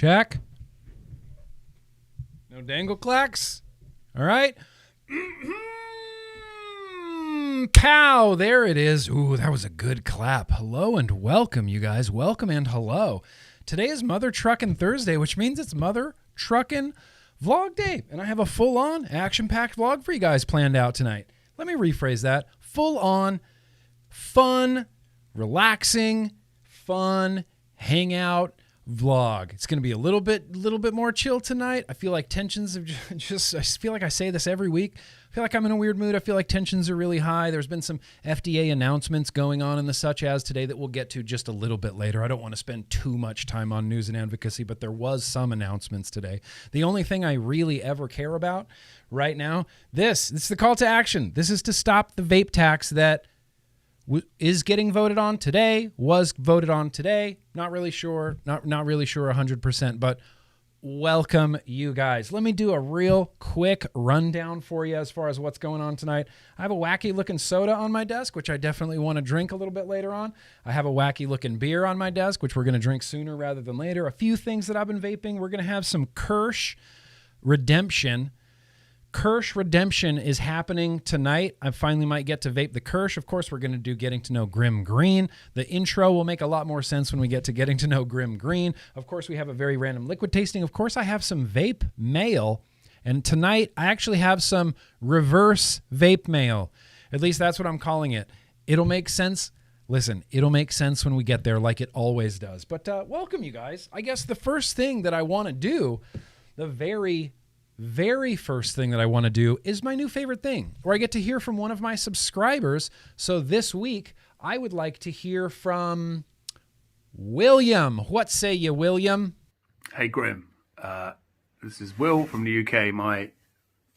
Check. No dangle clacks. All right. Pow. There it is. Ooh, that was a good clap. Hello and welcome, you guys. Welcome and hello. Today is Mother Truckin' Thursday, which means it's Mother Truckin' Vlog Day. And I have a full-on, action-packed vlog for you guys planned out tonight. Let me rephrase that. Full-on, fun, relaxing, fun, hangout vlog. It's going to be a little bit more chill tonight. I feel like tensions have just I feel like I say this every week. I feel like I'm in a weird mood. I feel like tensions are really high. There's been some FDA announcements going on in the such as today that we'll get to just a little bit later. I don't want to spend too much time on news and advocacy, but there was some announcements today. The only thing I really ever care about right now, this is the call to action. This is to stop the vape tax that is getting voted on today, was voted on today. Not really sure, not really sure 100%, but welcome you guys. Let me do a real quick rundown for you as far as what's going on tonight. I have a wacky looking soda on my desk, which I definitely want to drink a little bit later on. I have a wacky looking beer on my desk, which we're going to drink sooner rather than later. A few things that I've been vaping. We're going to have some Kerch Redemption. Kerch Redemption is happening tonight. I finally might get to vape the Kerch. Of course, we're going to do getting to know GrimmGreen. The intro will make a lot more sense when we get to getting to know GrimmGreen. Of course, we have a very random liquid tasting. Of course, I have some Vape Mail. And tonight, I actually have some reverse Vape Mail. At least that's what I'm calling it. It'll make sense. Listen, it'll make sense when we get there like it always does. But welcome, you guys. I guess the first thing that I want to do, the very first thing that I want to do is my new favorite thing, where I get to hear from one of my subscribers. So this week, I would like to hear from William. What say you, William? Hey, Grimm. This is Will from the UK. My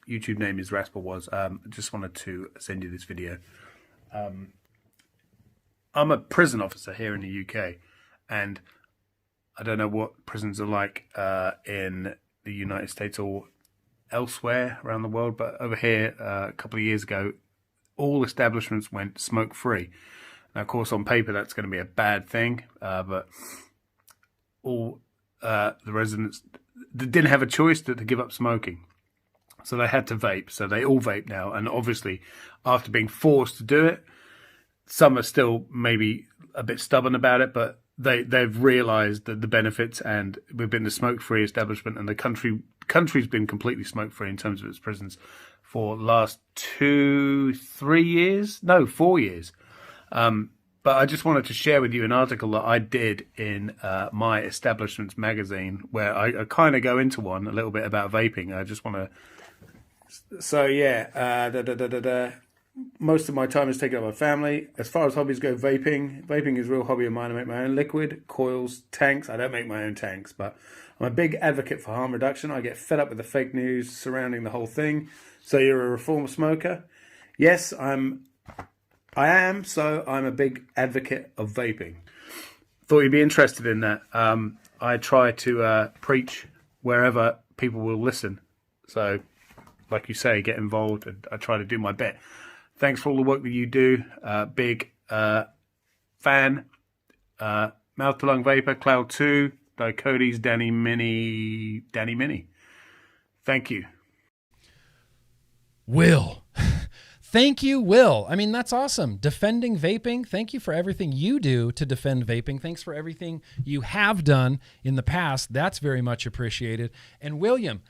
YouTube name is RasperWaz. I just wanted to send you this video. I'm a prison officer here in the UK, and I don't know what prisons are like in the United States or elsewhere around the world, but over here a couple of years ago, all establishments went smoke-free. Now, of course, on paper that's going to be a bad thing, but all the residents didn't have a choice to give up smoking, so they had to vape. So they all vape now, and obviously, after being forced to do it, some are still maybe a bit stubborn about it, but they've realised that the benefits, and we've been the smoke-free establishment, and the country's been completely smoke-free in terms of its prisons for the last 4 years. But I just wanted to share with you an article that I did in my establishment's magazine, where I kind of go into one a little bit about vaping. I just want to... So, yeah, most of my time is taken up by family. As far as hobbies go, vaping is a real hobby of mine. I make my own liquid, coils, tanks. I don't make my own tanks, but I'm a big advocate for harm reduction. I get fed up with the fake news surrounding the whole thing. So you're a reform smoker? Yes, I am. So I'm a big advocate of vaping. Thought you'd be interested in that. I try to preach wherever people will listen. So, like you say, get involved, and I try to do my bit. Thanks for all the work that you do. Big fan. Mouth to Lung Vapor, Cloud 2, Dicodes, Danny Mini. Thank you. Will. Thank you, Will. I mean, that's awesome. Defending vaping. Thank you for everything you do to defend vaping. Thanks for everything you have done in the past. That's very much appreciated. And William,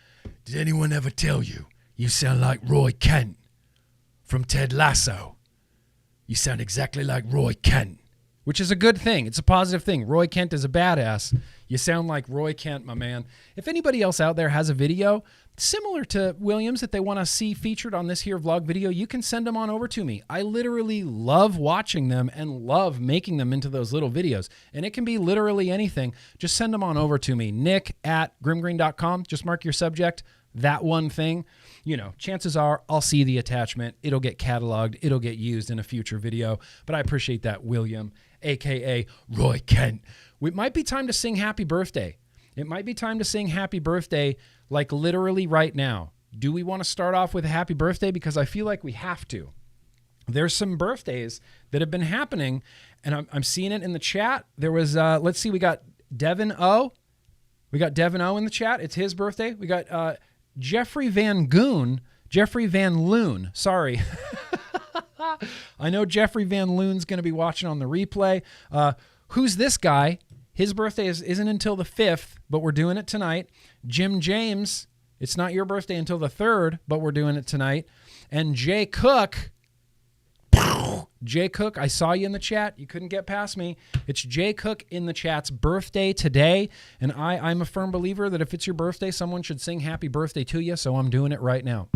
did anyone ever tell you you sound like Roy Kent from Ted Lasso? You sound exactly like Roy Kent, which is a good thing. It's a positive thing. Roy Kent is a badass. You sound like Roy Kent, my man. If anybody else out there has a video similar to William's that they want to see featured on this here vlog video, you can send them on over to me. I literally love watching them and love making them into those little videos. And it can be literally anything. Just send them on over to me. nick@grimmgreen.com. Just mark your subject, that one thing. You know, chances are I'll see the attachment. It'll get cataloged. It'll get used in a future video. But I appreciate that, William, a.k.a. Roy Kent. It might be time to sing happy birthday. It might be time to sing happy birthday, like literally right now. Do we want to start off with a happy birthday? Because I feel like we have to. There's some birthdays that have been happening, and I'm seeing it in the chat. There was, let's see, we got Devin O. We got Devin O in the chat. It's his birthday. We got Jeffrey Van Loon. Sorry. I know Jeffrey Van Loon's going to be watching on the replay. Who's this guy? His birthday isn't until the 5th, but we're doing it tonight. Jim James, it's not your birthday until the 3rd, but we're doing it tonight. And Jay Cook, I saw you in the chat. You couldn't get past me. It's Jay Cook in the chat's birthday today. And I'm a firm believer that if it's your birthday, someone should sing happy birthday to you. So I'm doing it right now.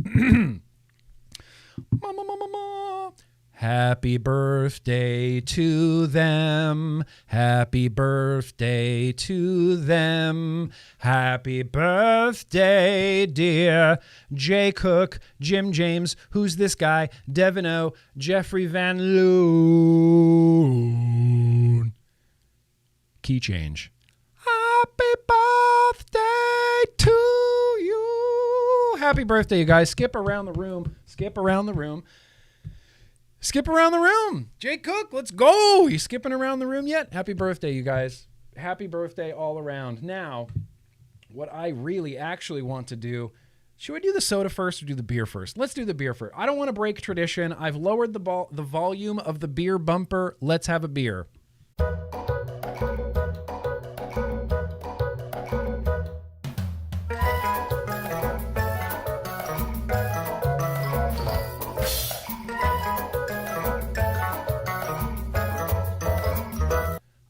Happy birthday to them. Happy birthday to them. Happy birthday, dear Jay Cook, Jim James, who's this guy, Devin O, Jeffrey Van Loon. Key change. Happy birthday to you. Happy birthday, you guys. Skip around the room. Skip around the room. Skip around the room. Jay Cook, let's go. You skipping around the room yet? Happy birthday, you guys. Happy birthday all around. Now, what I really actually want to do, should we do the soda first or do the beer first? Let's do the beer first. I don't want to break tradition. I've lowered the volume of the beer bumper. Let's have a beer.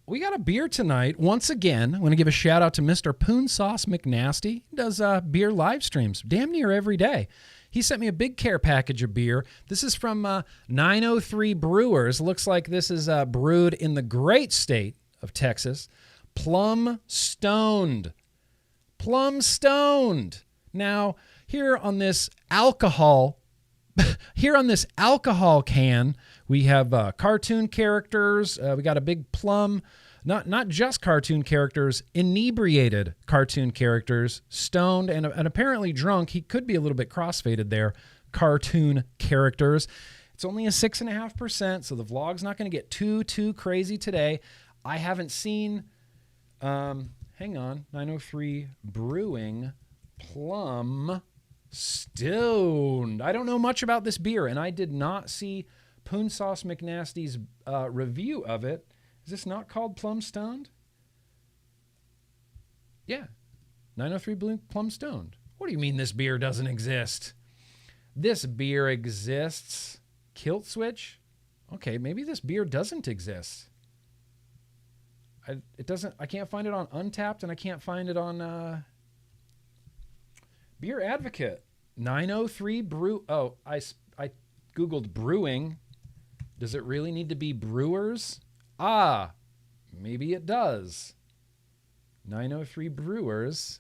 We got a beer tonight. Once again, I'm going to give a shout out to Mr. Poon Sauce McNasty. He does beer live streams damn near every day. He sent me a big care package of beer. This is from 903 Brewers. Looks like this is brewed in the great state of Texas. Plum Stoned. Plum Stoned. Now, here on this alcohol can, we have cartoon characters. We got a big plum. Not just cartoon characters, inebriated cartoon characters, stoned and apparently drunk. He could be a little bit crossfaded there. Cartoon characters. It's only a 6.5%, so the vlog's not going to get too crazy today. I haven't seen, hang on, 903 Brewing Plum Stoned. I don't know much about this beer, and I did not see Poon Sauce McNasty's review of it. Is this not called Plum Stoned? Yeah. 903 Plum Stoned. What do you mean this beer doesn't exist? This beer exists. Kilt switch? Okay, maybe this beer doesn't exist. I can't find it on Untapped, and I can't find it on Beer Advocate. 903 Brew. Oh, I Googled brewing. Does it really need to be Brewers? Ah, maybe it does. 903 Brewers.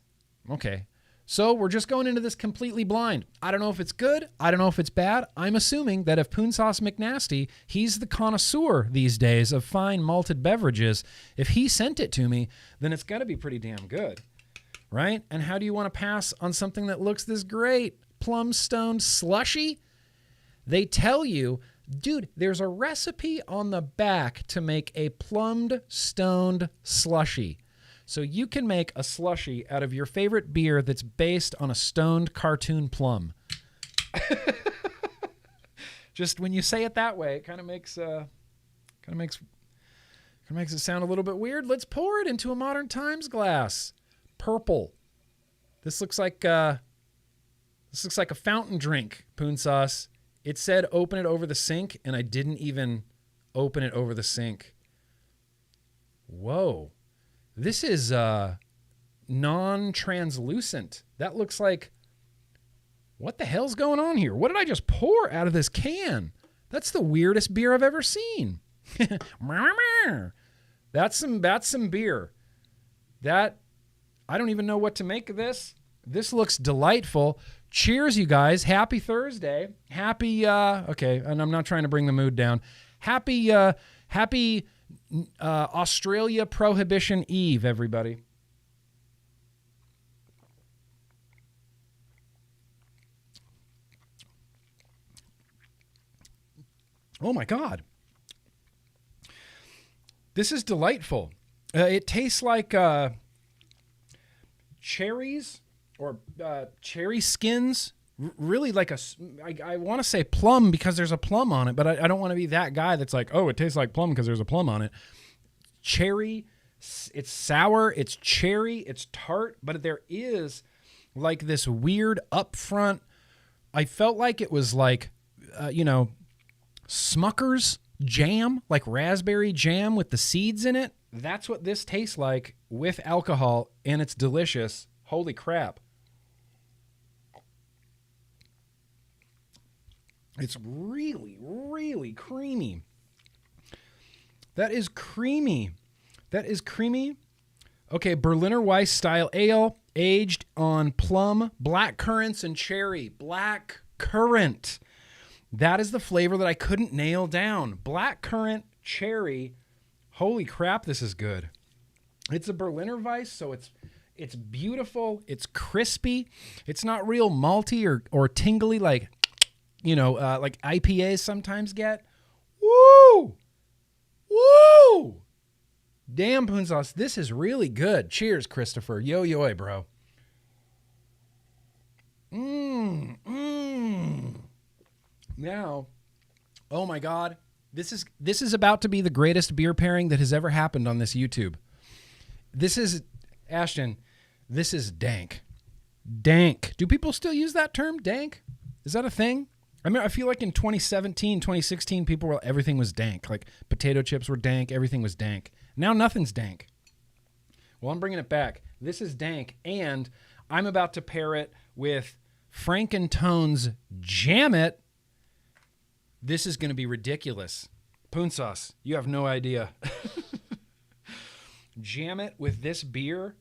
Okay. So we're just going into this completely blind. I don't know if it's good. I don't know if it's bad. I'm assuming that if Poon Sauce McNasty, he's the connoisseur these days of fine malted beverages, if he sent it to me, then it's got to be pretty damn good. Right? And how do you want to pass on something that looks this great? Plum Stoned slushy? They tell you, dude, there's a recipe on the back to make a plumbed stoned slushy. So you can make a slushy out of your favorite beer that's based on a stoned cartoon plum. Just when you say it that way, it kind of makes it sound a little bit weird. Let's pour it into a Modern Times glass. Purple. This looks like a fountain drink, Poon Sauce. It said open it over the sink, and I didn't even open it over the sink. Whoa. This is non-translucent. That looks like... What the hell's going on here? What did I just pour out of this can? That's the weirdest beer I've ever seen. That's some beer. That... I don't even know what to make of this. This looks delightful. Cheers, you guys. Happy Thursday. Happy, okay, and I'm not trying to bring the mood down. Happy Australia Prohibition Eve, everybody. Oh, my God. This is delightful. It tastes like... cherries or cherry skins. Really like I want to say plum because there's a plum on it, but I don't want to be that guy that's like, oh, it tastes like plum because there's a plum on it. Cherry, it's sour, it's cherry, it's tart, but there is like this weird upfront. I felt like it was like, Smucker's jam, like raspberry jam with the seeds in it. That's what this tastes like with alcohol, and it's delicious. Holy crap. It's really, really creamy. That is creamy. That is creamy. Okay, Berliner Weiss style ale, aged on plum, black currants, and cherry. Black currant. That is the flavor that I couldn't nail down. Black currant, cherry. Holy crap, this is good. It's a Berliner Weiss, so it's beautiful. It's crispy. It's not real malty or tingly like like IPAs sometimes get. Woo! Woo! Damn, Poon Sauce, this is really good. Cheers, Christopher. Yo, bro. Now, oh my God, this is about to be the greatest beer pairing that has ever happened on this YouTube. This is, Ashton, this is dank. Dank. Do people still use that term, dank? Is that a thing? I mean, I feel like in 2017, 2016, everything was dank. Like potato chips were dank, everything was dank. Now nothing's dank. Well, I'm bringing it back. This is dank, and I'm about to pair it with Frankentone's Jam It. This is going to be ridiculous. Poon Sauce, you have no idea. Jam it with this beer.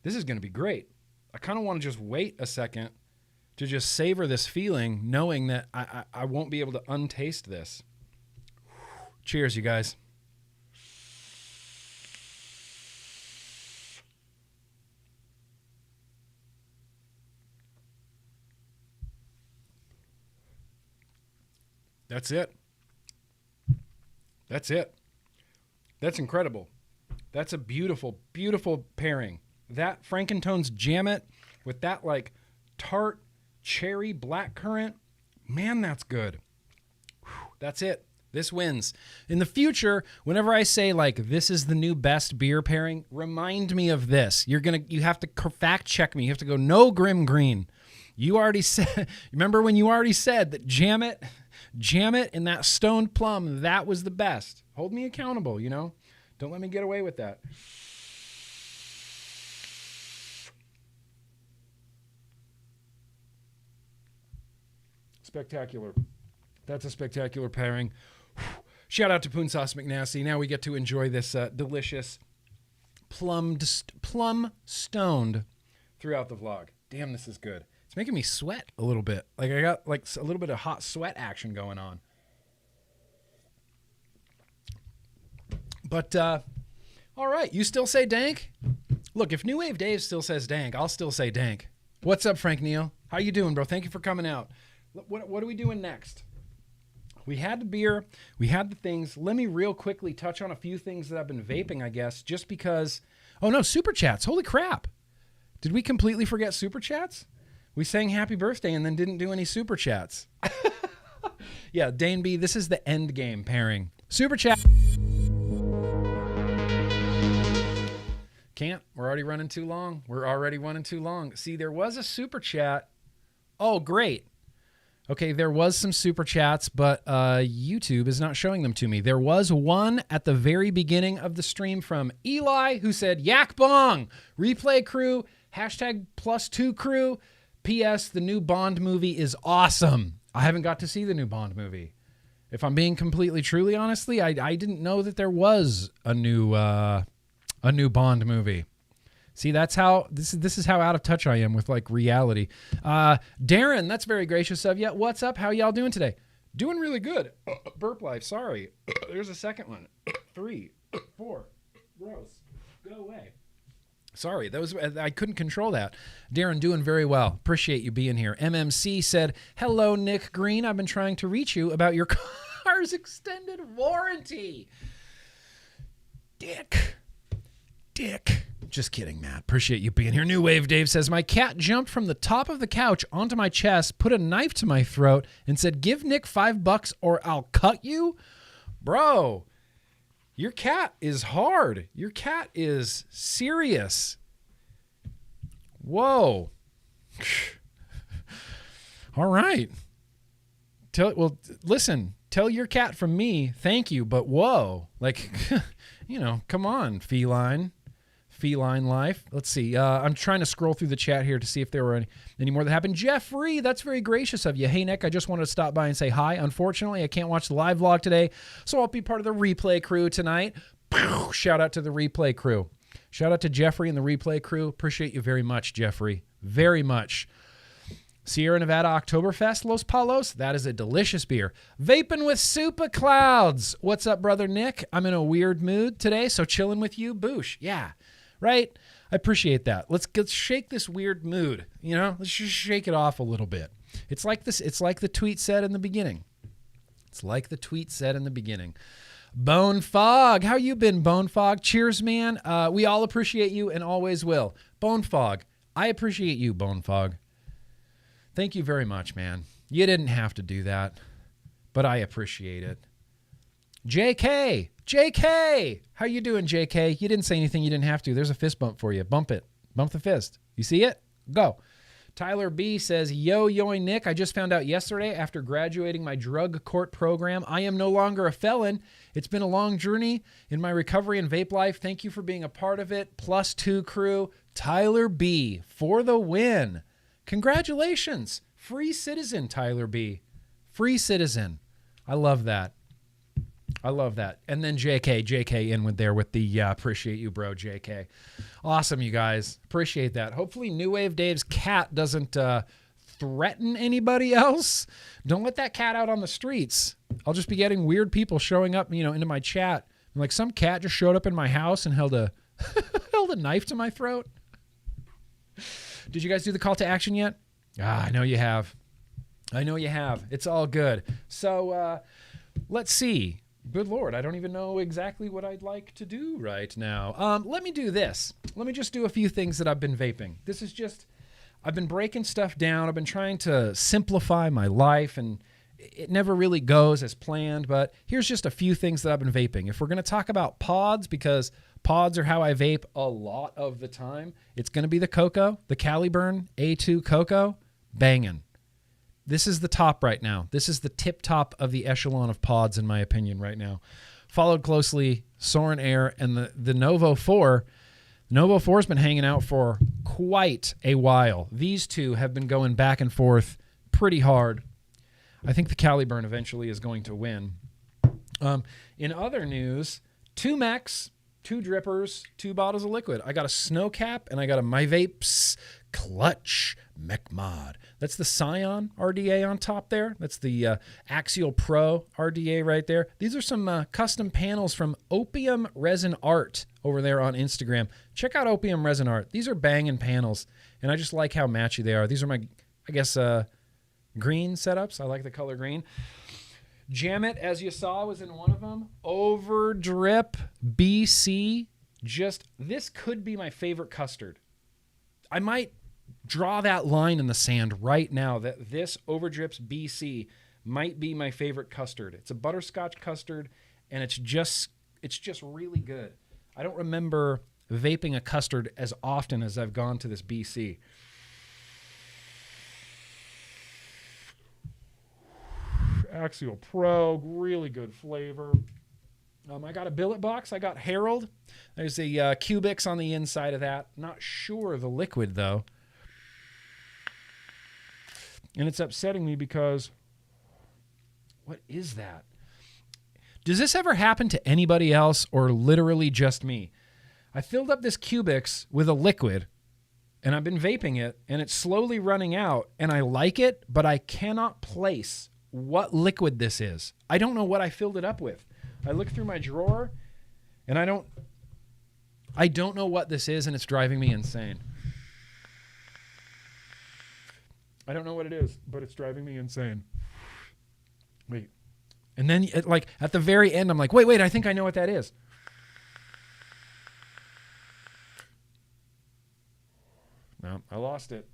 This is going to be great. I kind of want to just wait a second to just savor this feeling, knowing that I won't be able to untaste this. Cheers, you guys. That's it. That's it. That's incredible. That's a beautiful, beautiful pairing. That Frankentone's Jam It with that like tart cherry blackcurrant, man, that's good. Whew, that's it. This wins. In the future, whenever I say like this is the new best beer pairing, remind me of this. You have to fact check me. You have to go, no, GrimmGreen. You already said. Remember when you already said that Jam It, and that stoned plum, that was the best. Hold me accountable. Don't let me get away with that. Spectacular. That's a spectacular pairing. Shout out to Poon Sauce McNasty. Now we get to enjoy this delicious plum stoned throughout the vlog. Damn, this is good. It's making me sweat a little bit. Like I got like a little bit of hot sweat action going on. But all right, you still say dank? Look, if New Wave Dave still says dank, I'll still say dank. What's up, Frank Neal? How you doing, bro? Thank you for coming out. What are we doing next? We had the beer. We had the things. Let me real quickly touch on a few things that I've been vaping, I guess, just because. Oh, no, Super Chats. Holy crap. Did we completely forget Super Chats? We sang happy birthday and then didn't do any Super Chats. Yeah, Dane B, this is the end game pairing. Super Chat. Can't. We're already running too long. See, there was a Super Chat. Oh, great. Okay, there was some Super Chats, but YouTube is not showing them to me. There was one at the very beginning of the stream from Eli, who said, Yak Bong, replay crew, #+2 crew. P.S. The new Bond movie is awesome. I haven't got to see the new Bond movie. If I'm being completely, truly, honestly, I didn't know that there was a new Bond movie. See, that's how this is how out of touch I am with like reality. Darren, that's very gracious of you. What's up? How y'all doing today? Doing really good. Burp life. Sorry. There's a second one. 3, 4. Gross. Go away. Sorry, I couldn't control that. Darren, doing very well. Appreciate you being here. MMC said, hello, Nick Green. I've been trying to reach you about your car's extended warranty. Dick. Just kidding, Matt. Appreciate you being here. New Wave Dave says, my cat jumped from the top of the couch onto my chest, put a knife to my throat, and said, give Nick $5 or I'll cut you. Bro, your cat is hard. Your cat is serious. Whoa. All right. Listen, tell your cat from me, thank you, but whoa. Like, come on, feline life. Let's see. I'm trying to scroll through the chat here to see if there were any more that happened. Jeffrey, that's very gracious of you. Hey, Nick, I just wanted to stop by and say hi. Unfortunately, I can't watch the live vlog today, so I'll be part of the replay crew tonight. Shout out to the replay crew. Shout out to Jeffrey and the replay crew. Appreciate you very much, Jeffrey. Very much. Sierra Nevada Oktoberfest, Los Palos. That is a delicious beer. Vaping with Super Clouds. What's up, brother Nick? I'm in a weird mood today, so chilling with you. Boosh. Yeah. Right? I appreciate that. Let's shake this weird mood. Let's just shake it off a little bit. It's like this. It's like the tweet said in the beginning. Bone Fog. How you been, Bone Fog? Cheers, man. We all appreciate you and always will. Bone Fog. I appreciate you, Bone Fog. Thank you very much, man. You didn't have to do that, but I appreciate it. JK. How you doing, JK? You didn't say anything you didn't have to. There's a fist bump for you. Bump it. Bump the fist. You see it? Go. Tyler B says, yoing Nick, I just found out yesterday after graduating my drug court program, I am no longer a felon. It's been a long journey in my recovery and vape life. Thank you for being a part of it. +2 crew. Tyler B for the win. Congratulations. Free citizen, Tyler B. Free citizen. I love that. And then JK in with the appreciate you, bro, JK. Awesome, you guys. Appreciate that. Hopefully New Wave Dave's cat doesn't threaten anybody else. Don't let that cat out on the streets. I'll just be getting weird people showing up, into my chat. Like some cat just showed up in my house and held a knife to my throat. Did you guys do the call to action yet? I know you have. It's all good. So let's see. Good Lord, I don't even know exactly what I'd like to do right now. Let me do this. Let me just do a few things that I've been vaping. I've been breaking stuff down. I've been trying to simplify my life, and it never really goes as planned, but here's just a few things that I've been vaping. If we're going to talk about pods, because pods are how I vape a lot of the time, it's going to be the Cocoa, the Caliburn A2 Cocoa, banging. This is the top right now. This is the tip top of the echelon of pods, in my opinion, right now. Followed closely Soren Air and the Novo 4. Novo 4 has been hanging out for quite a while. These two have been going back and forth pretty hard. I think the Caliburn eventually is going to win. In other news, 2 mechs, 2 drippers, 2 bottles of liquid. I got a snow cap and I got a MyVapes Clutch Mech Mod. That's the Scion RDA on top there. That's the Axial Pro RDA right there. These are some custom panels from Opium Resin Art over there on Instagram. Check out Opium Resin Art. These are banging panels, and I just like how matchy they are. These are my, I guess, green setups. I like the color green. Jam It, as you saw, was in one of them. Overdrip BC. This could be my favorite custard. I might draw that line in the sand right now that this Overdrips BC might be my favorite custard. It's a butterscotch custard, and it's just really good. I don't remember vaping a custard as often as I've gone to this BC. Axial Pro, really good flavor. I got a billet box. I got Harold. There's a Cubix on the inside of that. Not sure of the liquid, though. And it's upsetting me because, what is that? Does this ever happen to anybody else or literally just me? I filled up this Cubix with a liquid, and I've been vaping it, and it's slowly running out, and I like it, but I cannot place what liquid this is. I don't know what I filled it up with. I look through my drawer, and I don't know what this is, and it's driving me insane. I don't know what it is, but it's driving me insane. Wait. And then, at the very end, I'm like, wait, I think I know what that is. lost it.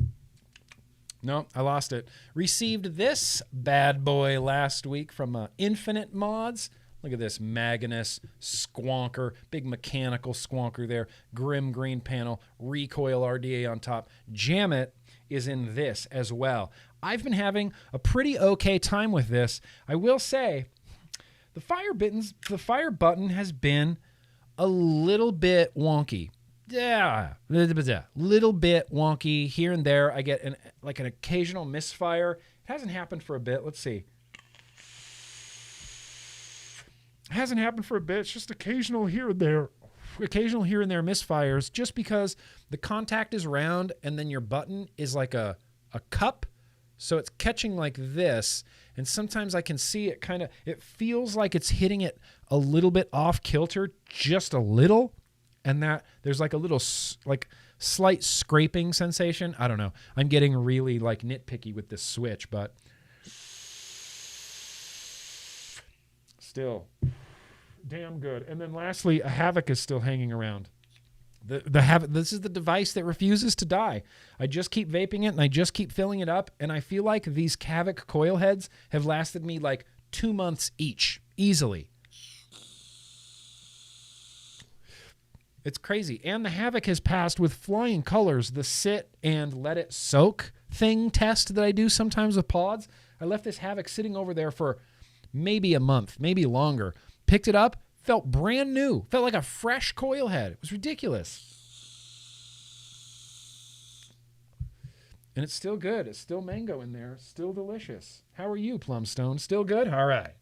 No, I lost it. Received this bad boy last week from Infinite Mods. Look at this Magnus squonker, big mechanical squonker there. GrimmGreen panel, recoil RDA on top. Jam It is in this as well. I've been having a pretty okay time with this. I will say the fire button has been a little bit wonky. Yeah, little bit wonky here and there. I get an occasional misfire. It hasn't happened for a bit. Let's see. It hasn't happened for a bit. It's just occasional here and there misfires, just because the contact is round and then your button is like a cup. So it's catching like this. And sometimes I can see it it feels like it's hitting it a little bit off kilter, just a little. And that there's like a little slight scraping sensation. I don't know. I'm getting really nitpicky with this switch, but still damn good. And then lastly, a Havoc is still hanging around. The Havoc, this is the device that refuses to die. I just keep vaping it and I just keep filling it up. And I feel like these Havoc coil heads have lasted me 2 months each, easily. It's crazy. And the Havoc has passed with flying colors the sit and let it soak thing test that I do sometimes with pods. I left this Havoc sitting over there for maybe a month, maybe longer. Picked it up, felt brand new. Felt like a fresh coil head. It was ridiculous. And it's still good. It's still mango in there. Still delicious. How are you, Plumstone? Still good? All right.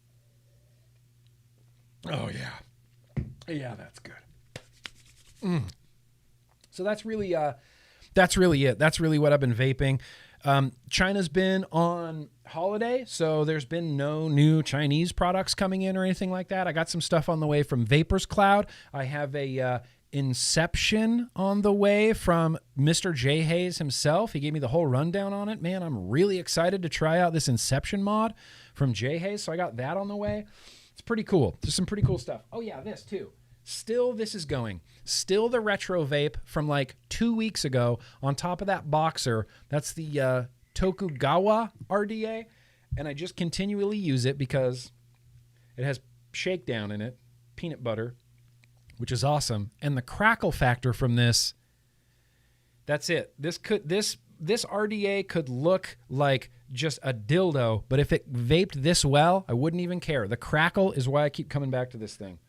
Oh, yeah. Yeah, that's good. So that's really it. That's really what I've been vaping. China's been on holiday, so there's been no new Chinese products coming in or anything like that. I got some stuff on the way from Vapors Cloud. I have a Inception on the way from Mr. J. Hayes himself. He gave me the whole rundown on it. Man, I'm really excited to try out this Inception mod from J. Hayes, so I got that on the way. It's pretty cool. There's some pretty cool stuff. Oh, yeah, this too. Still, this is going. Still the retro vape from 2 weeks ago on top of that boxer. That's the Tokugawa RDA. And I just continually use it because it has shakedown in it, peanut butter, which is awesome. And the crackle factor from this, that's it. This RDA could look like just a dildo, but if it vaped this well, I wouldn't even care. The crackle is why I keep coming back to this thing.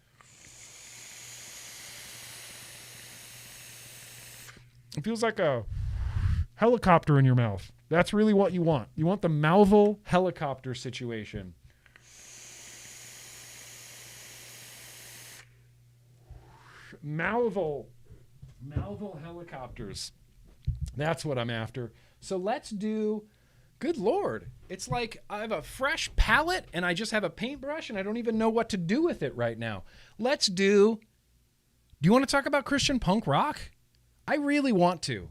It feels like a helicopter in your mouth. That's really what you want. You want the mouthful helicopter situation. Mouthful helicopters. That's what I'm after. So let's do, good Lord. It's like I have a fresh palette and I just have a paintbrush and I don't even know what to do with it right now. Let's do you want to talk about Christian punk rock? I really want to.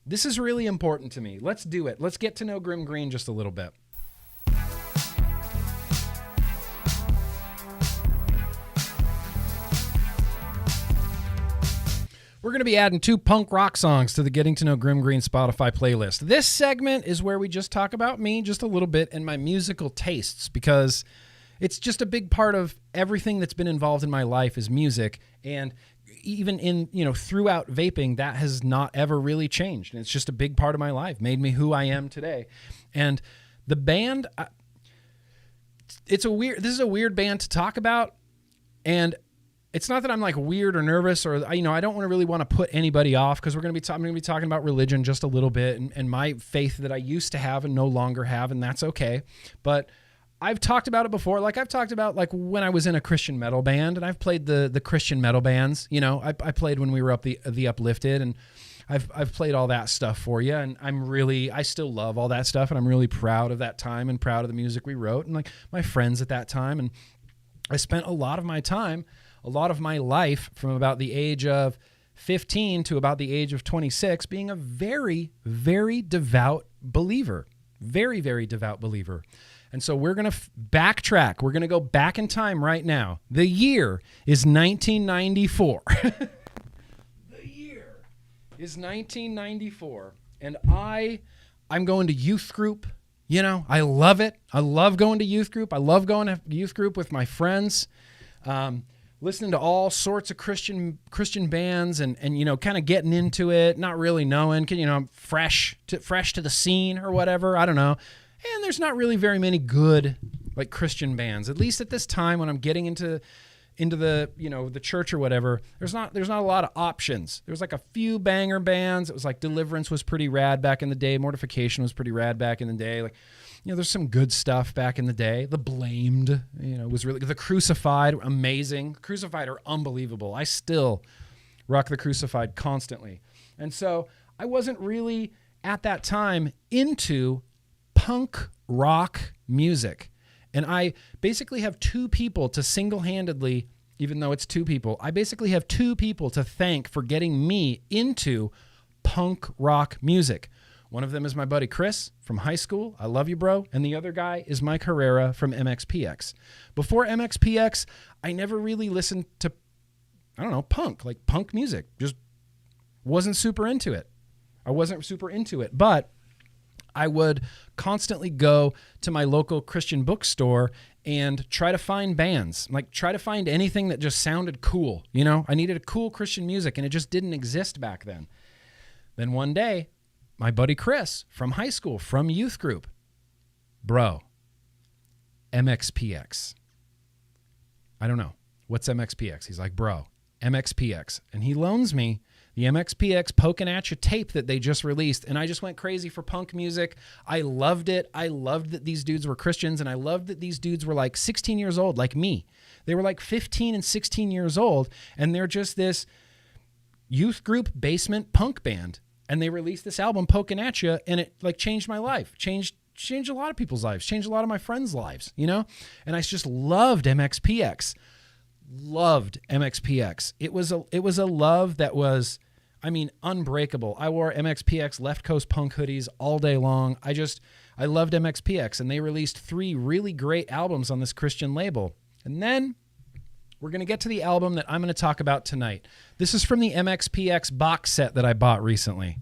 This is really important to me. Let's do it. Let's get to know GrimmGreen just a little bit. We're going to be adding 2 punk rock songs to the Getting to Know GrimmGreen Spotify playlist. This segment is where we just talk about me just a little bit and my musical tastes, because it's just a big part of everything that's been involved in my life is music. And even in, throughout vaping, that has not ever really changed. And it's just a big part of my life, made me who I am today. And the band, this is a weird band to talk about. And it's not that I'm weird or nervous or, I don't really want to put anybody off, because I'm going to be talking about religion just a little bit and my faith that I used to have and no longer have. And that's okay. But I've talked about it before. I've talked about when I was in a Christian metal band, and I've played the Christian metal bands. I played when we were up the Uplifted, and I've played all that stuff for you. And I still love all that stuff, and I'm really proud of that time and proud of the music we wrote and my friends at that time. And I spent a lot of my life from about the age of 15 to about the age of 26 being a very, very devout believer. Very, very devout believer. And so we're going to backtrack. We're going to go back in time right now. The year is 1994. The year is 1994. And I'm going to youth group. You know, I love it. I love going to youth group. I love going to youth group with my friends, listening to all sorts of Christian bands and you know, kind of getting into it, not really knowing, you know, I'm fresh to the scene or whatever. I don't know. And there's not really very many good like Christian bands, at least at this time when I'm getting into the, you know, the church or whatever. There's not a lot of options. There's like a few banger bands. It was like Deliverance was pretty rad back in the day. Mortification was pretty rad back in the day. Like, you know, there's some good stuff back in the day. The Blamed, you know, was really, the Crucified, amazing. Crucified are unbelievable. I still rock the Crucified constantly. And so I wasn't really at that time into punk rock music. And I basically have two people to single-handedly, even though it's two people, I basically have two people to thank for getting me into punk rock music. One of them is my buddy Chris from high school. I love you, bro. And the other guy is Mike Herrera from MxPx. Before MxPx, I never really listened to, I don't know, punk music. Just wasn't super into it. I wasn't super into it, but I would constantly go to my local Christian bookstore and try to find bands, like try to find anything that just sounded cool. You know, I needed a cool Christian music and it just didn't exist back then. Then one day, my buddy Chris from high school, from youth group, bro, MxPx. I don't know. What's MxPx? He's like, bro, MxPx. And he loans me the MxPx Pokin' At Ya tape that they just released, and I just went crazy for punk music. I loved it. I loved that these dudes were Christians, and I loved that these dudes were like 16 years old, like me. They were like 15 and 16 years old, and they're just this youth group basement punk band, and they released this album, Pokin' At Ya, and it like changed my life, changed a lot of people's lives, changed a lot of my friends' lives, you know? And I just loved MxPx. Loved MxPx. It was a love that was, I mean, unbreakable. I wore MxPx Left Coast punk hoodies all day long. I loved MxPx, and they released 3 really great albums on this Christian label. And then we're going to get to the album that I'm going to talk about tonight. This is from the MxPx box set that I bought recently.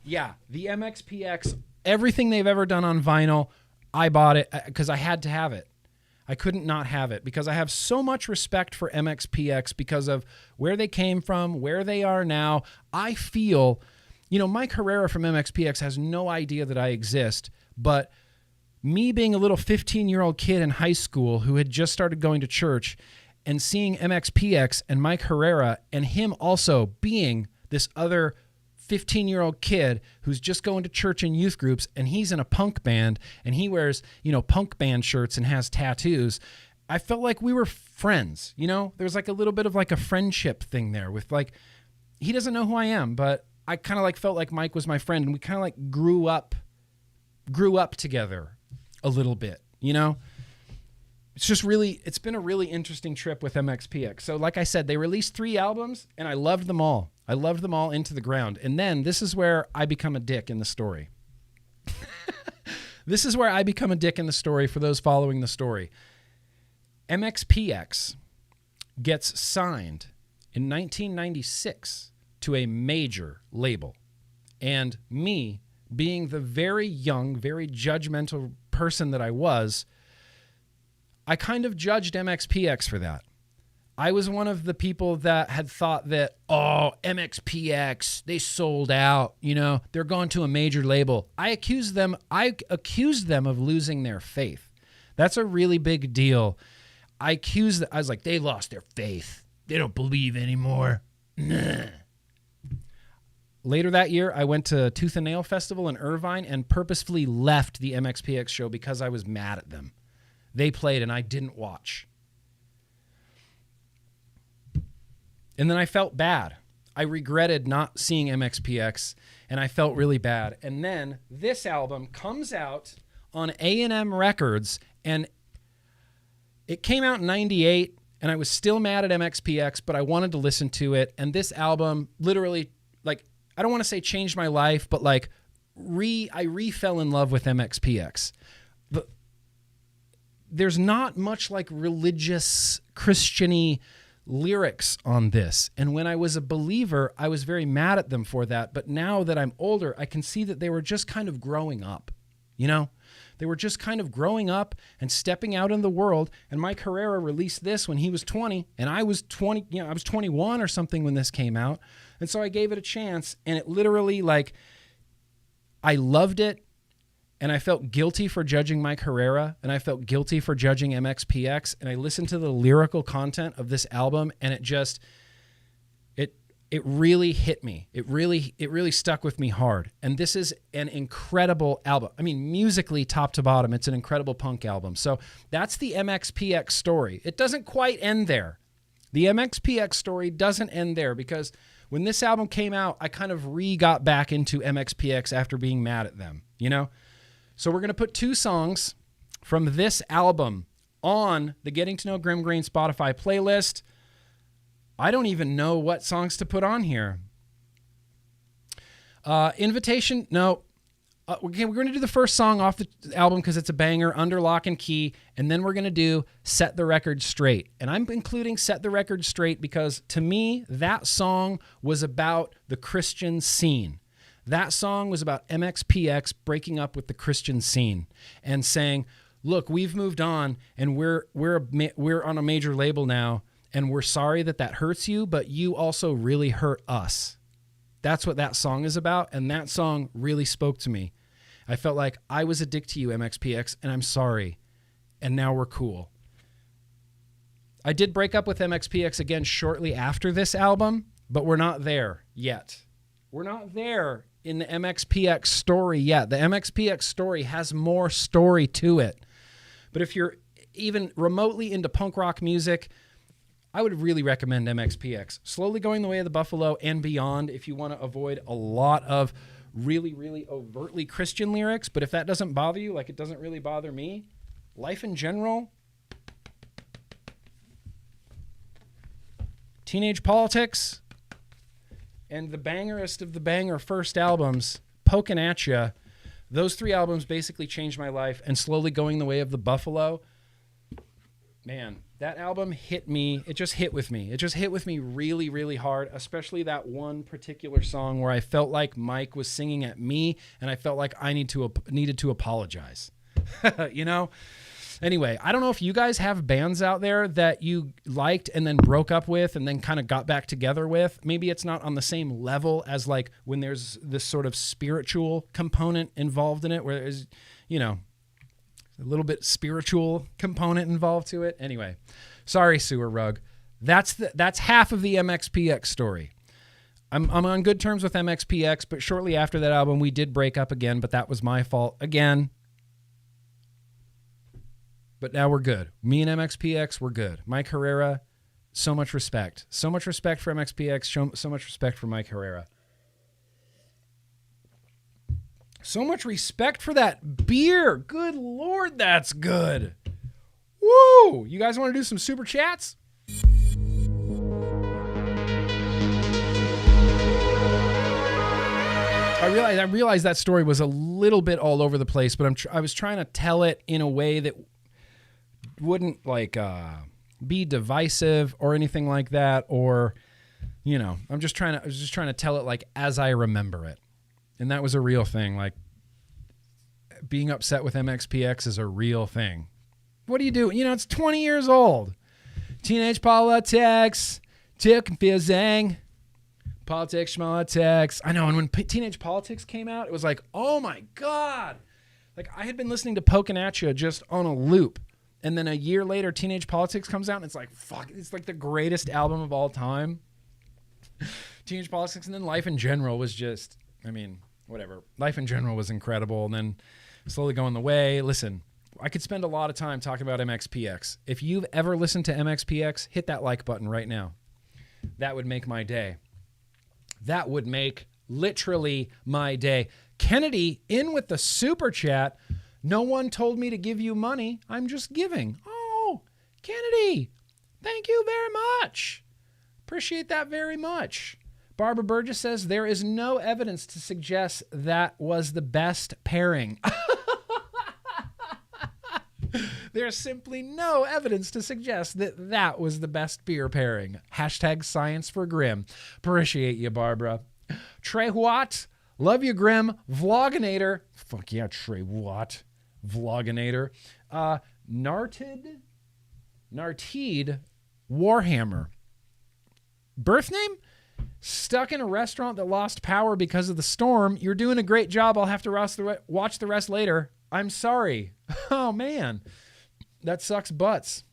Yeah, the MxPx, everything they've ever done on vinyl, I bought it because I had to have it. I couldn't not have it because I have so much respect for MxPx because of where they came from, where they are now. I feel, you know, Mike Herrera from MxPx has no idea that I exist, but me being a little 15-year-old kid in high school who had just started going to church and seeing MxPx and Mike Herrera and him also being this other 15-year-old kid who's just going to church and youth groups, and he's in a punk band and he wears, you know, punk band shirts and has tattoos. I felt like we were friends, you know? There's like a little bit of like a friendship thing there with like, he doesn't know who I am, but I kind of like felt like Mike was my friend, and we kind of like grew up together a little bit, you know? It's been a really interesting trip with MxPx. So like I said, they released 3 albums and I loved them all. I loved them all into the ground. And then this is where I become a dick in the story. This is where I become a dick in the story for those following the story. MxPx gets signed in 1996 to a major label. And me, being the very young, very judgmental person that I was, I kind of judged MxPx for that. I was one of the people that had thought that, oh, MxPx, they sold out, you know, they're going to a major label. I accused them of losing their faith. That's a really big deal. I was like, they lost their faith. They don't believe anymore. Nah. Later that year, I went to Tooth and Nail Festival in Irvine and purposefully left the MxPx show because I was mad at them. They played and I didn't watch. And then I felt bad. I regretted not seeing MxPx, and I felt really bad. And then this album comes out on A&M Records, and it came out in 98, and I was still mad at MxPx, but I wanted to listen to it. And this album literally, like, I don't want to say changed my life, but like I fell in love with MxPx. There's not much like religious, Christian-y lyrics on this. And when I was a believer, I was very mad at them for that. But now that I'm older, I can see that they were just kind of growing up, you know? They were just kind of growing up and stepping out in the world. And Mike Herrera released this when he was 20, and I was 20, you know, I was 21 or something when this came out. And so I gave it a chance, and it literally, like, I loved it, and I felt guilty for judging Mike Herrera, and I felt guilty for judging MxPx, and I listened to the lyrical content of this album, and it just, it really hit me. It really stuck with me hard. And this is an incredible album. I mean, musically, top to bottom, it's an incredible punk album. So that's the MxPx story. It doesn't quite end there. The MxPx story doesn't end there, because when this album came out, I kind of got back into MxPx after being mad at them, you know? So we're going to put 2 songs from this album on the Getting to Know GrimmGreen Spotify playlist. I don't even know what songs to put on here. Invitation, no. We're going to do the first song off the album because it's a banger, Under Lock and Key, and then we're going to do Set the Record Straight. And I'm including Set the Record Straight because, to me, that song was about the Christian scene. That song was about MxPx breaking up with the Christian scene and saying, look, we've moved on, and we're on a major label now, and we're sorry that hurts you, but you also really hurt us. That's what that song is about, and that song really spoke to me. I felt like I was a dick to you, MxPx, and I'm sorry, and now we're cool. I did break up with MxPx again shortly after this album, but we're not there yet. We're not there in the MxPx story yet. The MxPx story has more story to it. But if you're even remotely into punk rock music, I would really recommend MxPx. Slowly Going the Way of the Buffalo and Beyond if you want to avoid a lot of really, really overtly Christian lyrics. But if that doesn't bother you, like it doesn't really bother me, Life in General, Teenage Politics, and the bangerest of the banger first albums, Pokin' At Ya. Those 3 albums basically changed my life, and Slowly Going the Way of the Buffalo. Man, that album hit me. It just hit with me. It just hit with me really, really hard, especially that one particular song where I felt like Mike was singing at me, and I felt like I needed to apologize. You know? Anyway, I don't know if you guys have bands out there that you liked and then broke up with and then kind of got back together with. Maybe it's not on the same level as like when there's this sort of spiritual component involved in it, where there's, you know, a little bit spiritual component involved to it. Anyway, sorry, Sewer Rug. That's half of the MxPx story. I'm on good terms with MxPx, but shortly after that album, we did break up again, but that was my fault again. But now we're good. Me and MxPx, we're good. Mike Herrera, so much respect. So much respect for MxPx, so much respect for Mike Herrera. So much respect for that beer. Good Lord, that's good. Woo! You guys want to do some super chats? I realized that story was a little bit all over the place, but I was trying to tell it in a way that wouldn't like be divisive or anything like that, or you know, I was just trying to tell it like as I remember it. And that was a real thing. Like, being upset with MxPx is a real thing. What do you do? You know, it's 20 years old. Teenage politics, too confusing. Politics, schmolitics. I know, and when Teenage Politics came out, it was like, oh my God. Like, I had been listening to Pokin' At Ya just on a loop. And then a year later, Teenage Politics comes out, and it's like, fuck, it's like the greatest album of all time. Teenage Politics, and then Life in General was just, I mean, whatever. Life in General was incredible, and then Slowly Going the Way. Listen, I could spend a lot of time talking about MxPx. If you've ever listened to MxPx, hit that like button right now. That would make my day. That would make literally my day. Kennedy in with the super chat. No one told me to give you money. I'm just giving. Oh, Kennedy, thank you very much. Appreciate that very much. Barbara Burgess says there is no evidence to suggest that was the best pairing. There's simply no evidence to suggest that that was the best beer pairing. Hashtag science for Grimm. Appreciate you, Barbara. Trey Watt. Love you, Grimm. Vloginator. Fuck yeah, Trey Watt. Vloginator. Nartid Warhammer. Birth name? Stuck in a restaurant that lost power because of the storm. You're doing a great job. I'll have to watch the rest later. I'm sorry. Oh, man. That sucks butts.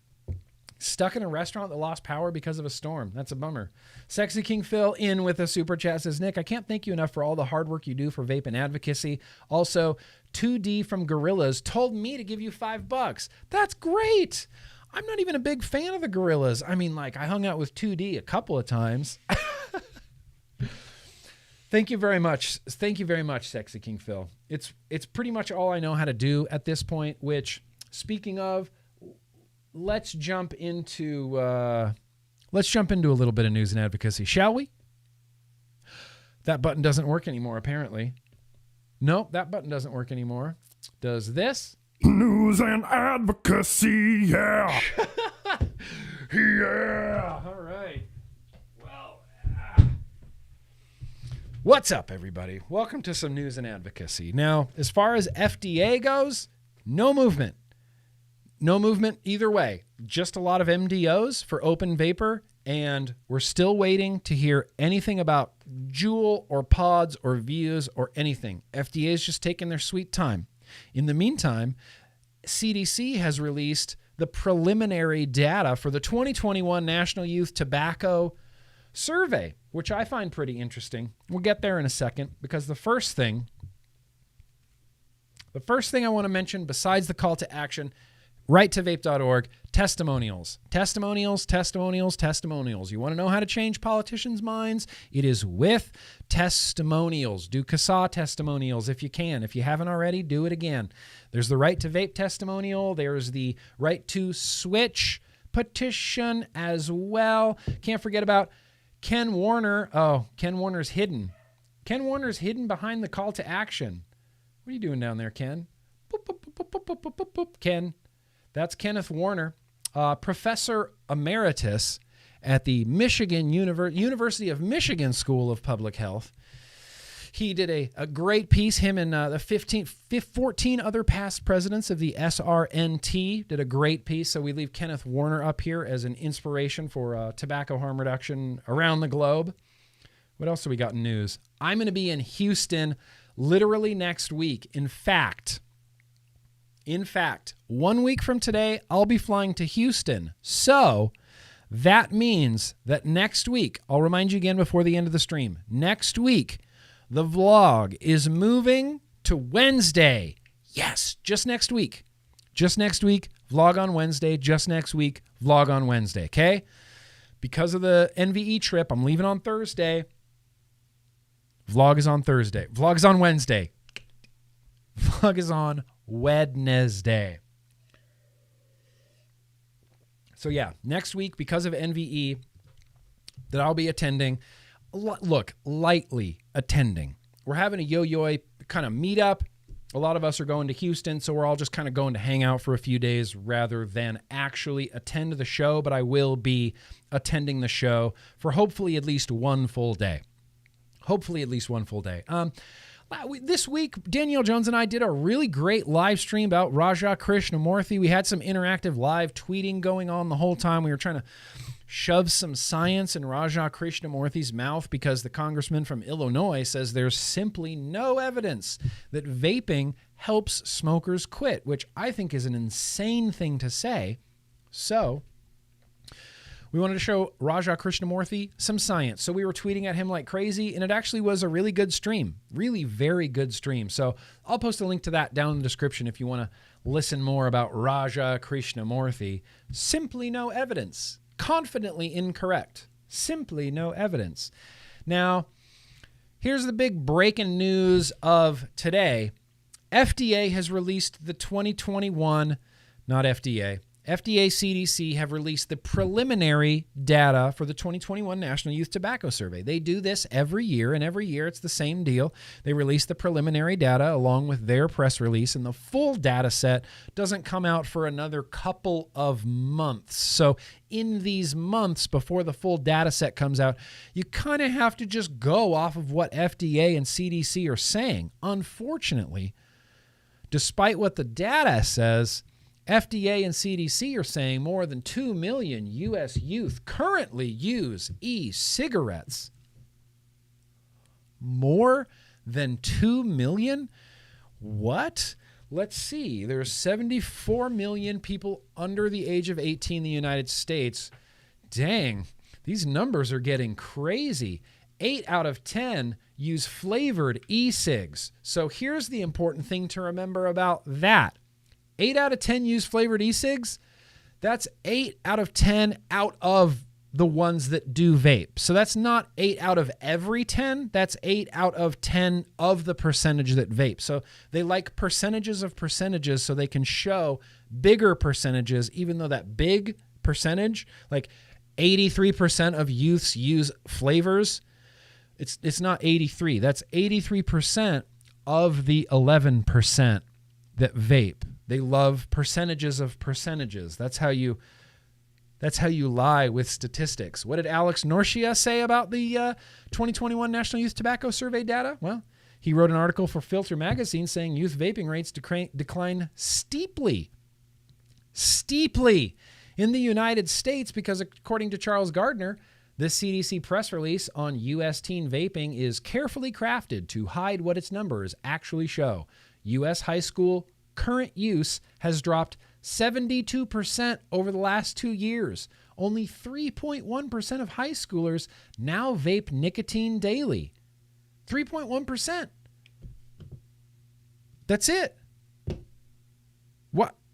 Stuck in a restaurant that lost power because of a storm. That's a bummer. Sexy King Phil in with a super chat says, Nick, I can't thank you enough for all the hard work you do for Vape and Advocacy. Also, 2D from Gorillas told me to give you $5. That's great. I'm not even a big fan of the Gorillas. I mean, like, I hung out with 2D a couple of times. Thank you very much. Thank you very much, Sexy King Phil. It's pretty much all I know how to do at this point, which, speaking of, let's jump into a little bit of news and advocacy, shall we? That button doesn't work anymore, apparently. Nope, that button doesn't work anymore. Does this? News and advocacy, yeah. Yeah. All right. Well, what's up, everybody? Welcome to some news and advocacy. Now, as far as FDA goes, no movement. No movement either way. Just a lot of MDOs for open vapor, and we're still waiting to hear anything about Juul or pods or views or anything. FDA is just taking their sweet time. In the meantime, CDC has released the preliminary data for the 2021 National Youth Tobacco Survey, which I find pretty interesting. We'll get there in a second, because the first thing I want to mention, besides the call to action, righttovape.org, testimonials. Testimonials, testimonials, testimonials. You want to know how to change politicians' minds? It is with testimonials. Do CASAA testimonials if you can. If you haven't already, do it again. There's the Right to Vape testimonial. There's the Right to Switch petition as well. Can't forget about Ken Warner. Oh, Ken Warner's hidden. Ken Warner's hidden behind the call to action. What are you doing down there, Ken? Boop, boop, boop, boop, boop, boop, boop, boop. Ken. That's Kenneth Warner, Professor Emeritus at the University of Michigan School of Public Health. He did a great piece. Him and the 14 other past presidents of the SRNT did a great piece. So we leave Kenneth Warner up here as an inspiration for tobacco harm reduction around the globe. What else do we got in news? I'm going to be in Houston literally next week. In fact, 1 week from today, I'll be flying to Houston. So that means that next week, I'll remind you again before the end of the stream, next week, the vlog is moving to Wednesday. Yes, just next week. Just next week, vlog on Wednesday. Just next week, vlog on Wednesday, okay? Because of the NVE trip, I'm leaving on Thursday. Vlog is on Thursday. Vlog is on Wednesday. Vlog is on Wednesday. So yeah, next week, because of NVE, that I'll be attending. Look, lightly attending. We're having a yo-yo kind of meetup. A lot of us are going to Houston, so we're all just kind of going to hang out for a few days rather than actually attend the show, but I will be attending the show for hopefully at least one full day. This week, Danielle Jones and I did a really great live stream about Raja Krishnamurthy. We had some interactive live tweeting going on the whole time. We were trying to shove some science in Raja Krishnamurthy's mouth because the congressman from Illinois says there's simply no evidence that vaping helps smokers quit, which I think is an insane thing to say. So we wanted to show Raja Krishnamurthy some science. So we were tweeting at him like crazy, and it actually was a really good stream. Really very good stream. So I'll post a link to that down in the description if you want to listen more about Raja Krishnamurthy. Simply no evidence. Confidently incorrect. Simply no evidence. Now, here's the big breaking news of today. FDA has released the 2021, not FDA, FDA, CDC have released the preliminary data for the 2021 National Youth Tobacco Survey. They do this every year, and every year it's the same deal. They release the preliminary data along with their press release, and the full data set doesn't come out for another couple of months. So in these months before the full data set comes out, you kind of have to just go off of what FDA and CDC are saying. Unfortunately, despite what the data says, FDA and CDC are saying more than 2 million U.S. youth currently use e-cigarettes. More than 2 million? What? Let's see. There's 74 million people under the age of 18 in the United States. Dang, these numbers are getting crazy. 8 out of 10 use flavored e-cigs. So here's the important thing to remember about that. 8 out of 10 use flavored e-cigs. That's 8 out of 10 out of the ones that do vape. So that's not 8 out of every 10. That's 8 out of 10 of the percentage that vape. So they like percentages of percentages so they can show bigger percentages, even though that big percentage, like 83% of youths use flavors. It's not 83. That's 83% of the 11% that vape. They love percentages of percentages. That's how you lie with statistics. What did Alex Norcia say about the 2021 National Youth Tobacco Survey data? Well, he wrote an article for Filter magazine saying youth vaping rates decline steeply in the United States because, according to Charles Gardner, this CDC press release on U.S. teen vaping is carefully crafted to hide what its numbers actually show. U.S. high school current use has dropped 72% over the last 2 years. Only 3.1% of high schoolers now vape nicotine daily. 3.1%. That's it.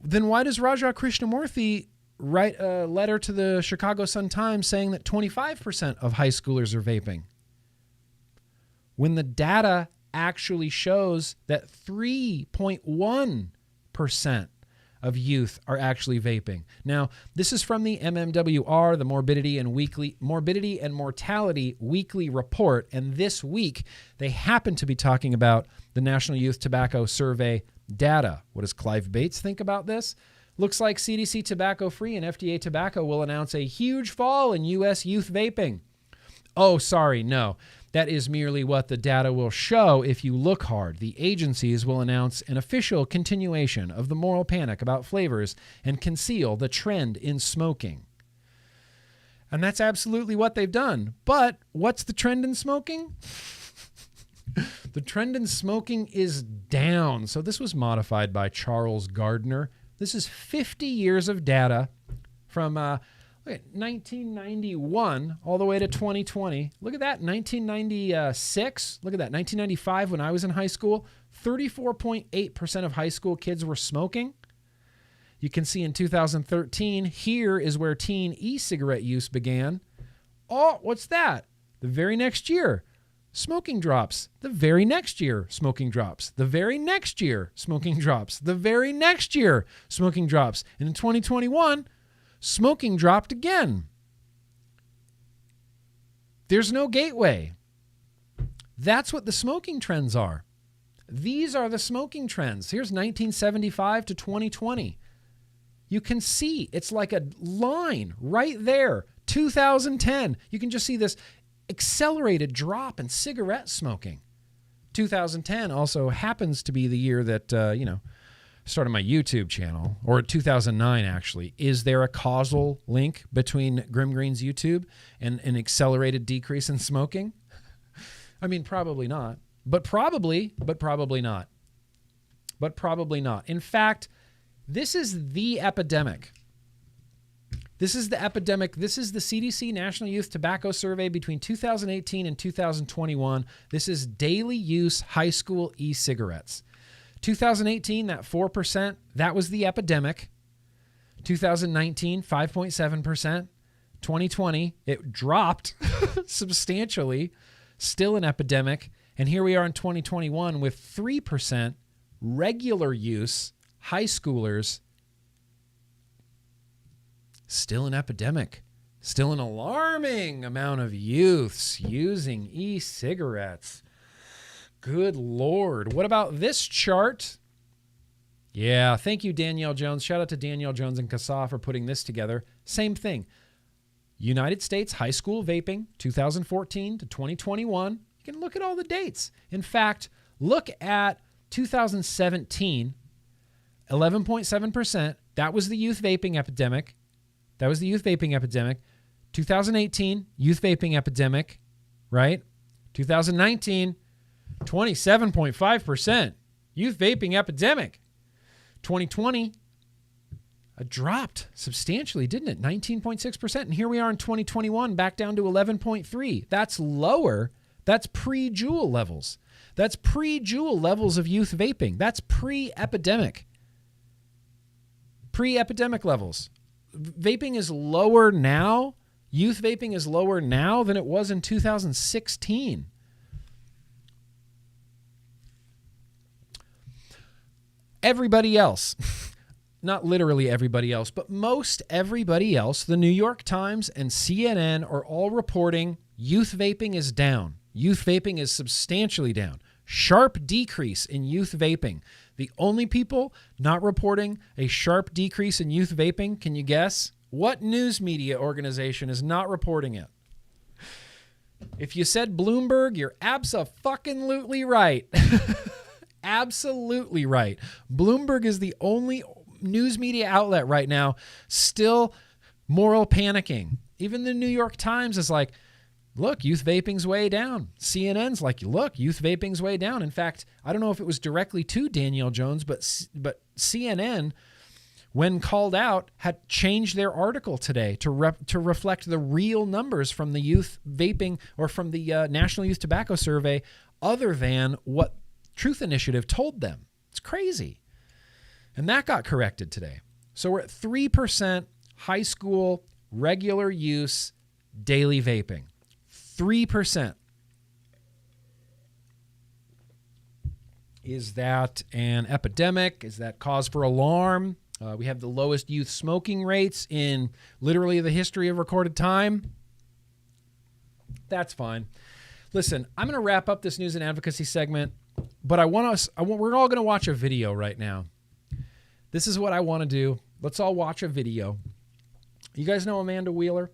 Then why does Raja Krishnamurthy write a letter to the Chicago Sun-Times saying that 25% of high schoolers are vaping, when the data actually shows that 3.1% of youth are actually vaping? Now, this is from the MMWR, the Morbidity and Mortality Weekly Report, and this week they happen to be talking about the National Youth Tobacco Survey data. What does Clive Bates think about this? Looks like CDC Tobacco Free and FDA Tobacco will announce a huge fall in U.S. youth vaping. Oh, sorry, no. That is merely what the data will show if you look hard. The agencies will announce an official continuation of the moral panic about flavors and conceal the trend in smoking. And that's absolutely what they've done. But what's the trend in smoking? The trend in smoking is down. So this was modified by Charles Gardner. This is 50 years of data from 1991 all the way to 2020. Look at that, 1996. Look at that, 1995 when I was in high school, 34.8% of high school kids were smoking. You can see in 2013, here is where teen e-cigarette use began. Oh, what's that? The very next year, smoking drops. The very next year, smoking drops. The very next year, smoking drops. The very next year, smoking drops. And in 2021, smoking dropped again. There's no gateway. That's what the smoking trends are. These are the smoking trends. Here's 1975 to 2020. You can see it's like a line right there. 2010, you can just see this accelerated drop in cigarette smoking. 2010 also happens to be the year that, started my YouTube channel, or 2009 actually. Is there a causal link between GrimmGreen's YouTube and an accelerated decrease in smoking? I mean, probably not, but probably not. But probably not. In fact, this is the epidemic. This is the epidemic. This is the CDC National Youth Tobacco Survey between 2018 and 2021. This is daily use high school e-cigarettes. 2018, that 4%, that was the epidemic. 2019, 5.7%. 2020, it dropped substantially, still an epidemic. And here we are in 2021 with 3% regular use high schoolers still an epidemic. Still an alarming amount of youths using e-cigarettes. Good Lord. What about this chart? Yeah, thank you, Danielle Jones. Shout out to Danielle Jones and CASAA for putting this together. Same thing. United States high school vaping, 2014 to 2021. You can look at all the dates. In fact, look at 2017, 11.7%. That was the youth vaping epidemic. 2018, youth vaping epidemic, right? 2019, 27.5%. Youth vaping epidemic. 2020, it dropped substantially, didn't it? 19.6%. And here we are in 2021, back down to 11.3. That's lower. That's pre-Juul levels. That's pre-Juul levels of youth vaping. That's pre-epidemic. Pre-epidemic levels. Vaping is lower now. Youth vaping is lower now than it was in 2016. Everybody else, not literally everybody else, but most everybody else, the New York Times and CNN are all reporting youth vaping is down. Youth vaping is substantially down. Sharp decrease in youth vaping. The only people not reporting a sharp decrease in youth vaping, can you guess? What news media organization is not reporting it? If you said Bloomberg, you're abso-fucking-lutely right. Absolutely right. Bloomberg is the only news media outlet right now still moral panicking. Even the New York Times is like, look, youth vaping's way down. CNN's like, look, youth vaping's way down. In fact, I don't know if it was directly to Danielle Jones, but CNN, when called out, had changed their article today to reflect the real numbers from the youth vaping or from the National Youth Tobacco Survey other than what Truth Initiative told them. It's crazy. And that got corrected today. So we're at 3% high school regular use daily vaping. 3%. Is that an epidemic? Is that cause for alarm? We have the lowest youth smoking rates in literally the history of recorded time. That's fine. Listen, I'm going to wrap up this news and advocacy segment, but we're all going to watch a video right now. This is what I want to do. Let's all watch a video. You guys know Amanda Wheeler?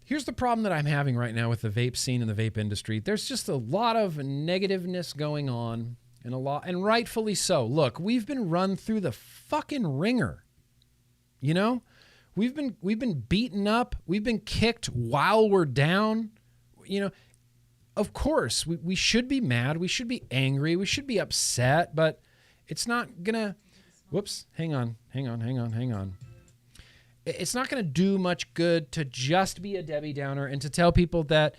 Here's the problem that I'm having right now with the vape scene and the vape industry. There's just a lot of negativeness going on, and rightfully so. Look, we've been run through the fucking ringer. You know? We've been beaten up. We've been kicked while we're down. You know, of course, we should be mad. We should be angry. We should be upset, but it's not gonna, whoops, hang on. It's not going to do much good to just be a Debbie Downer and to tell people that,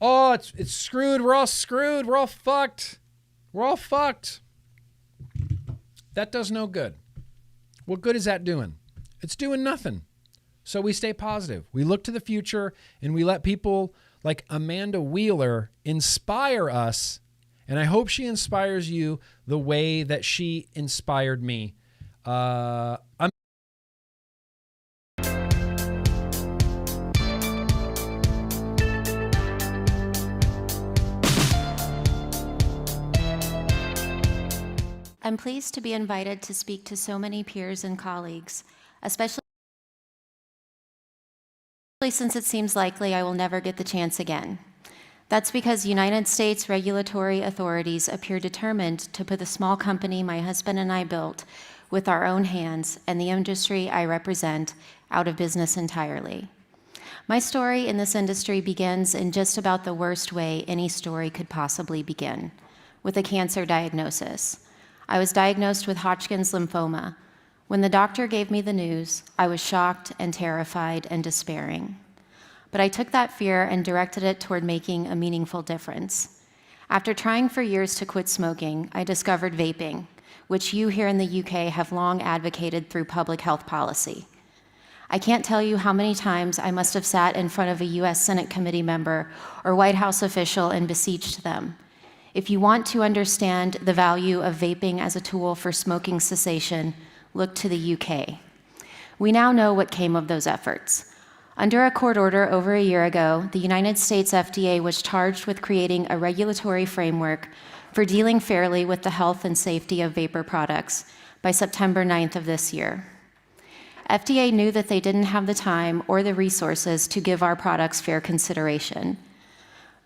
oh, it's screwed. We're all screwed. We're all fucked. We're all fucked. That does no good. What good is that doing? It's doing nothing. So we stay positive. We look to the future and we let people like Amanda Wheeler inspire us. And I hope she inspires you the way that she inspired me. I'm pleased to be invited to speak to so many peers and colleagues, especially since it seems likely I will never get the chance again. That's because United States regulatory authorities appear determined to put the small company my husband and I built with our own hands and the industry I represent out of business entirely. My story in this industry begins in just about the worst way any story could possibly begin, with a cancer diagnosis. I was diagnosed with Hodgkin's lymphoma. When the doctor gave me the news, I was shocked and terrified and despairing. But I took that fear and directed it toward making a meaningful difference. After trying for years to quit smoking, I discovered vaping, which you here in the UK have long advocated through public health policy. I can't tell you how many times I must have sat in front of a US Senate committee member or White House official and beseeched them. If you want to understand the value of vaping as a tool for smoking cessation, look to the UK. We now know what came of those efforts. Under a court order over a year ago, the United States FDA was charged with creating a regulatory framework for dealing fairly with the health and safety of vapor products by September 9th of this year. FDA knew that they didn't have the time or the resources to give our products fair consideration.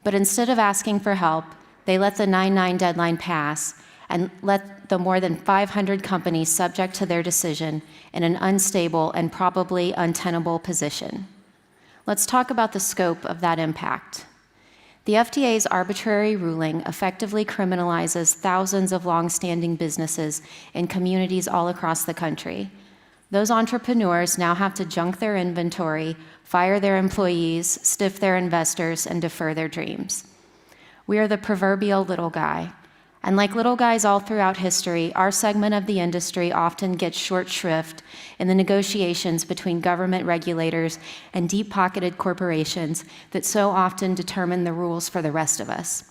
But instead of asking for help, they let the 9/9 deadline pass and let the more than 500 companies subject to their decision in an unstable and probably untenable position. Let's talk about the scope of that impact. The FDA's arbitrary ruling effectively criminalizes thousands of long-standing businesses in communities all across the country. Those entrepreneurs now have to junk their inventory, fire their employees, stiff their investors, and defer their dreams. We are the proverbial little guy. And like little guys all throughout history, our segment of the industry often gets short shrift in the negotiations between government regulators and deep-pocketed corporations that so often determine the rules for the rest of us.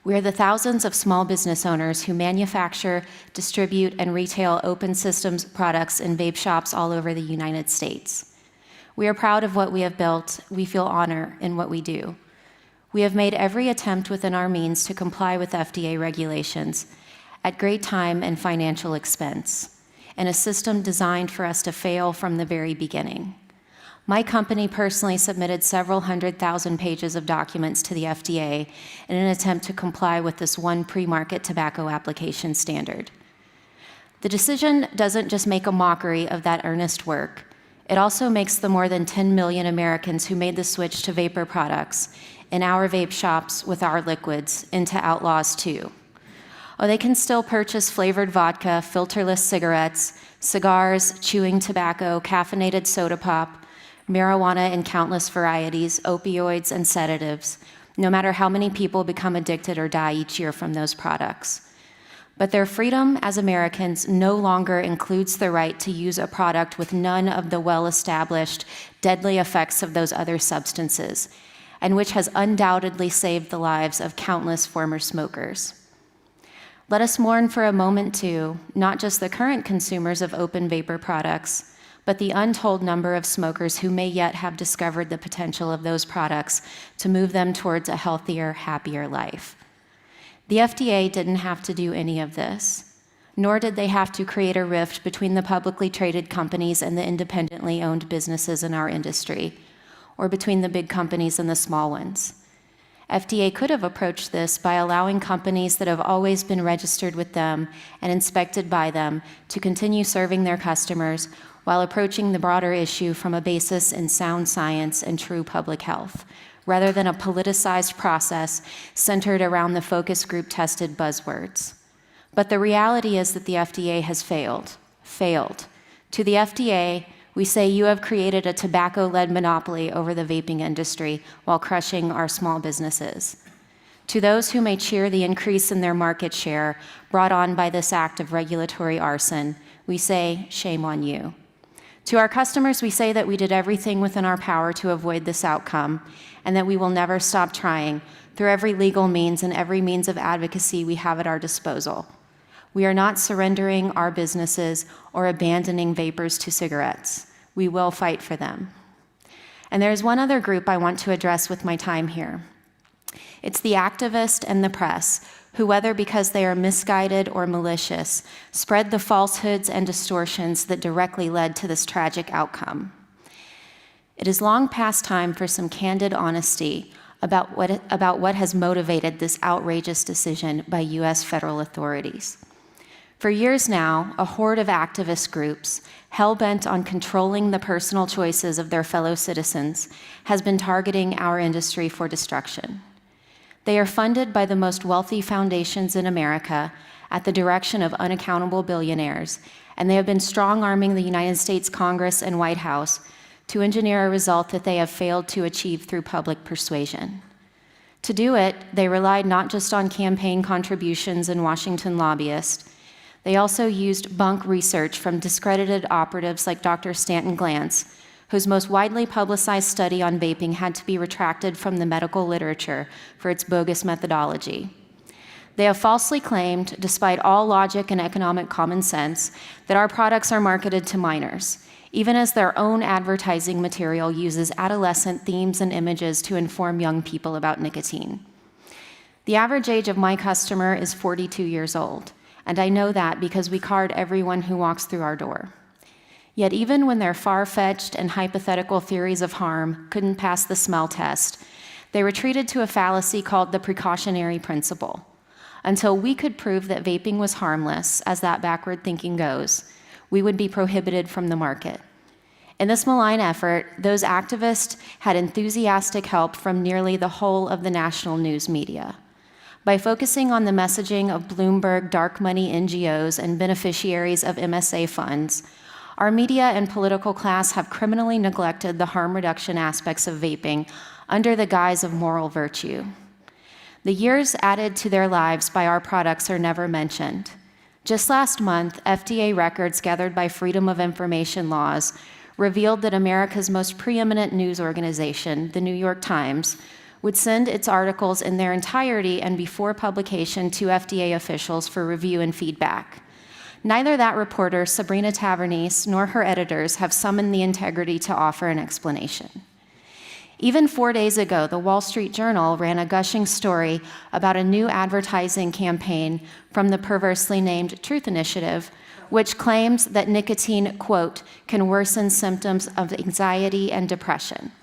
We are the thousands of small business owners who manufacture, distribute, and retail open systems products in vape shops all over the United States. We are proud of what we have built. We feel honor in what we do. We have made every attempt within our means to comply with FDA regulations at great time and financial expense, in a system designed for us to fail from the very beginning. My company personally submitted several 100,000 pages of documents to the FDA in an attempt to comply with this one pre-market tobacco application standard. The decision doesn't just make a mockery of that earnest work, it also makes the more than 10 million Americans who made the switch to vapor products in our vape shops with our liquids into outlaws too. Oh, they can still purchase flavored vodka, filterless cigarettes, cigars, chewing tobacco, caffeinated soda pop, marijuana in countless varieties, opioids, and sedatives, no matter how many people become addicted or die each year from those products. But their freedom as Americans no longer includes the right to use a product with none of the well-established deadly effects of those other substances, and which has undoubtedly saved the lives of countless former smokers. Let us mourn for a moment too, not just the current consumers of open vapor products, but the untold number of smokers who may yet have discovered the potential of those products to move them towards a healthier, happier life. The FDA didn't have to do any of this, nor did they have to create a rift between the publicly traded companies and the independently owned businesses in our industry, or between the big companies and the small ones. FDA could have approached this by allowing companies that have always been registered with them and inspected by them to continue serving their customers while approaching the broader issue from a basis in sound science and true public health, rather than a politicized process centered around the focus group tested buzzwords. But the reality is that the FDA has failed. To the FDA, we say you have created a tobacco-led monopoly over the vaping industry while crushing our small businesses. To those who may cheer the increase in their market share brought on by this act of regulatory arson, we say, shame on you. To our customers, we say that we did everything within our power to avoid this outcome, and that we will never stop trying through every legal means and every means of advocacy we have at our disposal. We are not surrendering our businesses or abandoning vapors to cigarettes. We will fight for them. And there's one other group I want to address with my time here. It's the activist and the press, who, whether because they are misguided or malicious, spread the falsehoods and distortions that directly led to this tragic outcome. It is long past time for some candid honesty about what has motivated this outrageous decision by U.S. federal authorities. For years now, a horde of activist groups, hell-bent on controlling the personal choices of their fellow citizens, has been targeting our industry for destruction. They are funded by the most wealthy foundations in America at the direction of unaccountable billionaires, and they have been strong-arming the United States Congress and White House to engineer a result that they have failed to achieve through public persuasion. To do it, they relied not just on campaign contributions and Washington lobbyists. They also used bunk research from discredited operatives like Dr. Stanton Glantz, whose most widely publicized study on vaping had to be retracted from the medical literature for its bogus methodology. They have falsely claimed, despite all logic and economic common sense, that our products are marketed to minors, even as their own advertising material uses adolescent themes and images to inform young people about nicotine. The average age of my customer is 42 years old, and I know that because we card everyone who walks through our door. Yet even when their far-fetched and hypothetical theories of harm couldn't pass the smell test, they retreated to a fallacy called the precautionary principle. Until we could prove that vaping was harmless, as that backward thinking goes, we would be prohibited from the market. In this malign effort, those activists had enthusiastic help from nearly the whole of the national news media. By focusing on the messaging of Bloomberg dark money NGOs and beneficiaries of MSA funds, our media and political class have criminally neglected the harm reduction aspects of vaping under the guise of moral virtue. The years added to their lives by our products are never mentioned. Just last month, FDA records gathered by Freedom of Information laws revealed that America's most preeminent news organization, the New York Times, would send its articles in their entirety and before publication to FDA officials for review and feedback. Neither that reporter, Sabrina Tavernise, nor her editors have summoned the integrity to offer an explanation. Even 4 days ago, the Wall Street Journal ran a gushing story about a new advertising campaign from the perversely named Truth Initiative, which claims that nicotine, quote, can worsen symptoms of anxiety and depression.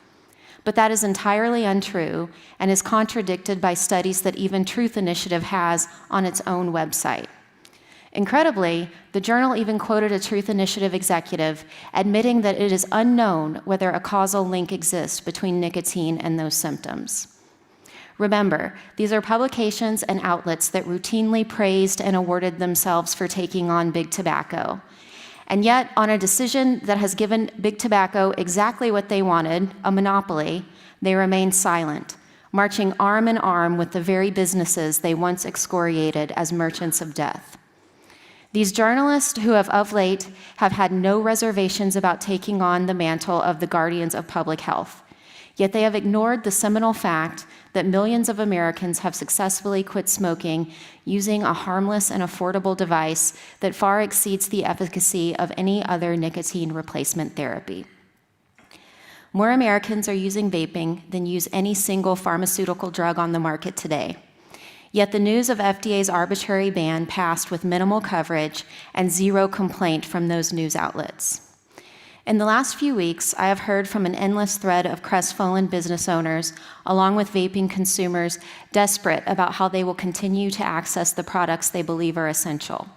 But that is entirely untrue and is contradicted by studies that even Truth Initiative has on its own website. Incredibly, the journal even quoted a Truth Initiative executive admitting that it is unknown whether a causal link exists between nicotine and those symptoms. Remember, these are publications and outlets that routinely praised and awarded themselves for taking on big tobacco. And yet, on a decision that has given big tobacco exactly what they wanted, a monopoly, they remain silent, marching arm in arm with the very businesses they once excoriated as merchants of death. These journalists who have of late have had no reservations about taking on the mantle of the guardians of public health, yet they have ignored the seminal fact that millions of Americans have successfully quit smoking using a harmless and affordable device that far exceeds the efficacy of any other nicotine replacement therapy. More Americans are using vaping than use any single pharmaceutical drug on the market today. Yet the news of FDA's arbitrary ban passed with minimal coverage and zero complaint from those news outlets. In the last few weeks, I have heard from an endless thread of crestfallen business owners, along with vaping consumers, desperate about how they will continue to access the products they believe are essential.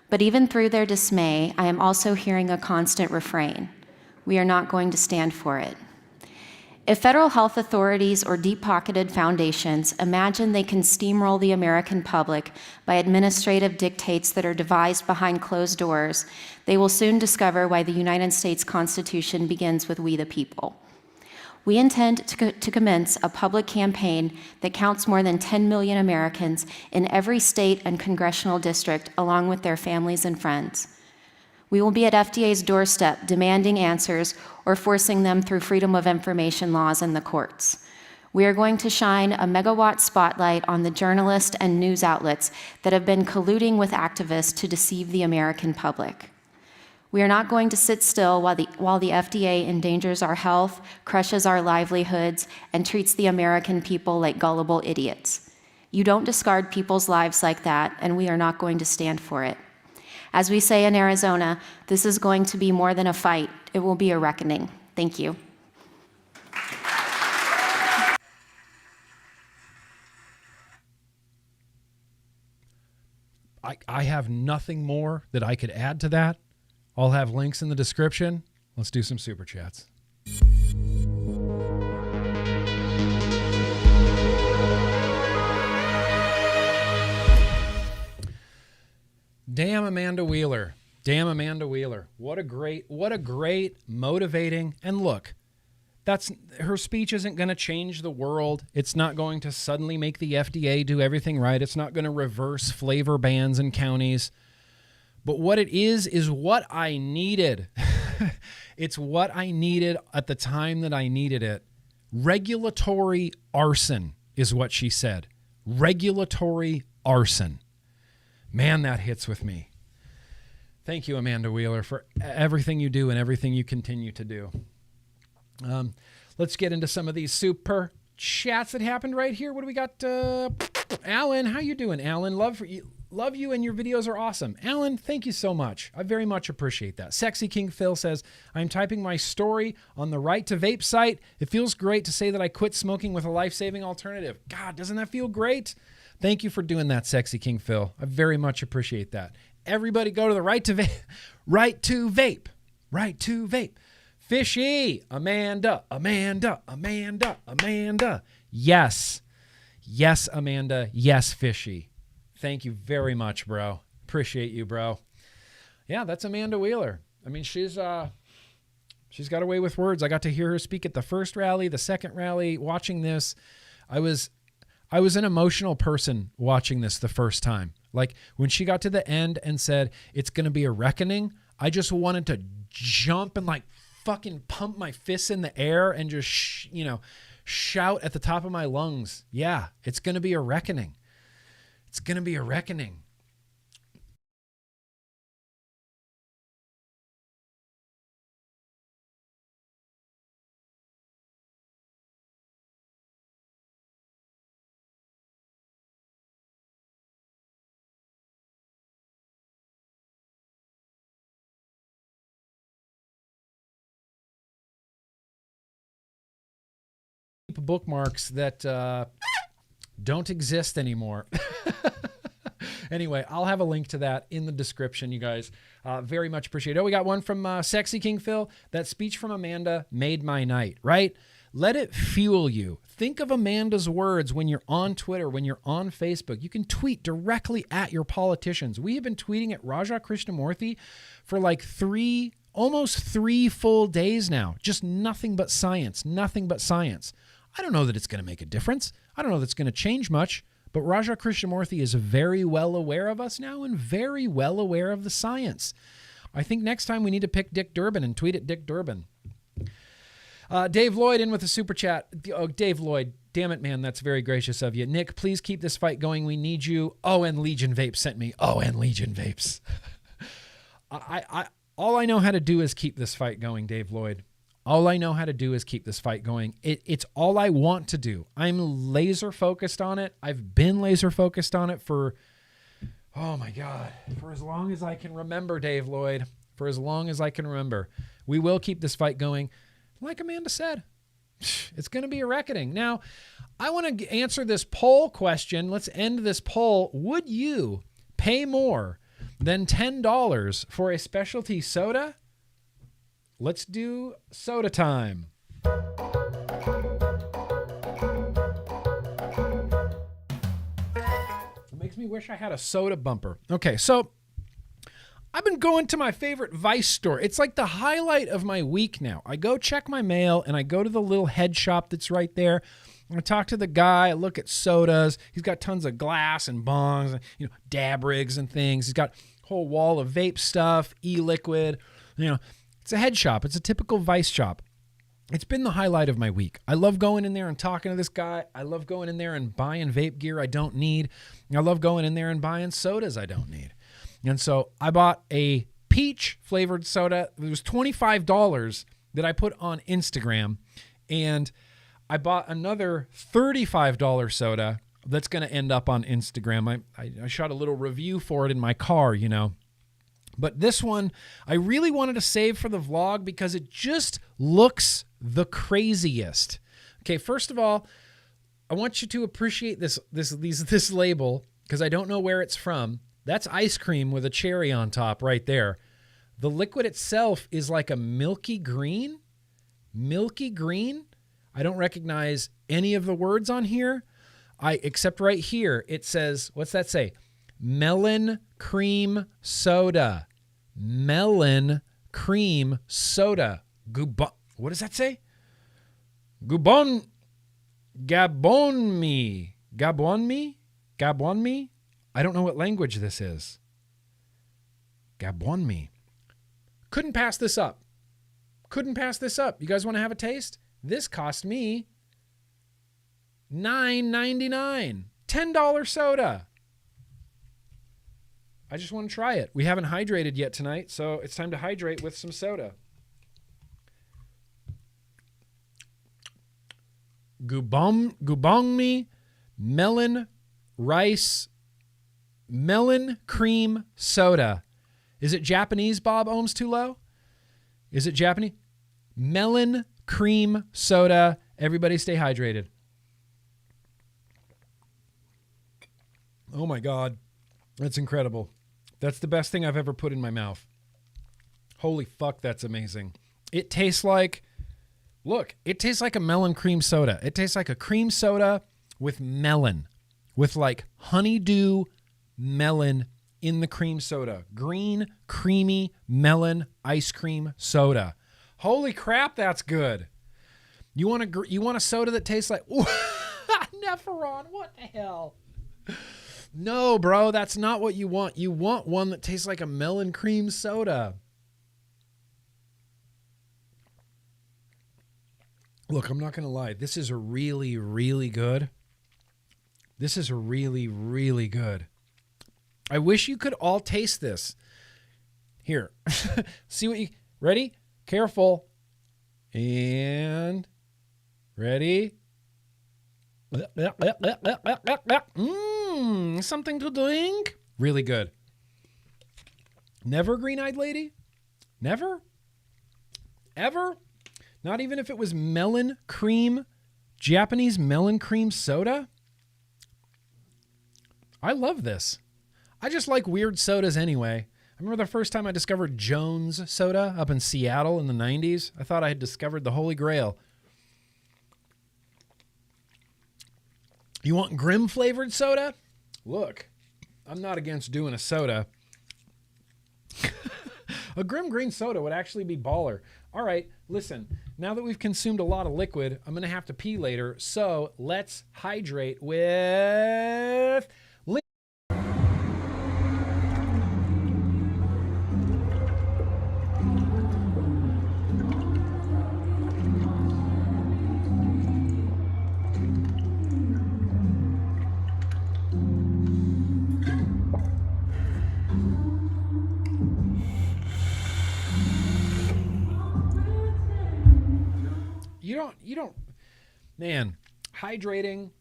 But even through their dismay, I am also hearing a constant refrain: we are not going to stand for it. If federal health authorities or deep-pocketed foundations imagine they can steamroll the American public by administrative dictates that are devised behind closed doors, they will soon discover why the United States Constitution begins with "we the people." We intend to commence a public campaign that counts more than 10 million Americans in every state and congressional district, along with their families and friends. We will be at FDA's doorstep demanding answers or forcing them through Freedom of Information laws in the courts. We are going to shine a megawatt spotlight on the journalists and news outlets that have been colluding with activists to deceive the American public. We are not going to sit still while the FDA endangers our health, crushes our livelihoods, and treats the American people like gullible idiots. You don't discard people's lives like that, and we are not going to stand for it. As we say in Arizona, this is going to be more than a fight. It will be a reckoning. Thank you. I have nothing more that I could add to that. I'll have links in the description. Let's do some super chats. Damn Amanda Wheeler. Damn Amanda Wheeler. What a great motivating, and look, her speech isn't going to change the world. It's not going to suddenly make the FDA do everything right. It's not going to reverse flavor bans in counties. But what it is what I needed. It's what I needed at the time that I needed it. Regulatory arson is what she said. Regulatory arson. Man, that hits with me. Thank you, Amanda Wheeler, for everything you do and everything you continue to do. Let's get into some of these super chats that happened right here. What do we got? Alan, how you doing, Alan? Love you, and your videos are awesome. Alan, thank you so much. I very much appreciate that. Sexy King Phil says, I'm typing my story on the Right to Vape site. It feels great to say that I quit smoking with a life-saving alternative. God, doesn't that feel great? Thank you for doing that, Sexy King Phil. I very much appreciate that. Everybody go to the Right to Vape. Right to Vape. Right to Vape. Fishy. Amanda. Yes. Yes, Amanda. Yes, Fishy. Thank you very much, bro. Appreciate you, bro. Yeah, that's Amanda Wheeler. I mean, she's got a way with words. I got to hear her speak at the first rally, the second rally, watching this. I was an emotional person watching this the first time. Like when she got to the end and said, it's going to be a reckoning, I just wanted to jump and like fucking pump my fists in the air and just, shout at the top of my lungs. Yeah, it's going to be a reckoning. It's going to be a reckoning. Bookmarks that don't exist anymore. Anyway, I'll have a link to that in the description, you guys. Very much appreciate it. Oh, we got one from Sexy King Phil. That speech from Amanda made my night, right? Let it fuel you. Think of Amanda's words when you're on Twitter, when you're on Facebook. You can tweet directly at your politicians. We have been tweeting at Raja Krishnamurthy for like almost 3 full days now. Just nothing but science, nothing but science. I don't know that it's going to make a difference. I don't know that's going to change much, but Raja Krishnamurthy is very well aware of us now and very well aware of the science. I think next time we need to pick Dick Durbin and tweet at Dick Durbin. Dave Lloyd in with a super chat. Oh, Dave Lloyd, damn it, man, that's very gracious of you. Nick, please keep this fight going. We need you. Oh, and Legion Vapes sent me. Oh, and Legion Vapes. All I know how to do is keep this fight going, Dave Lloyd. All I know how to do is keep this fight going. It's all I want to do. I'm laser focused on it. I've been laser focused on it for, oh my God, for as long as I can remember, Dave Lloyd. For as long as I can remember. We will keep this fight going. Like Amanda said, it's going to be a reckoning. Now, I want to answer this poll question. Let's end this poll. Would you pay more than $10 for a specialty soda? Let's do soda time. It makes me wish I had a soda bumper. Okay, so I've been going to my favorite Vice store. It's like the highlight of my week now. I go check my mail and I go to the little head shop that's right there. I talk to the guy. I look at sodas. He's got tons of glass and bongs, and, dab rigs and things. He's got a whole wall of vape stuff, e-liquid, It's a head shop. It's a typical Vice shop. It's been the highlight of my week. I love going in there and talking to this guy. I love going in there and buying vape gear I don't need. I love going in there and buying sodas I don't need. And so I bought a peach flavored soda. It was $25 that I put on Instagram. And I bought another $35 soda that's going to end up on Instagram. I shot a little review for it in my car, But this one, I really wanted to save for the vlog because it just looks the craziest. Okay, first of all, I want you to appreciate this label because I don't know where it's from. That's ice cream with a cherry on top right there. The liquid itself is like a milky green. Milky green. I don't recognize any of the words on here. Except right here, it says, what's that say? Melon cream soda. Melon cream soda. What does that say? Gabon me. I don't know what language this is. Gabon me. Couldn't pass this up. You guys want to have a taste? This cost me $9.99. $10 soda. I just want to try it. We haven't hydrated yet tonight, so it's time to hydrate with some soda. Gubongmi melon cream soda. Is it Japanese, Bob? Ohms too low? Is it Japanese? Melon cream soda. Everybody stay hydrated. Oh my God. That's incredible. That's the best thing I've ever put in my mouth. Holy fuck, that's amazing. It tastes like, look, it tastes like a melon cream soda. It tastes like a cream soda with melon, with like honeydew melon in the cream soda. Green, creamy melon ice cream soda. Holy crap, that's good. You want a soda that tastes like, Nephron, what the hell? No, bro, that's not what you want. You want one that tastes like a melon cream soda. Look, I'm not going to lie. This is really, really good. This is really, really good. I wish you could all taste this. Here. See what you... Ready? Careful. And... Ready? Something to drink. Really good. Never green-eyed lady? Never? Ever? Not even if it was melon cream, Japanese melon cream soda? I love this. I just like weird sodas anyway. I remember the first time I discovered Jones soda up in Seattle in the 90s. I thought I had discovered the Holy Grail. You want Grimm flavored soda? Look, I'm not against doing a soda. A GrimmGreen soda would actually be baller. All right, listen, now that we've consumed a lot of liquid, I'm going to have to pee later. So let's hydrate with... You don't, man, hydrating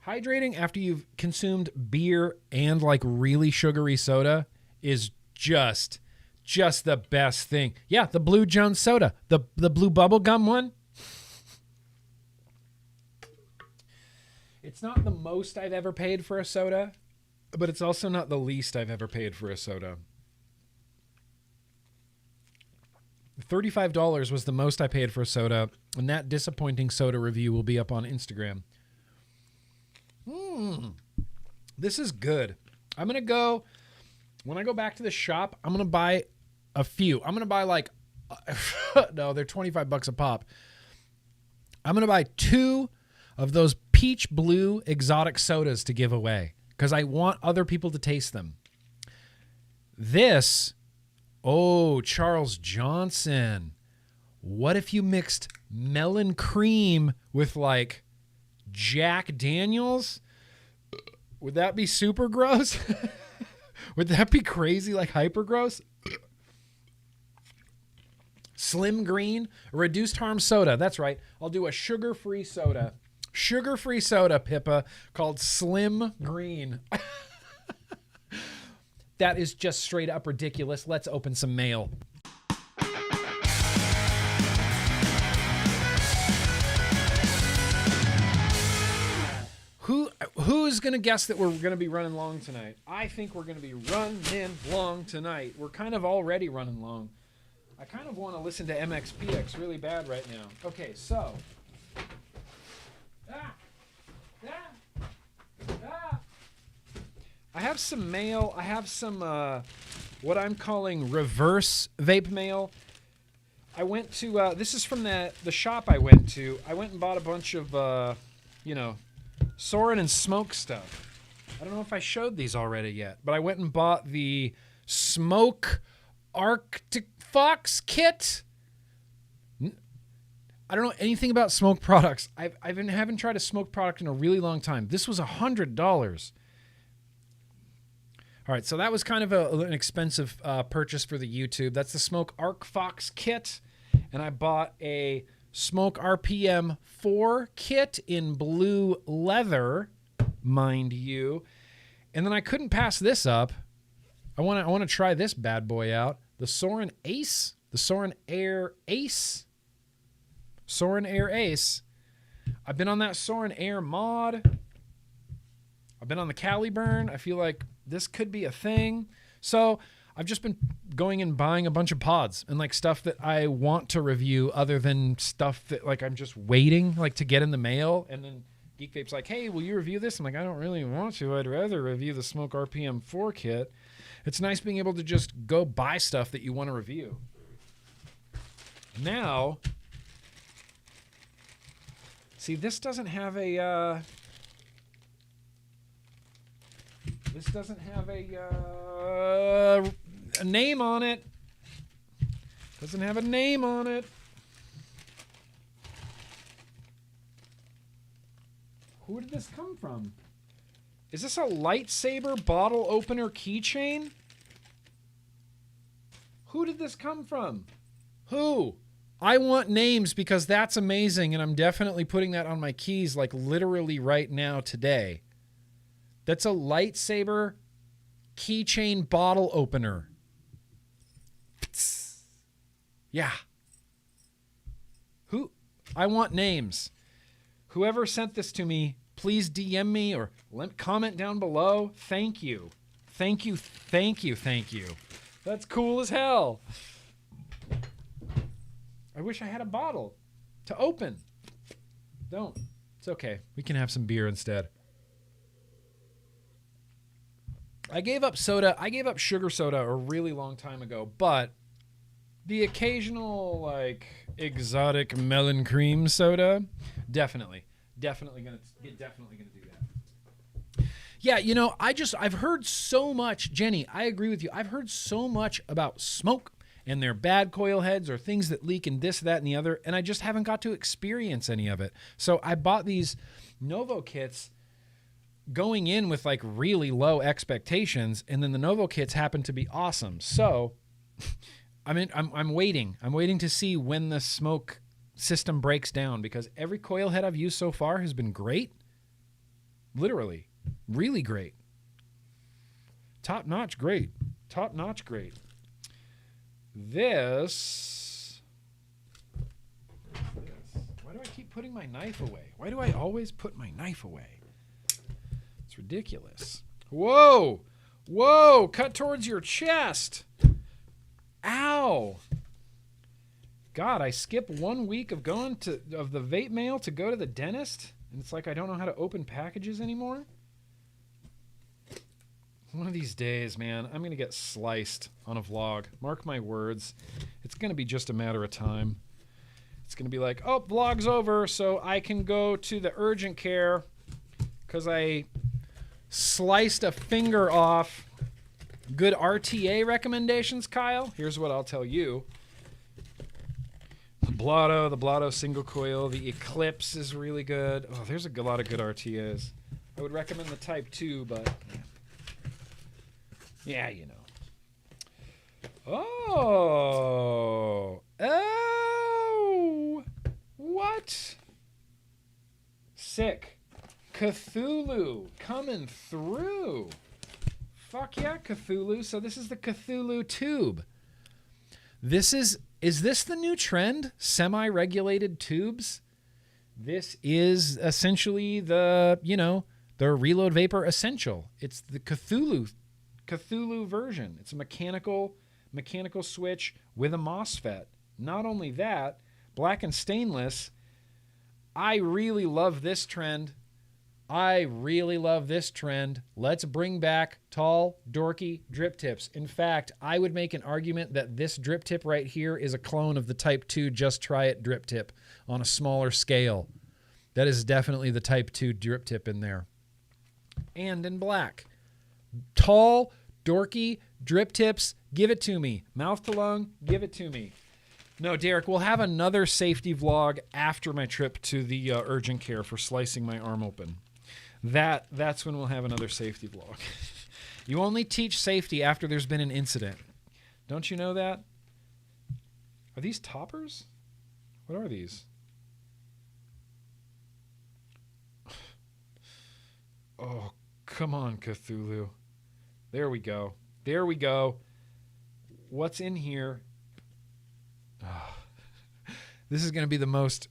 after you've consumed beer and like really sugary soda is just the best thing. Yeah, the Blue Jones soda, the blue bubble gum one. It's not the most I've ever paid for a soda, but it's also not the least I've ever paid for a soda. $35 was the most I paid for a soda, and that disappointing soda review will be up on Instagram. This is good. I'm going to go, when I go back to the shop, I'm going to buy a few. I'm going to buy like, no, they're $25 a pop. I'm going to buy 2 of those peach blue exotic sodas to give away because I want other people to taste them. This... Oh, Charles Johnson. What if you mixed melon cream with like Jack Daniels? Would that be super gross? Would that be crazy, like hyper gross? Slim Green, reduced harm soda. That's right. I'll do a sugar-free soda. Sugar-free soda, Pippa, called Slim Green. That is just straight up ridiculous. Let's open some mail. Who's going to guess that we're going to be running long tonight? I think we're going to be running long tonight. We're kind of already running long. I kind of want to listen to MxPx really bad right now. Okay, so. I have some mail. I have some what I'm calling reverse vape mail. I went to, this is from the shop I went to. I went and bought a bunch of, Soren and Smoke stuff. I don't know if I showed these already yet, but I went and bought the Smoke Arctic Fox kit. I don't know anything about smoke products. I haven't tried a smoke product in a really long time. This was $100. All right, so that was kind of an expensive purchase for the YouTube. That's the Smoke Arc Fox kit, and I bought a Smoke RPM 4 kit in blue leather, mind you. And then I couldn't pass this up. I want to try this bad boy out. The Soren Ace, the Soren Air Ace. Soren Air Ace. I've been on that Soren Air mod. I've been on the Caliburn. I feel like this could be a thing. So I've just been going and buying a bunch of pods and like stuff that I want to review other than stuff that like I'm just waiting like to get in the mail. And then Geek Vape's like, hey, will you review this? I'm like, I don't really want to. I'd rather review the Smoke RPM 4 kit. It's nice being able to just go buy stuff that you want to review. Now, see, this doesn't have a name on it. Doesn't have a name on it. Who did this come from? Is this a lightsaber bottle opener keychain? Who did this come from? Who? I want names because that's amazing, and I'm definitely putting that on my keys like literally right now today. That's a lightsaber keychain bottle opener. Yeah. Who? I want names. Whoever sent this to me, please DM me or comment down below. Thank you. Thank you. Thank you. Thank you. That's cool as hell. I wish I had a bottle to open. Don't. It's okay. We can have some beer instead. I gave up soda. I gave up sugar soda a really long time ago, but the occasional like exotic melon cream soda, definitely gonna do that. Yeah, you know, I've heard so much, Jenny, I agree with you. I've heard so much about smoke and their bad coil heads or things that leak and this, that, and the other, and I just haven't got to experience any of it. So I bought these Novo kits going in with like really low expectations, and then the Novo kits happen to be awesome. So I'm waiting. I'm waiting to see when the smoke system breaks down, because every coil head I've used so far has been great. Literally. Really great. Top notch great. Top notch great. This. Why do I keep putting my knife away? Why do I always put my knife away? It's ridiculous. Whoa! Whoa! Cut towards your chest! Ow! God, I skip 1 week of going of the vape mail to go to the dentist, and it's like I don't know how to open packages anymore. One of these days, man, I'm going to get sliced on a vlog. Mark my words. It's going to be just a matter of time. It's going to be like, oh, vlog's over, so I can go to the urgent care because I sliced a finger off. Good RTA recommendations, Kyle? Here's what I'll tell you. The Blotto single coil, the Eclipse is really good. Oh, there's a lot of good RTAs. I would recommend the Type 2, but yeah, you know. Oh, what? Sick. Cthulhu coming through. Fuck yeah, Cthulhu. So this is the Cthulhu tube. Is this the new trend? Semi-regulated tubes? This is essentially the Reload Vapor Essential. It's the Cthulhu version. It's a mechanical switch with a MOSFET. Not only that, black and stainless. I really love this trend. Let's bring back tall, dorky drip tips. In fact, I would make an argument that this drip tip right here is a clone of the Type 2 Just Try It drip tip on a smaller scale. That is definitely the Type 2 drip tip in there. And in black. Tall, dorky drip tips, give it to me. Mouth to lung, give it to me. No, Derek, we'll have another safety vlog after my trip to the urgent care for slicing my arm open. That's when we'll have another safety vlog. You only teach safety after there's been an incident. Don't you know that? Are these toppers? What are these? Oh, come on, Cthulhu. There we go. There we go. What's in here? Oh, this is going to be the most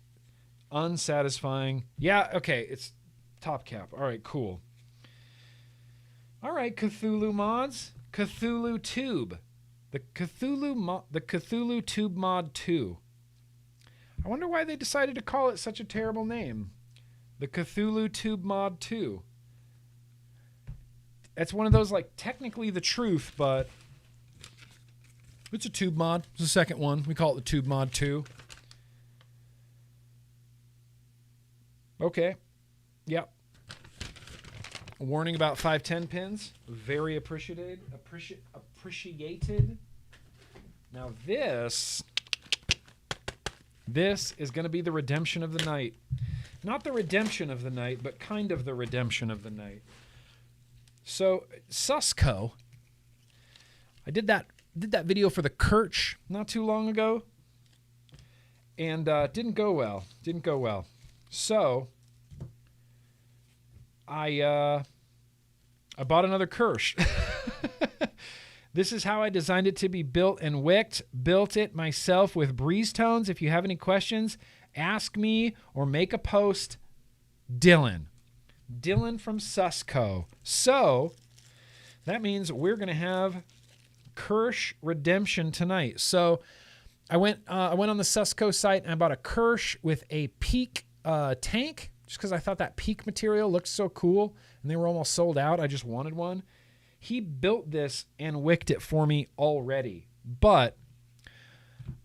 unsatisfying. Yeah, okay, it's top cap. All right, cool. All right, Cthulhu mods. Cthulhu Tube. The Cthulhu Tube Mod 2. I wonder why they decided to call it such a terrible name. The Cthulhu Tube Mod 2. It's one of those, like, technically the truth, but it's a tube mod. It's the second one. We call it the Tube Mod 2. Okay. Yep. A warning about 510 pins. Very appreciated. Appreciated. Now this is going to be the redemption of the night. Not the redemption of the night, but kind of the redemption of the night. So SUSCO, I did that video for the Kerch not too long ago, and didn't go well. Didn't go well. So I bought another Kerch. This is how I designed it to be built and wicked. Built it myself with breeze tones. If you have any questions, ask me or make a post. Dylan from SUSCO. So that means we're going to have Kerch Redemption tonight. So I went on the SUSCO site and I bought a Kerch with a Peak tank just because I thought that Peak material looked so cool and they were almost sold out. I just wanted one. He built this and wicked it for me already. But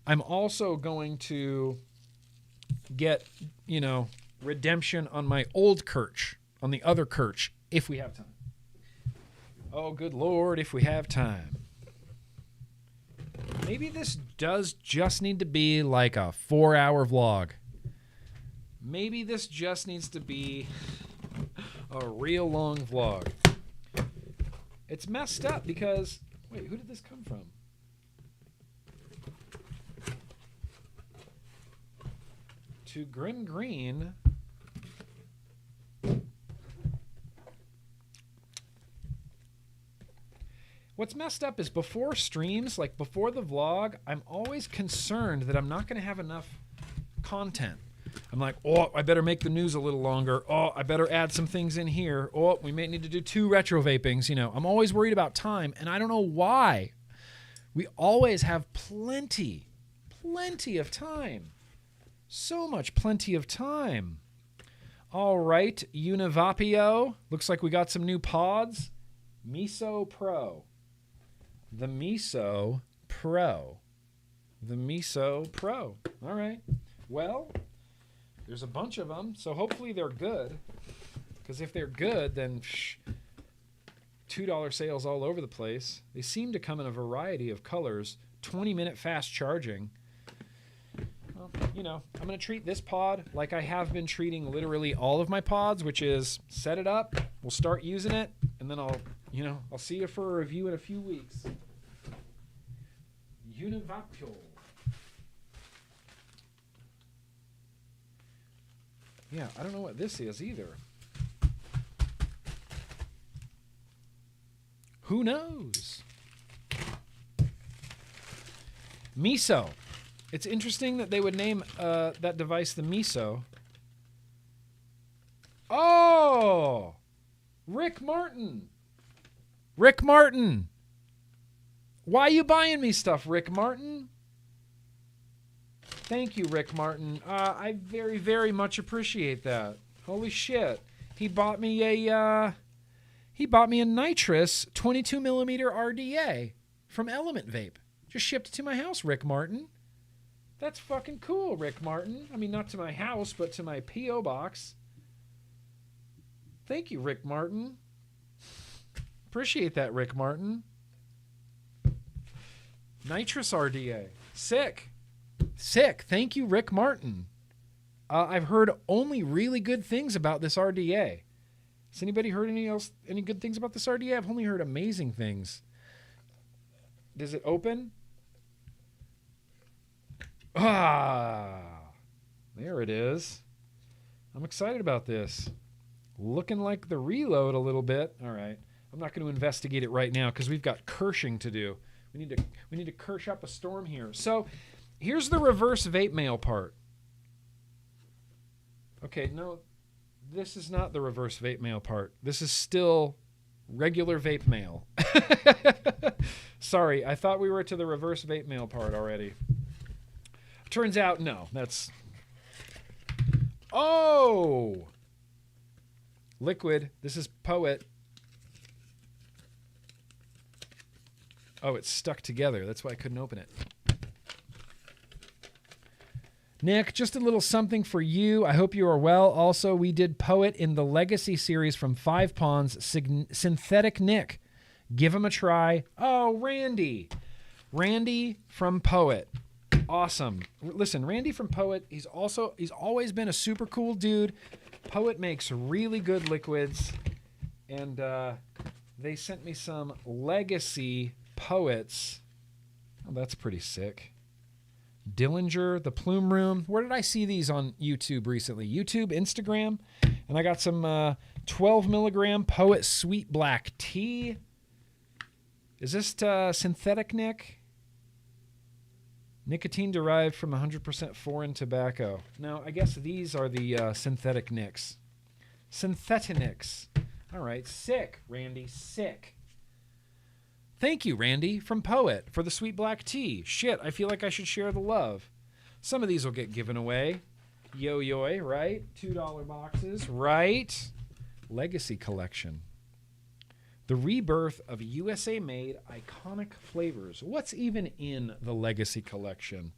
I'm also going to get, redemption on my old Kerch, on the other Kerch, if we have time. Oh, good Lord, if we have time. Maybe this does just need to be like a 4-hour vlog. Maybe this just needs to be a real long vlog. It's messed up because... Wait, who did this come from? To GrimmGreen. What's messed up is before streams, like before the vlog, I'm always concerned that I'm not going to have enough content. I'm like, oh, I better make the news a little longer. Oh, I better add some things in here. Oh, we may need to do 2 retro vapings. I'm always worried about time, and I don't know why. We always have plenty of time. So much plenty of time. All right, Univapio. Looks like we got some new pods. Miso Pro. The Miso Pro. The Miso Pro. All right. Well, there's a bunch of them, so hopefully they're good. Because if they're good, then $2 sales all over the place. They seem to come in a variety of colors. 20-minute fast charging. Well, I'm going to treat this pod like I have been treating literally all of my pods, which is set it up, we'll start using it, and then I'll see you for a review in a few weeks. Univapio. Yeah, I don't know what this is either. Who knows? Miso. It's interesting that they would name that device the Miso. Oh! Rick Martin. Rick Martin. Why are you buying me stuff, Rick Martin? Thank you, Rick Martin. I very, very much appreciate that. Holy shit. He bought me a nitrous 22 millimeter RDA from Element Vape. Just shipped it to my house, Rick Martin. That's fucking cool, Rick Martin. I mean, not to my house, but to my P.O. box. Thank you, Rick Martin. Appreciate that, Rick Martin. Nitrous RDA. Sick. Sick. Thank you, Rick Martin. I've heard only really good things about this RDA. Has anybody heard any good things about this RDA? I've only heard amazing things. Does it open? Ah, there it is. I'm excited about this. Looking like the reload a little bit. All right. I'm not going to investigate it right now because we've got kershing to do. We need to kersh up a storm here. So here's the reverse vape mail part. Okay, no, this is not the reverse vape mail part. This is still regular vape mail. Sorry, I thought we were to the reverse vape mail part already. Turns out, no. That's... Oh! Liquid. This is Poet. Oh, it's stuck together. That's why I couldn't open it. Nick, just a little something for you. I hope you are well. Also, we did Poet in the Legacy series from 5 Ponds, Synthetic Nick. Give him a try. Oh, Randy. Randy from Poet. Awesome. Listen, Randy from Poet, he's always been a super cool dude. Poet makes really good liquids. And they sent me some Legacy Poets. Oh, that's pretty sick. Dillinger, the Plume Room. Where did I see these on YouTube recently? YouTube, Instagram. And I got some 12 milligram Poet Sweet Black Tea. Is this synthetic, Nick? Nicotine derived from 100% foreign tobacco. Now, I guess these are the synthetic nicks. Synthetic. All right, sick, Randy, sick. Thank you, Randy, from Poet, for the sweet black tea. Shit, I feel like I should share the love. Some of these will get given away. Yo-yoy, right? $2 boxes, right? Legacy collection. The rebirth of USA-made iconic flavors. What's even in the Legacy collection?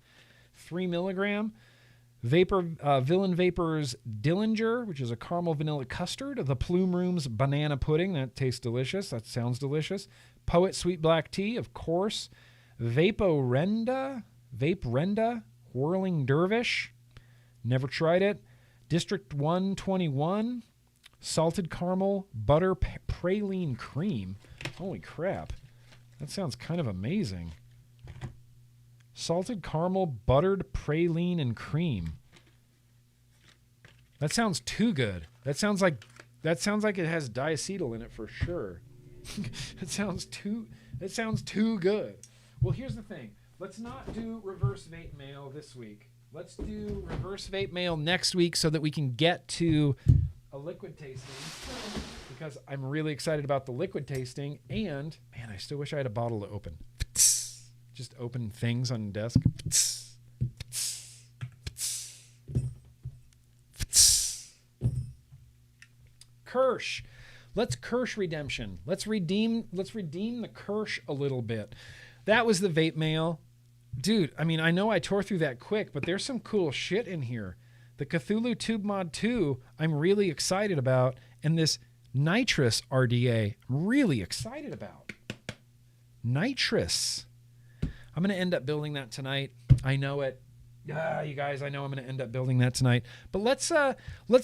3 milligram. Villain Vapors Dillinger, which is a caramel vanilla custard. The Plume Room's banana pudding. That tastes delicious. That sounds delicious. Poet Sweet Black Tea, of course. Vape Renda, Whirling Dervish. Never tried it. District 121. Salted caramel butter praline cream. Holy crap. That sounds kind of amazing. Salted caramel buttered praline and cream. That sounds too good. That sounds like it has diacetyl in it for sure. It sounds too good. Well, here's the thing. Let's not do reverse vape mail this week. Let's do reverse vape mail next week so that we can get to a liquid tasting, because I'm really excited about the liquid tasting. And man, I still wish I had a bottle to open. Just open things on the desk. Kerch. Let's Kerch Redemption. Let's redeem the Kerch a little bit. That was the vape mail. Dude, I mean, I know I tore through that quick, but there's some cool shit in here. The Cthulhu Tube Mod 2, I'm really excited about. And this Nitrous RDA, I'm really excited about. Nitrous. I'm going to end up building that tonight. I know it. You guys, I know I'm going to end up building that tonight. But let's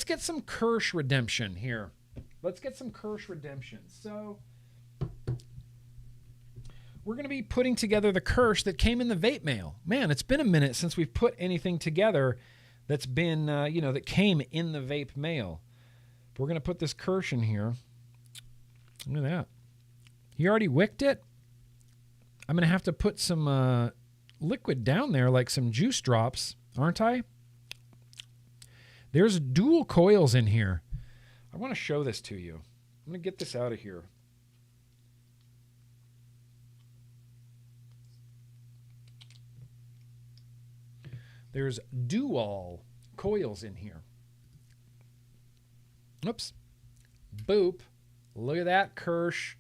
get some Kerch Redemption here. Let's get some Kerch Redemption. So we're going to be putting together the Kerch that came in the vape mail. Man, it's been a minute since we've put anything together that's been, that came in the vape mail. But we're going to put this Kerch in here. Look at that. You already wicked it? I'm going to have to put some liquid down there, like some juice drops, aren't I? There's dual coils in here. I want to show this to you. I'm going to get this out of here. There's dual coils in here. Oops. Boop. Look at that Kerch.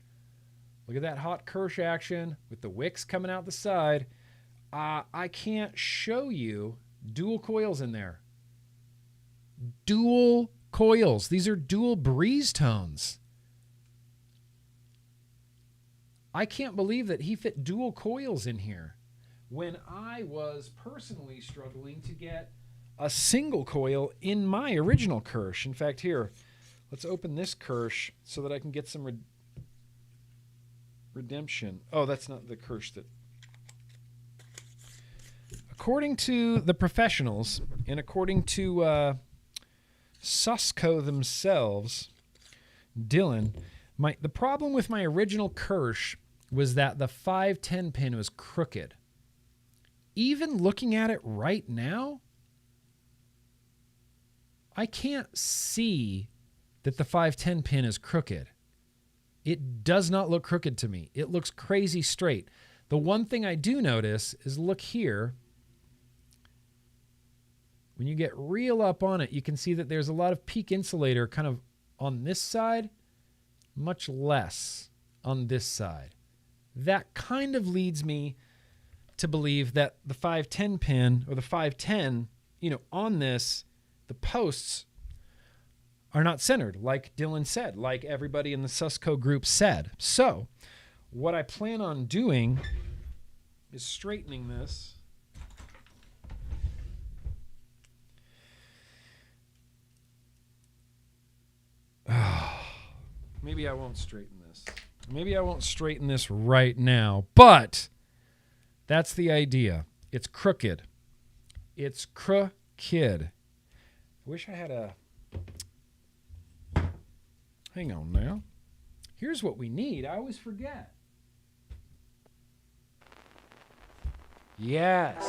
Look at that hot Kerch action with the wicks coming out the side. I can't show you dual coils in there. Dual coils. These are dual breeze tones. I can't believe that he fit dual coils in here when I was personally struggling to get a single coil in my original Kerch. In fact, here, Let's open this Kerch so that I can get some redemption. Oh, that's not the Kerch that... According to the professionals, and according to SUSCO themselves, Dylan, the problem with my original Kerch was that the 510 pin was crooked. Even looking at it right now, I can't see that the 510 pin is crooked. It does not look crooked to me. It looks crazy straight. The one thing I do notice is, look here. When you get real up on it, you can see that there's a lot of peak insulator kind of on this side, much less on this side. That kind of leads me to believe that the 510 pin, or the 510, on this, the posts are not centered, like Dylan said, like everybody in the SUSCO group said. So what I plan on doing is straightening this. Maybe I won't straighten this. Maybe I won't straighten this right now, but that's the idea. It's crooked. It's crooked. I wish I had a... Hang on now. Here's what we need. I always forget. Yes.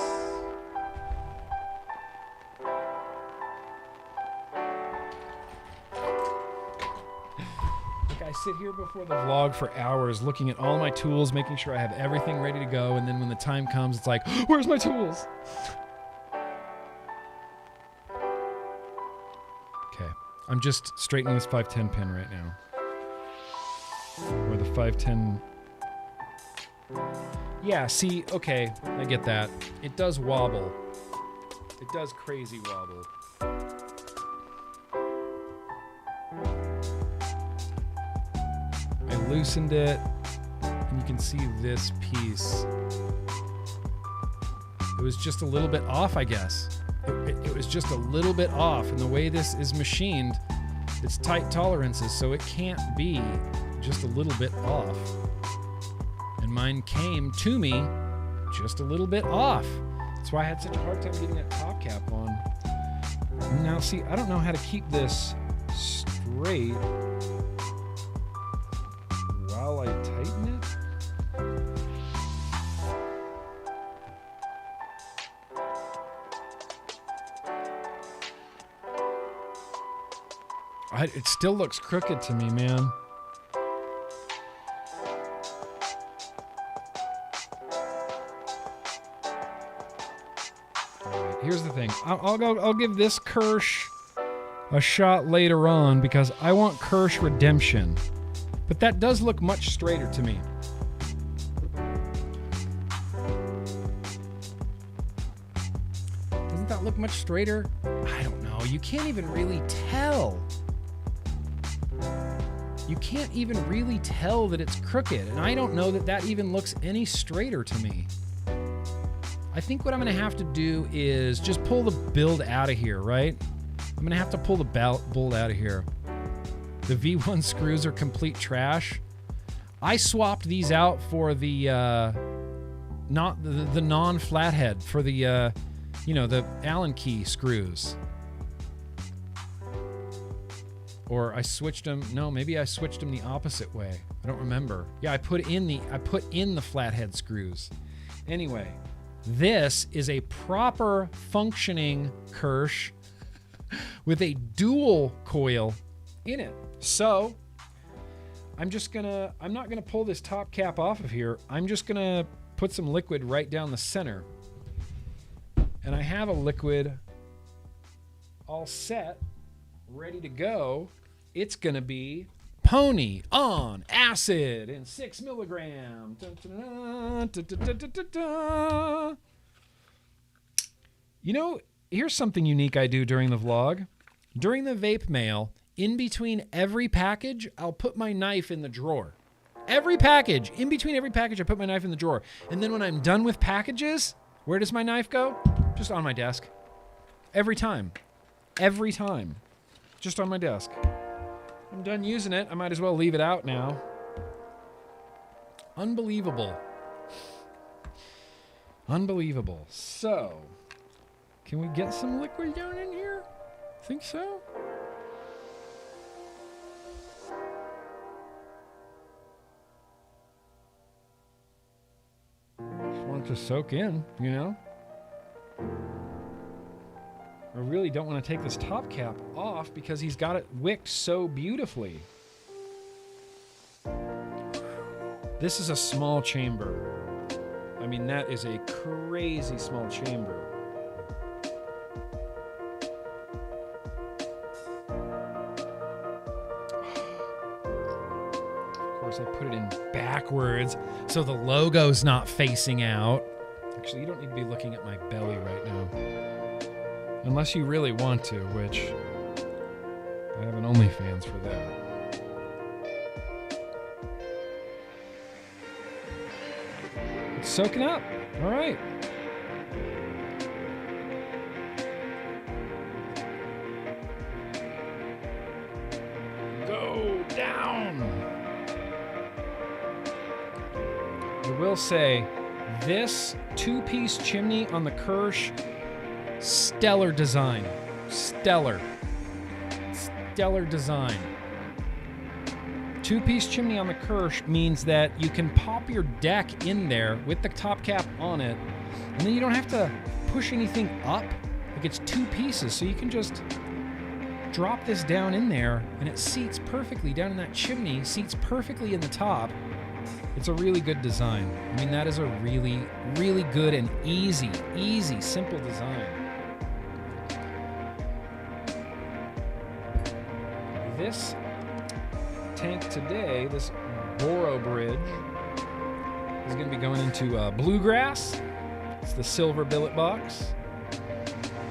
Look, I sit here before the vlog for hours looking at all my tools, making sure I have everything ready to go, and then when the time comes, it's like, where's my tools? Okay. I'm just straightening this 510 pin right now. Or the 510... Yeah, see, okay, I get that. It does wobble. It does crazy wobble. I loosened it, and you can see this piece. It was just a little bit off, I guess. It was just a little bit off, and the way this is machined, it's tight tolerances, so it can't be just a little bit off. And mine came to me just a little bit off. That's why I had such a hard time getting that top cap on. Now, see, I don't know how to keep this straight while I tighten it. It still looks crooked to me, man. Here's the thing. I'll give this Kerch a shot later on because I want Kerch Redemption. But that does look much straighter to me. Doesn't that look much straighter? I don't know. You can't even really tell. You can't even really tell that it's crooked. And I don't know that that even looks any straighter to me. I think what I'm going to have to do is just pull the build out of here, right? I'm going to have to pull the bolt out of here. The V1 screws are complete trash. I swapped these out for the the non-flathead, for the the Allen key screws. Or I switched them. No, maybe I switched them the opposite way. I don't remember. Yeah, I put in the flathead screws. Anyway, this is a proper functioning Kerch with a dual coil in it. So I'm not gonna pull this top cap off of here. I'm just gonna put some liquid right down the center. And I have a liquid all set, ready to go. It's gonna be Pony on acid in 6 milligrams. Here's something unique I do during the vlog. During the Vape Mail, in between every package, I'll put my knife in the drawer. Every package, in between every package, I put my knife in the drawer. And then when I'm done with packages, where does my knife go? Just on my desk. Every time. Every time. Just on my desk. I'm done using it. I might as well leave it out now. Unbelievable. Unbelievable. So, can we get some liquid down in here? Think so? Just want it to soak in, you know? I really don't want to take this top cap off because he's got it wicked so beautifully. This is a small chamber. I mean, that is a crazy small chamber. Of course, I put it in backwards so the logo's not facing out. Actually, you don't need to be looking at my belly right now. Unless you really want to, which I have an OnlyFans for that. It's soaking up. All right. Go down. I will say, this two-piece chimney on the Kerch, stellar design. Stellar design. Two-piece chimney on the Kerch means that you can pop your deck in there with the top cap on it, and then you don't have to push anything up. Like, it's two pieces, so you can just drop this down in there, and it seats perfectly down in that chimney, seats perfectly in the top. It's a really good design. I mean, that is a really, really good and easy, simple design. This tank today, this Boro Bridge, is going to be going into Bluegrass. It's the silver billet box.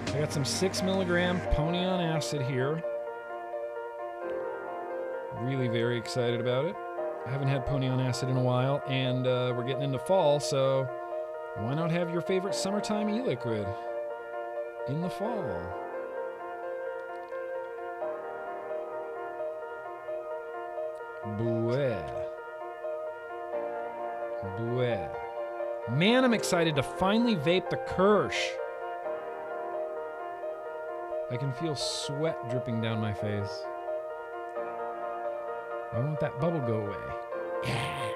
I got some 6 milligram pony-on acid here. Really very excited about it. I haven't had pony-on acid in a while, and we're getting into fall, so why not have your favorite summertime e-liquid in the fall? Bleh. Man, I'm excited to finally vape the Kerch. I can feel sweat dripping down my face. I want that bubble go away. Yeah.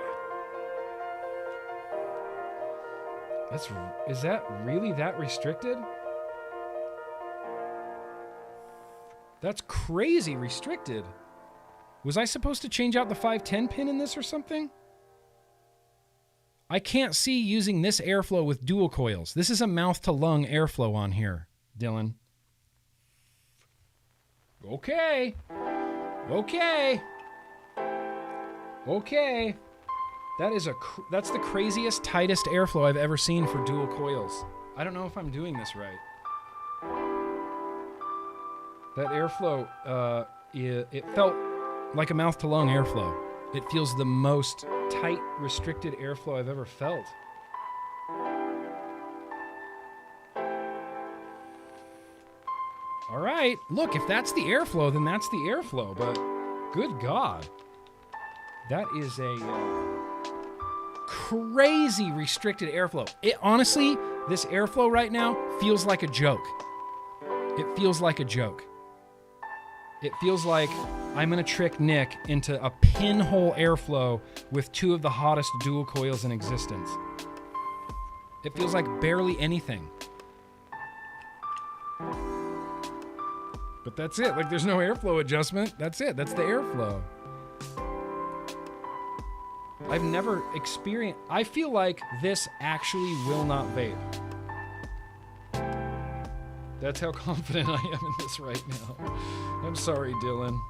Is that really that restricted? That's crazy restricted. Was I supposed to change out the 510 pin in this or something? I can't see using this airflow with dual coils. This is a mouth-to-lung airflow on here, Dylan. Okay. That's the craziest, tightest airflow I've ever seen for dual coils. I don't know if I'm doing this right. That airflow, it felt like a mouth-to-lung airflow. It feels the most tight, restricted airflow I've ever felt. All right, look, if that's the airflow, then that's the airflow, but good God. That is a crazy restricted airflow. Honestly, this airflow right now feels like a joke. It feels like a joke. It feels like I'm going to trick Nick into a pinhole airflow with 2 of the hottest dual coils in existence. It feels like barely anything. But that's it. Like, there's no airflow adjustment. That's it. That's the airflow. I've never experienced... I feel like this actually will not vape. That's how confident I am in this right now. I'm sorry, Dylan.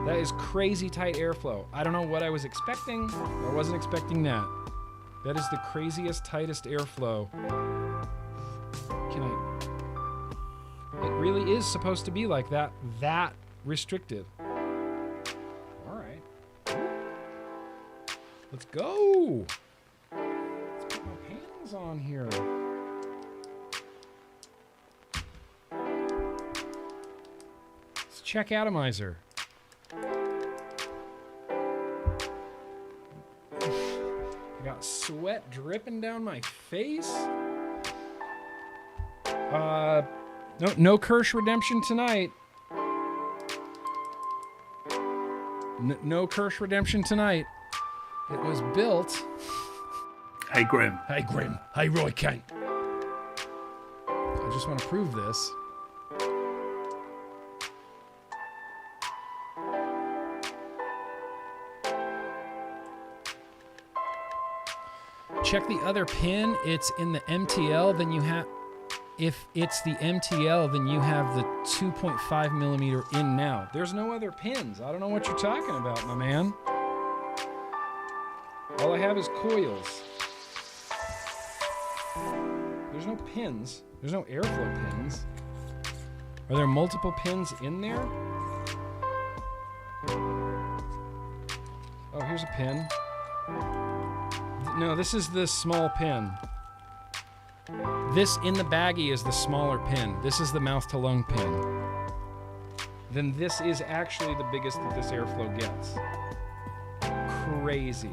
That is crazy tight airflow. I don't know what I was expecting. I wasn't expecting that. That is the craziest, tightest airflow. It really is supposed to be like that. That restricted. All right. Let's go. Let's put my pans on here. Let's check Atomizer. sweat dripping down my face. No Kerch Redemption tonight. No Kerch Redemption tonight. It was built. Hey, Grimm. Hey, Grimm. Hey, Roy Kent. I just want to prove this. Check the other pin. It's in the MTL. Then you have, if it's the MTL, then you have the 2.5 millimeter in now. There's no other pins. I don't know what you're talking about, my man. All I have is coils. There's no pins. There's no airflow pins. Are there multiple pins in there? Oh, here's a pin. No, this is the small pin. This in the baggie is the smaller pin. This is the mouth to lung pin. Then this is actually the biggest that this airflow gets. Crazy.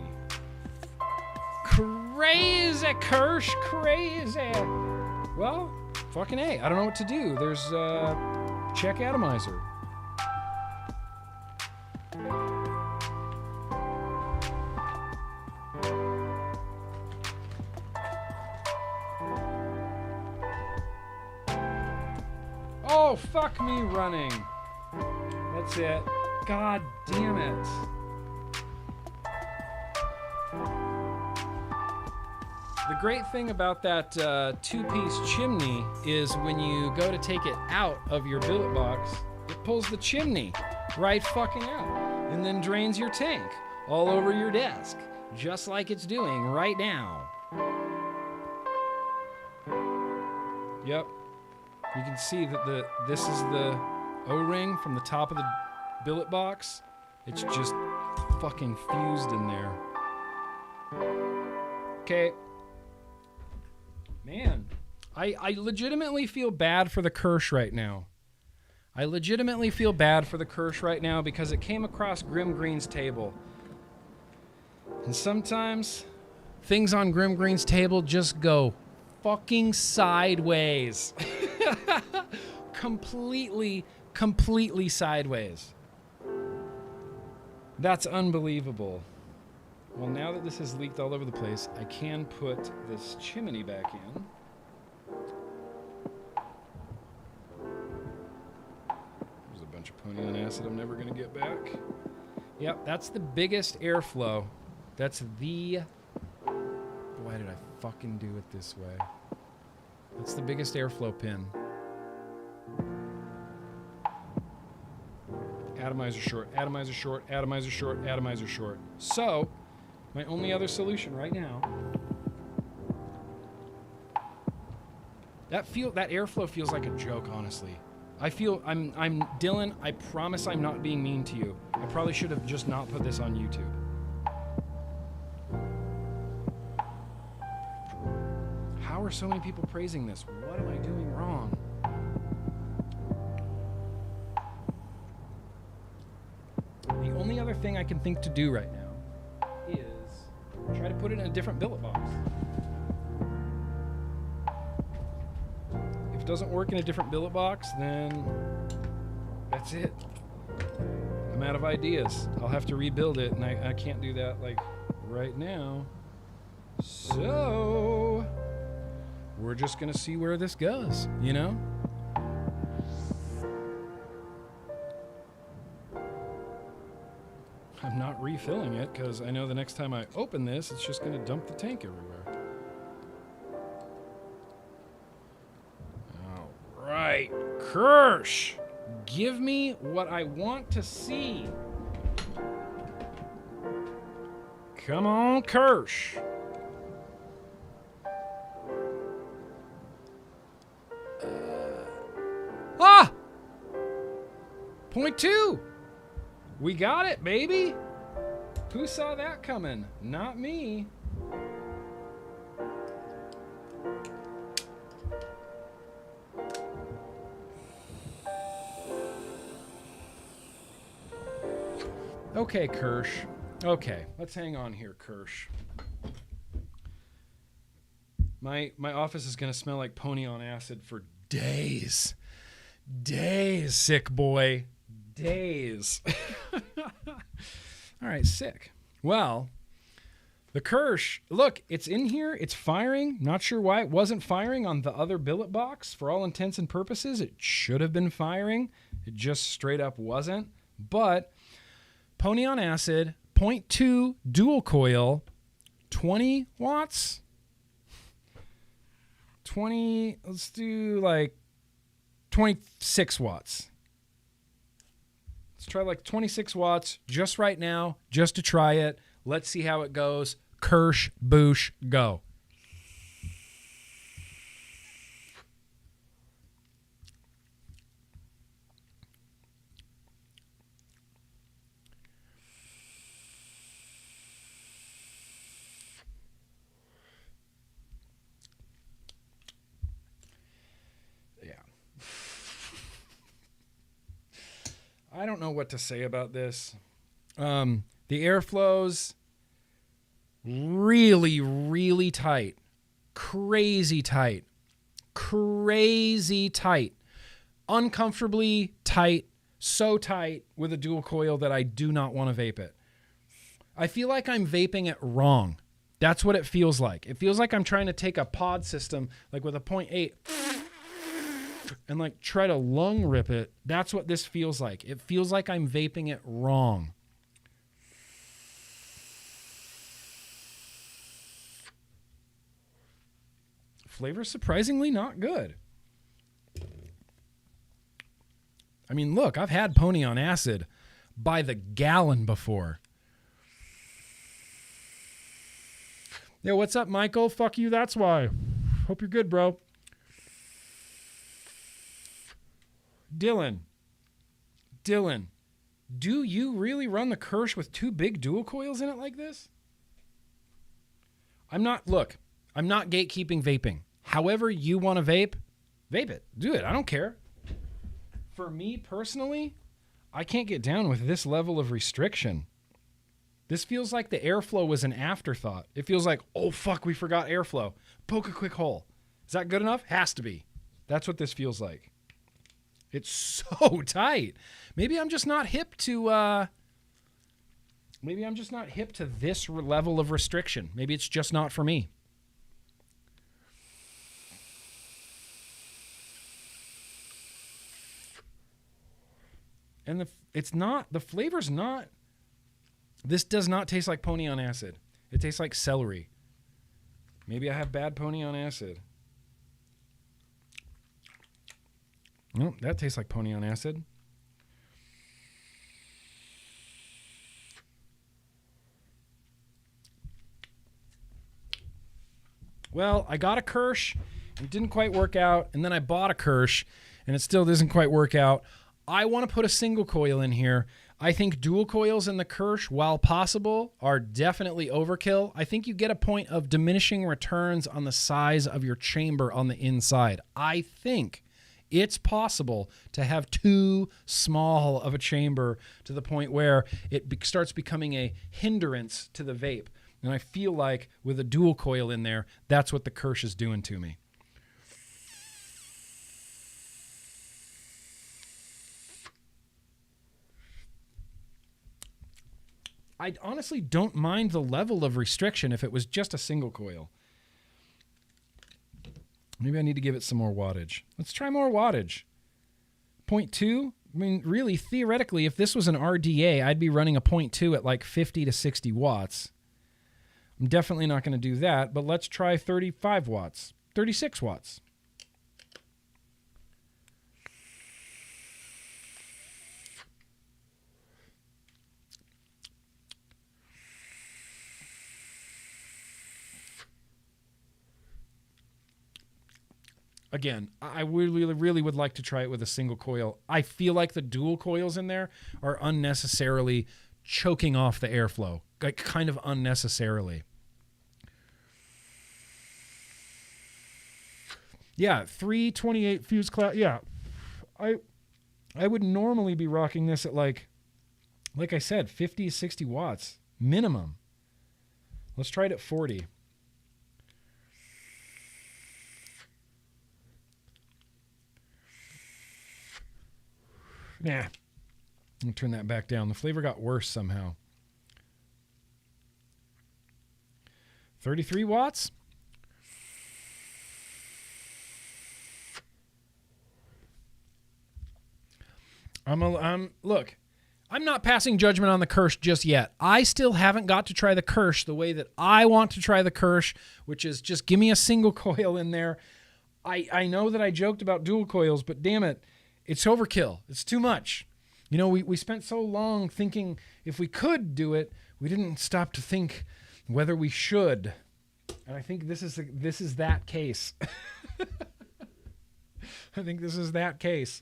Crazy, Kerch, crazy. Well, fucking A. I don't know what to do. There's check atomizer. Oh, fuck me running. That's it. God damn it. The great thing about that two-piece chimney is when you go to take it out of your billet box, it pulls the chimney right fucking out and then drains your tank all over your desk, just like it's doing right now. Yep. You can see that this is the O-ring from the top of the billet box. It's just fucking fused in there. Okay. Man, I legitimately feel bad for the Kerch right now. I legitimately feel bad for the Kerch right now because it came across GrimmGreen's table. And sometimes things on GrimmGreen's table just go fucking sideways. completely sideways. That's unbelievable. Well, now that this has leaked all over the place, I can put this chimney back in. There's a bunch of pony on acid I'm never going to get back. Yep, that's the biggest airflow. That's the... Why did I fucking do it this way? That's the biggest airflow pin. Atomizer short, atomizer short, atomizer short, atomizer short. So, my only other solution right now... That airflow feels like a joke, honestly. I'm Dylan, I promise I'm not being mean to you. I probably should have just not put this on YouTube. How are so many people praising this? What am I doing wrong? The only other thing I can think to do right now is try to put it in a different billet box. If it doesn't work in a different billet box, then that's it. I'm out of ideas. I'll have to rebuild it, and I can't do that like right now. So we're just gonna see where this goes, you know? I'm not refilling it because I know the next time I open this, it's just gonna dump the tank everywhere. All right, Kerch, give me what I want to see. Come on, Kerch. Point 2. We got it, baby. Who saw that coming? Not me. Okay, Kerch. Okay, let's hang on here, Kerch. My office is going to smell like pony on acid for days. Days, sick boy. Days. All right, sick. Well, the Kerch, look, it's in here. It's firing. Not sure why it wasn't firing on the other billet box. For all intents and purposes, it should have been firing. It just straight up wasn't. But pony on acid, 0.2 dual coil, 20 watts. 20, let's do like 26 watts. Let's try like 26 watts just right now, just to try it. Let's see how it goes. Kerch, boosh, go. I don't know what to say about this. The airflow's really, really tight. Crazy tight. Crazy tight. Uncomfortably tight. So tight with a dual coil that I do not want to vape it. I feel like I'm vaping it wrong. That's what it feels like. It feels like I'm trying to take a pod system, like with a 0.8, and like try to lung rip it. That's what this feels like. It feels like I'm vaping it wrong. Flavor surprisingly not good. I mean, look, I've had pony on acid by the gallon before. Yo, what's up, Michael? Fuck you, that's why. Hope you're good, bro. Dylan, do you really run the Kerch with two big dual coils in it like this? I'm not gatekeeping vaping. However you want to vape it. Do it. I don't care. For me personally, I can't get down with this level of restriction. This feels like the airflow was an afterthought. It feels like, oh, fuck, we forgot airflow. Poke a quick hole. Is that good enough? Has to be. That's what this feels like. It's so tight. Maybe I'm just not hip to this level of restriction. Maybe it's just not for me. And the flavor's not, this does not taste like pony on acid. It tastes like celery. Maybe I have bad pony on acid. Nope, that tastes like pony on acid. Well, I got a Kerch, it didn't quite work out, and then I bought a Kerch, and it still doesn't quite work out. I want to put a single coil in here. I think dual coils in the Kerch, while possible, are definitely overkill. I think you get a point of diminishing returns on the size of your chamber on the inside. I think it's possible to have too small of a chamber to the point where it starts becoming a hindrance to the vape. And I feel like with a dual coil in there, that's what the Kerch is doing to me. I honestly don't mind the level of restriction if it was just a single coil. Maybe I need to give it some more wattage. Let's try more wattage. 0.2? I mean, really, theoretically, if this was an RDA, I'd be running a 0.2 at like 50 to 60 watts. I'm definitely not going to do that, but let's try 35 watts, 36 watts. Again, I really would like to try it with a single coil. I feel like the dual coils in there are unnecessarily choking off the airflow, like kind of unnecessarily. Yeah, 328 fuse cloud. Yeah, I would normally be rocking this at like I said, 50, 60 watts minimum. Let's try it at 40. Nah. I'll turn that back down. The flavor got worse somehow. 33 watts. Look, I'm not passing judgment on the Kerch just yet. I still haven't got to try the Kerch the way that I want to try the Kerch, which is just give me a single coil in there. I know that I joked about dual coils, but damn it, it's overkill. It's too much. You know, we spent so long thinking if we could do it, we didn't stop to think whether we should. And I think this is that case. I think this is that case.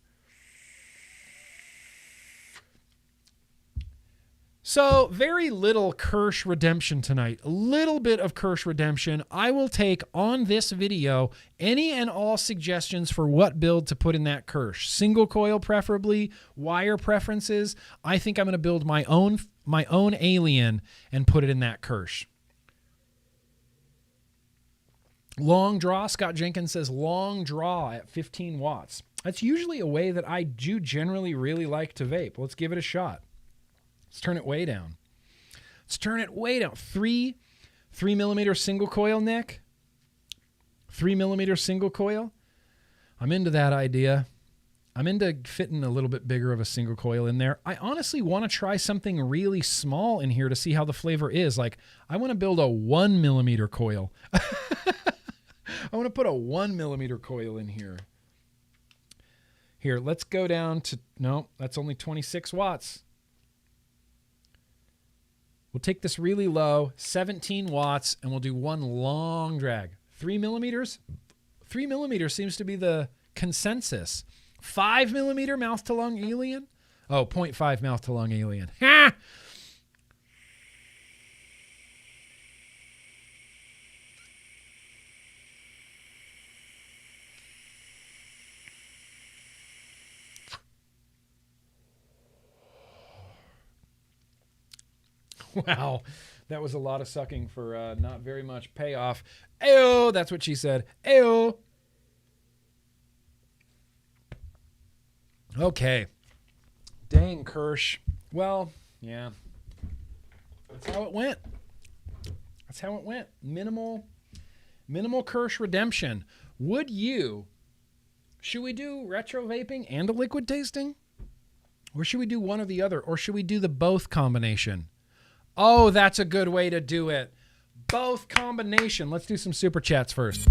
So very little Kerch Redemption tonight. A little bit of Kerch Redemption. I will take on this video any and all suggestions for what build to put in that Kerch. Single coil preferably, wire preferences. I think I'm going to build my own Alien and put it in that Kerch. Long draw, Scott Jenkins says long draw at 15 watts. That's usually a way that I do generally really like to vape. Let's give it a shot. Let's turn it way down. Let's turn it way down. 3 millimeter single coil, Nick. 3 millimeter single coil. I'm into that idea. I'm into fitting a little bit bigger of a single coil in there. I honestly want to try something really small in here to see how the flavor is. Like, I want to build a 1 millimeter coil. I want to put a 1 millimeter coil in here. Here, let's go down to, no, that's only 26 watts. We'll take this really low, 17 watts, and we'll do one long drag. 3 millimeters? 3 millimeters seems to be the consensus. 5 millimeter mouth to lung Alien? Oh, 0.5 mouth to lung Alien. Ha! Wow, that was a lot of sucking for not very much payoff. Ayo, that's what she said. Ayo. Okay. Dang, Kerch. Well, yeah. That's how it went. That's how it went. Minimal Kerch Redemption. Should we do retro vaping and a liquid tasting? Or should we do one or the other? Or should we do the both combination? Oh, that's a good way to do it. Both combination. Let's do some super chats first.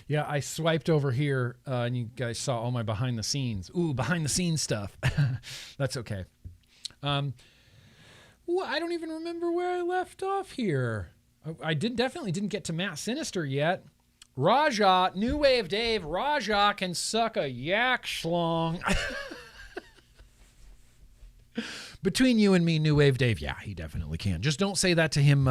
Yeah, I swiped over here, and you guys saw all my behind the scenes. Ooh, behind the scenes stuff. That's okay. Well, I don't even remember where I left off here. I definitely didn't get to Matt Sinister yet. Raja, New Wave Dave, Raja can suck a yak schlong. Between you and me, New Wave Dave, yeah, he definitely can. Just don't say that to him,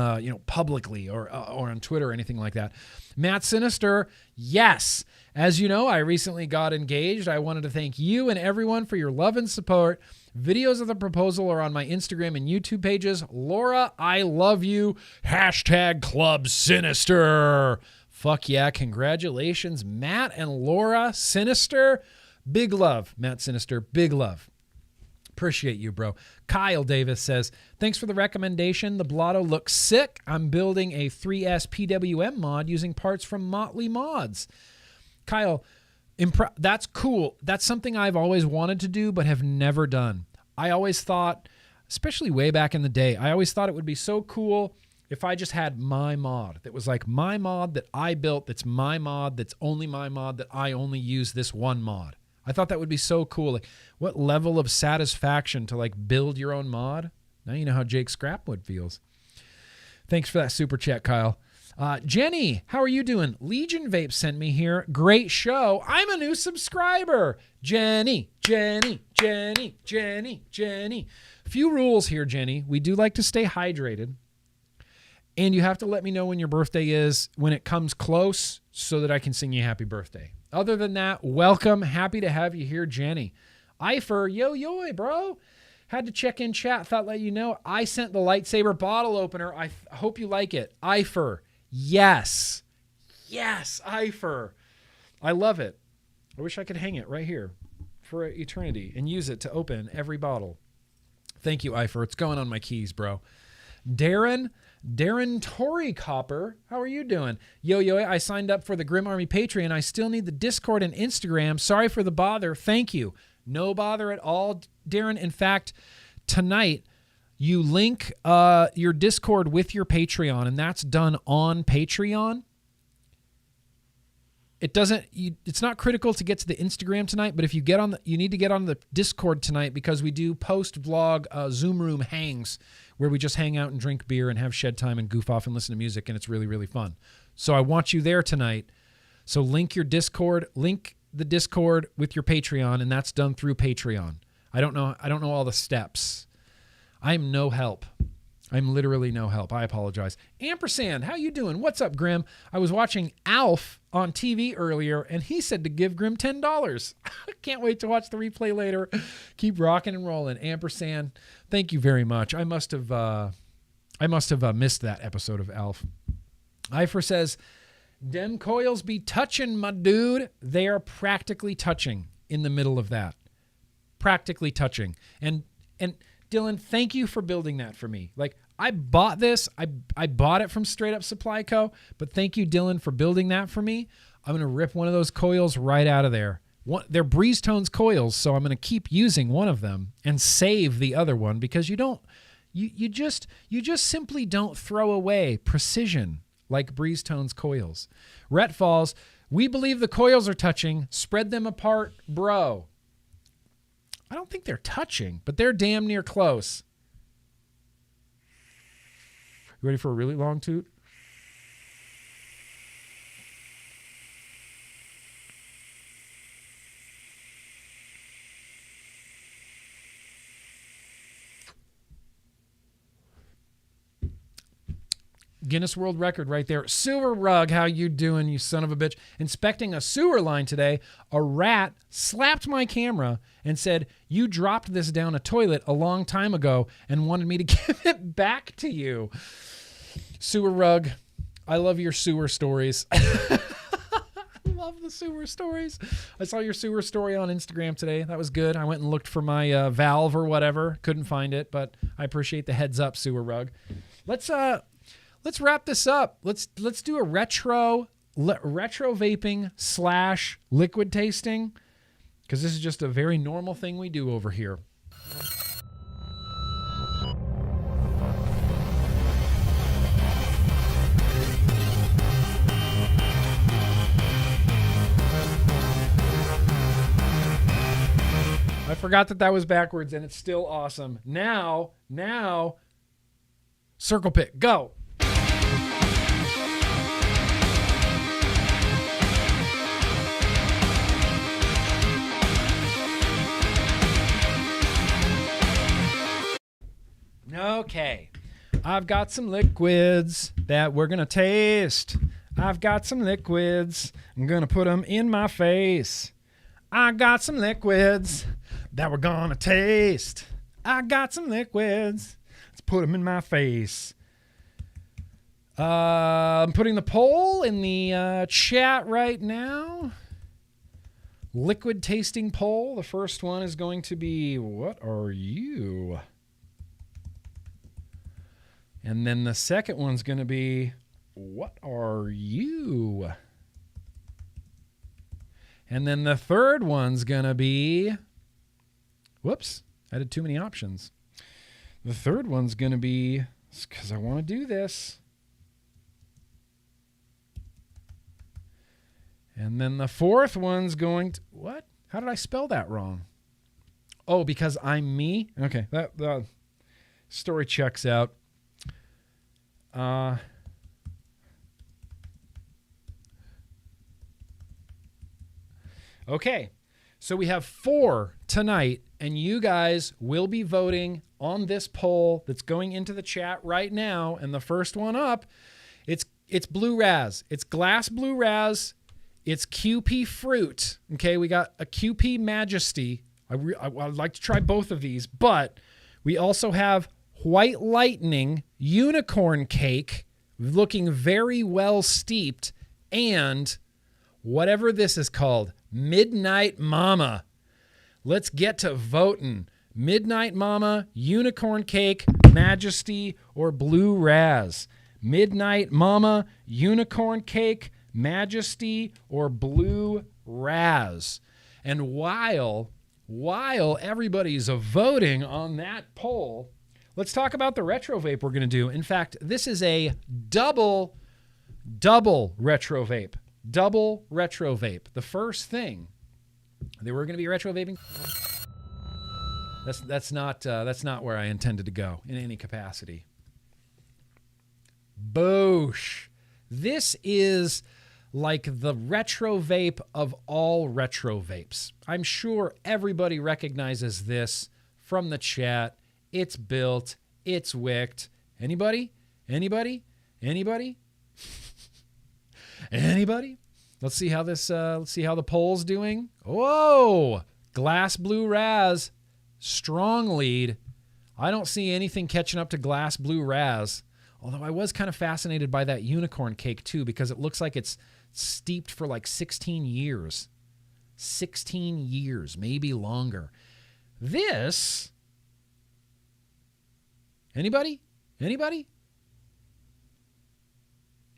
publicly or on Twitter or anything like that. Matt Sinister, yes. As you know, I recently got engaged. I wanted to thank you and everyone for your love and support. Videos of the proposal are on my Instagram and YouTube pages. Laura, I love you. #Club Sinister. Fuck yeah, congratulations, Matt and Laura Sinister. Big love, Matt Sinister, big love. Appreciate you, bro. Kyle Davis says, thanks for the recommendation. The Blotto looks sick. I'm building a 3S PWM mod using parts from Motley Mods. Kyle, that's cool. That's something I've always wanted to do but have never done. I always thought, especially way back in the day, I always thought it would be so cool if I just had my mod that was like my mod that I built, that's my mod, that's only my mod, that I only use this one mod. I thought that would be so cool. Like, what level of satisfaction to like build your own mod? Now you know how Jake Scrapwood feels. Thanks for that super chat, Kyle. Jenny, how are you doing? Legion Vape sent me here. Great show. I'm a new subscriber. Jenny. Few rules here, Jenny. We do like to stay hydrated. And you have to let me know when your birthday is when it comes close so that I can sing you happy birthday. Other than that, welcome. Happy to have you here, Jenny. Ifer, yo, bro. Had to check in chat. Thought let you know. I sent the lightsaber bottle opener. I hope you like it. Ifer, yes. Yes, Eifer. I love it. I wish I could hang it right here for eternity and use it to open every bottle. Thank you, Eifer. It's going on my keys, bro. Darren Tory Copper, how are you doing? Yo, I signed up for the Grimm Army Patreon. I still need the Discord and Instagram. Sorry for the bother. Thank you. No bother at all, Darren. In fact, tonight, you link your Discord with your Patreon, and that's done on Patreon. It's not critical to get to the Instagram tonight, but if you need to get on the Discord tonight because we do post-vlog Zoom room hangs where we just hang out and drink beer and have shed time and goof off and listen to music, and it's really, really fun. So I want you there tonight. So link the Discord with your Patreon, and that's done through Patreon. I don't know all the steps. I'm no help. I'm literally no help. I apologize. Ampersand, how you doing? What's up, Grimm? I was watching Alf on TV earlier, and he said to give Grimm $10. Can't wait to watch the replay later. Keep rocking and rolling. Ampersand, thank you very much. I must have missed that episode of Alf. Eifer says, dem coils be touching, my dude. They are practically touching in the middle of that. Practically touching. And Dylan, thank you for building that for me. Like, I bought this. I bought it from Straight Up Supply Co., but thank you, Dylan, for building that for me. I'm going to rip one of those coils right out of there. They're Breeze Tones coils, so I'm going to keep using one of them and save the other one because you just simply don't throw away precision like Breeze Tones coils. Rhett Falls, we believe the coils are touching. Spread them apart, bro. I don't think they're touching, but they're damn near close. You ready for a really long toot? Guinness World Record right there. Sewer Rug, how you doing, you son of a bitch? Inspecting a sewer line today, a rat slapped my camera and said, you dropped this down a toilet a long time ago and wanted me to give it back to you. Sewer Rug, I love your sewer stories. I love the sewer stories. I saw your sewer story on Instagram today. That was good. I went and looked for my valve or whatever. Couldn't find it, but I appreciate the heads up, Sewer Rug. Let's wrap this up. Let's do a retro vaping / liquid tasting, because this is just a very normal thing we do over here. I forgot that was backwards, and it's still awesome. Now, circle pit, go. Okay, I've got some liquids that we're going to taste. I've got some liquids. I'm going to put them in my face. I got some liquids that we're going to taste. I got some liquids. Let's put them in my face. I'm putting the poll in the chat right now. Liquid tasting poll. The first one is going to be, what are you? And then the second one's going to be, what are you? And then the third one's going to be, whoops, I did too many options. The third one's going to be, because I want to do this. And then the fourth one's going to, what? How did I spell that wrong? Oh, because I'm me? Okay, that story checks out. Okay, so we have 4 tonight, and you guys will be voting on this poll that's going into the chat right now. And the first one up, it's Blue Raz. It's Glass Blue Raz. It's QP Fruit. Okay, we got a QP Majesty. I'd like to try both of these, but we also have White Lightning Unicorn Cake, looking very well steeped, and whatever this is called, Midnight Mama. Let's get to voting. Midnight Mama, Unicorn Cake, Majesty, or Blue Raz. Midnight Mama, Unicorn Cake, Majesty, or Blue Raz. And while everybody's voting on that poll, let's talk about the retro vape we're going to do. In fact, this is a double retro vape. Double retro vape. The first thing that we're going to be retro vaping. That's not where I intended to go in any capacity. Boosh. This is like the retro vape of all retro vapes. I'm sure everybody recognizes this from the chat. It's built. It's wicked. Anybody? Anybody? Anybody? Anybody? Let's see how this. Let's see how the poll's doing. Whoa! Glass Blue Raz. Strong lead. I don't see anything catching up to Glass Blue Raz. Although I was kind of fascinated by that unicorn cake too, because it looks like it's steeped for like 16 years. 16 years, maybe longer. This. Anybody? Anybody?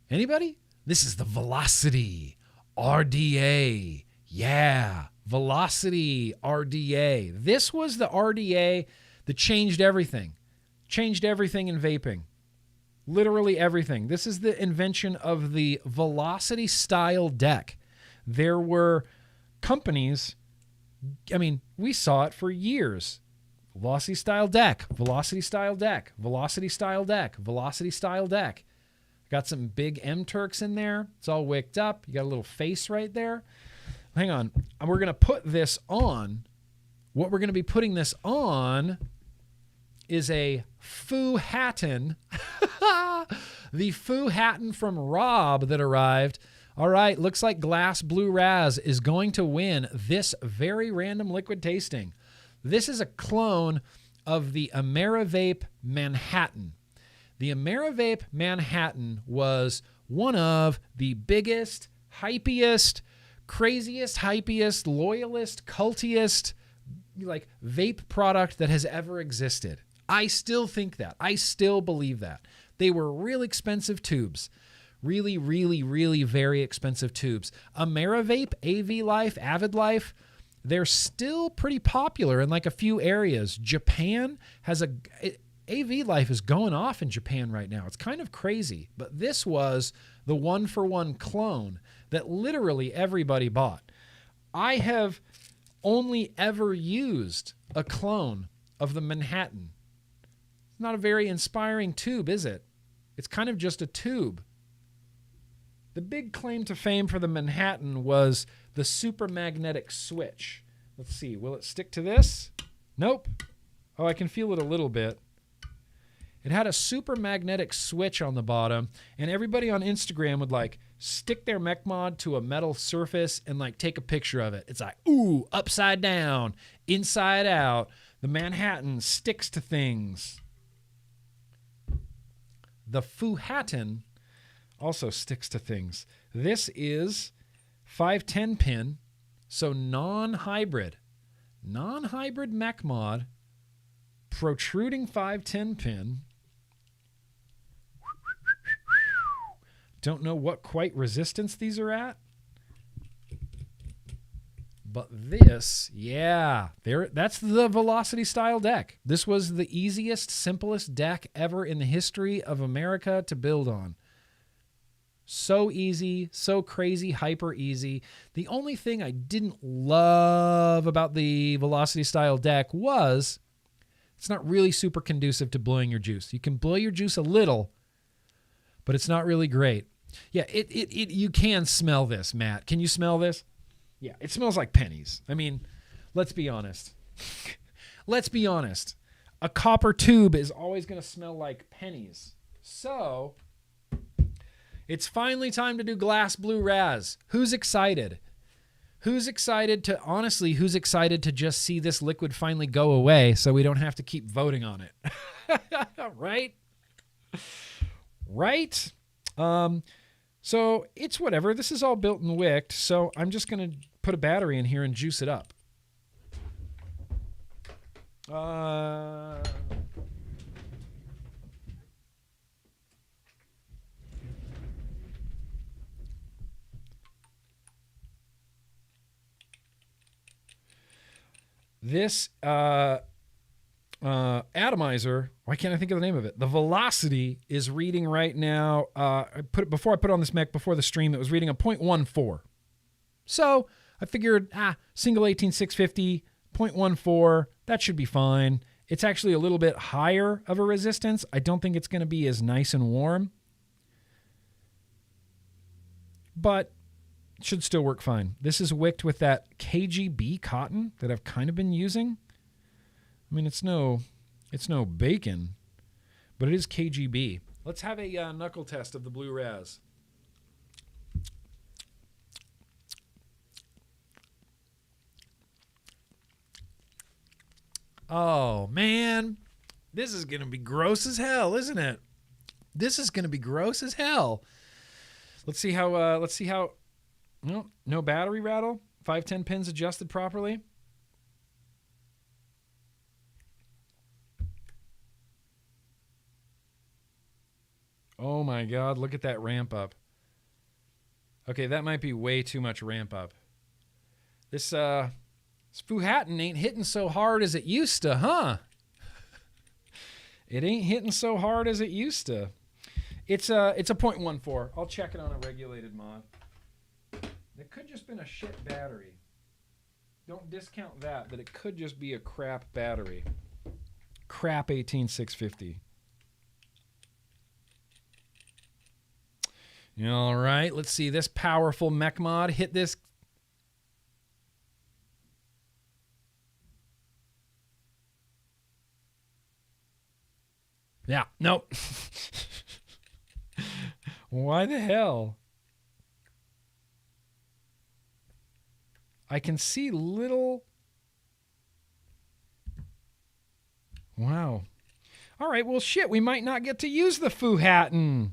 Anybody? This is the Velocity RDA. Yeah. Velocity RDA. This was the RDA that changed everything. Changed everything in vaping. Literally everything. This is the invention of the Velocity style deck. There were companies, I mean, we saw it for years. Velocity style deck, Velocity style deck, Velocity style deck, Velocity style deck. Got some big M-Turks in there. It's all wicked up. You got a little face right there. Hang on. We're going to put this on. What we're going to be putting this on is a Foo Hatton. The Foo Hatton from Rob that arrived. All right, looks like Glass Blue Raz is going to win this very random liquid tasting. This is a clone of the AmeriVape Manhattan. The AmeriVape Manhattan was one of the biggest, hypiest, craziest, hypiest, loyalist, cultiest, like vape product that has ever existed. I still think that. I still believe that. They were real expensive tubes. Really, really, really very expensive tubes. AmeriVape, AV Life, Avid Life, they're still pretty popular in like a few areas. Japan has AV Life is going off in Japan right now. It's kind of crazy. But this was the one-for-one clone that literally everybody bought. I have only ever used a clone of the Manhattan. It's not a very inspiring tube, is it? It's kind of just a tube. The big claim to fame for the Manhattan was the super magnetic switch. Let's see, will it stick to this? Nope. Oh, I can feel it a little bit. It had a super magnetic switch on the bottom, and everybody on Instagram would like stick their mech mod to a metal surface and like take a picture of it. It's like, ooh, upside down, inside out. The Manhattan sticks to things. The Foo Hatton also sticks to things. This is 510 pin, so non-hybrid. Non-hybrid mech mod, protruding 510 pin. Don't know what quite resistance these are at. But this, yeah, that's the Velocity style deck. This was the easiest, simplest deck ever in the history of America to build on. So easy, so crazy, hyper easy. The only thing I didn't love about the Velocity style deck was it's not really super conducive to blowing your juice. You can blow your juice a little, but it's not really great. Yeah, you can smell this, Matt. Can you smell this? Yeah, it smells like pennies. I mean, let's be honest. Let's be honest. A copper tube is always going to smell like pennies. So, it's finally time to do Glass Blue Raz. Who's excited? Who's excited to just see this liquid finally go away so we don't have to keep voting on it? Right? Right? So it's whatever. This is all built and wicked, so I'm just going to put a battery in here and juice it up. This atomizer, why can't I think of the name of it? The velocity is reading right now. Before I put it on this mech before the stream, it was reading a 0.14. So I figured, single 18650, 0.14, that should be fine. It's actually a little bit higher of a resistance. I don't think it's going to be as nice and warm, but it should still work fine. This is wicked with that KGB cotton that I've kind of been using. I mean, it's no bacon, but it is KGB. Let's have a knuckle test of the Blue Raz. Oh, man. This is going to be gross as hell, isn't it? This is going to be gross as hell. Let's see how, no battery rattle. 510 pins adjusted properly. Oh my God, look at that ramp up. Okay, that might be way too much ramp up. This Spoohatton ain't hitting so hard as it used to, huh? It ain't hitting so hard as it used to. It's a 0.14. I'll check it on a regulated mod. It could just been a shit battery. Don't discount that, but it could just be a crap battery. Crap 18650. All right, let's see this powerful mech mod hit this. Yeah, nope. Why the hell? I can see little. Wow. All right, well, shit, we might not get to use the Spoohatton.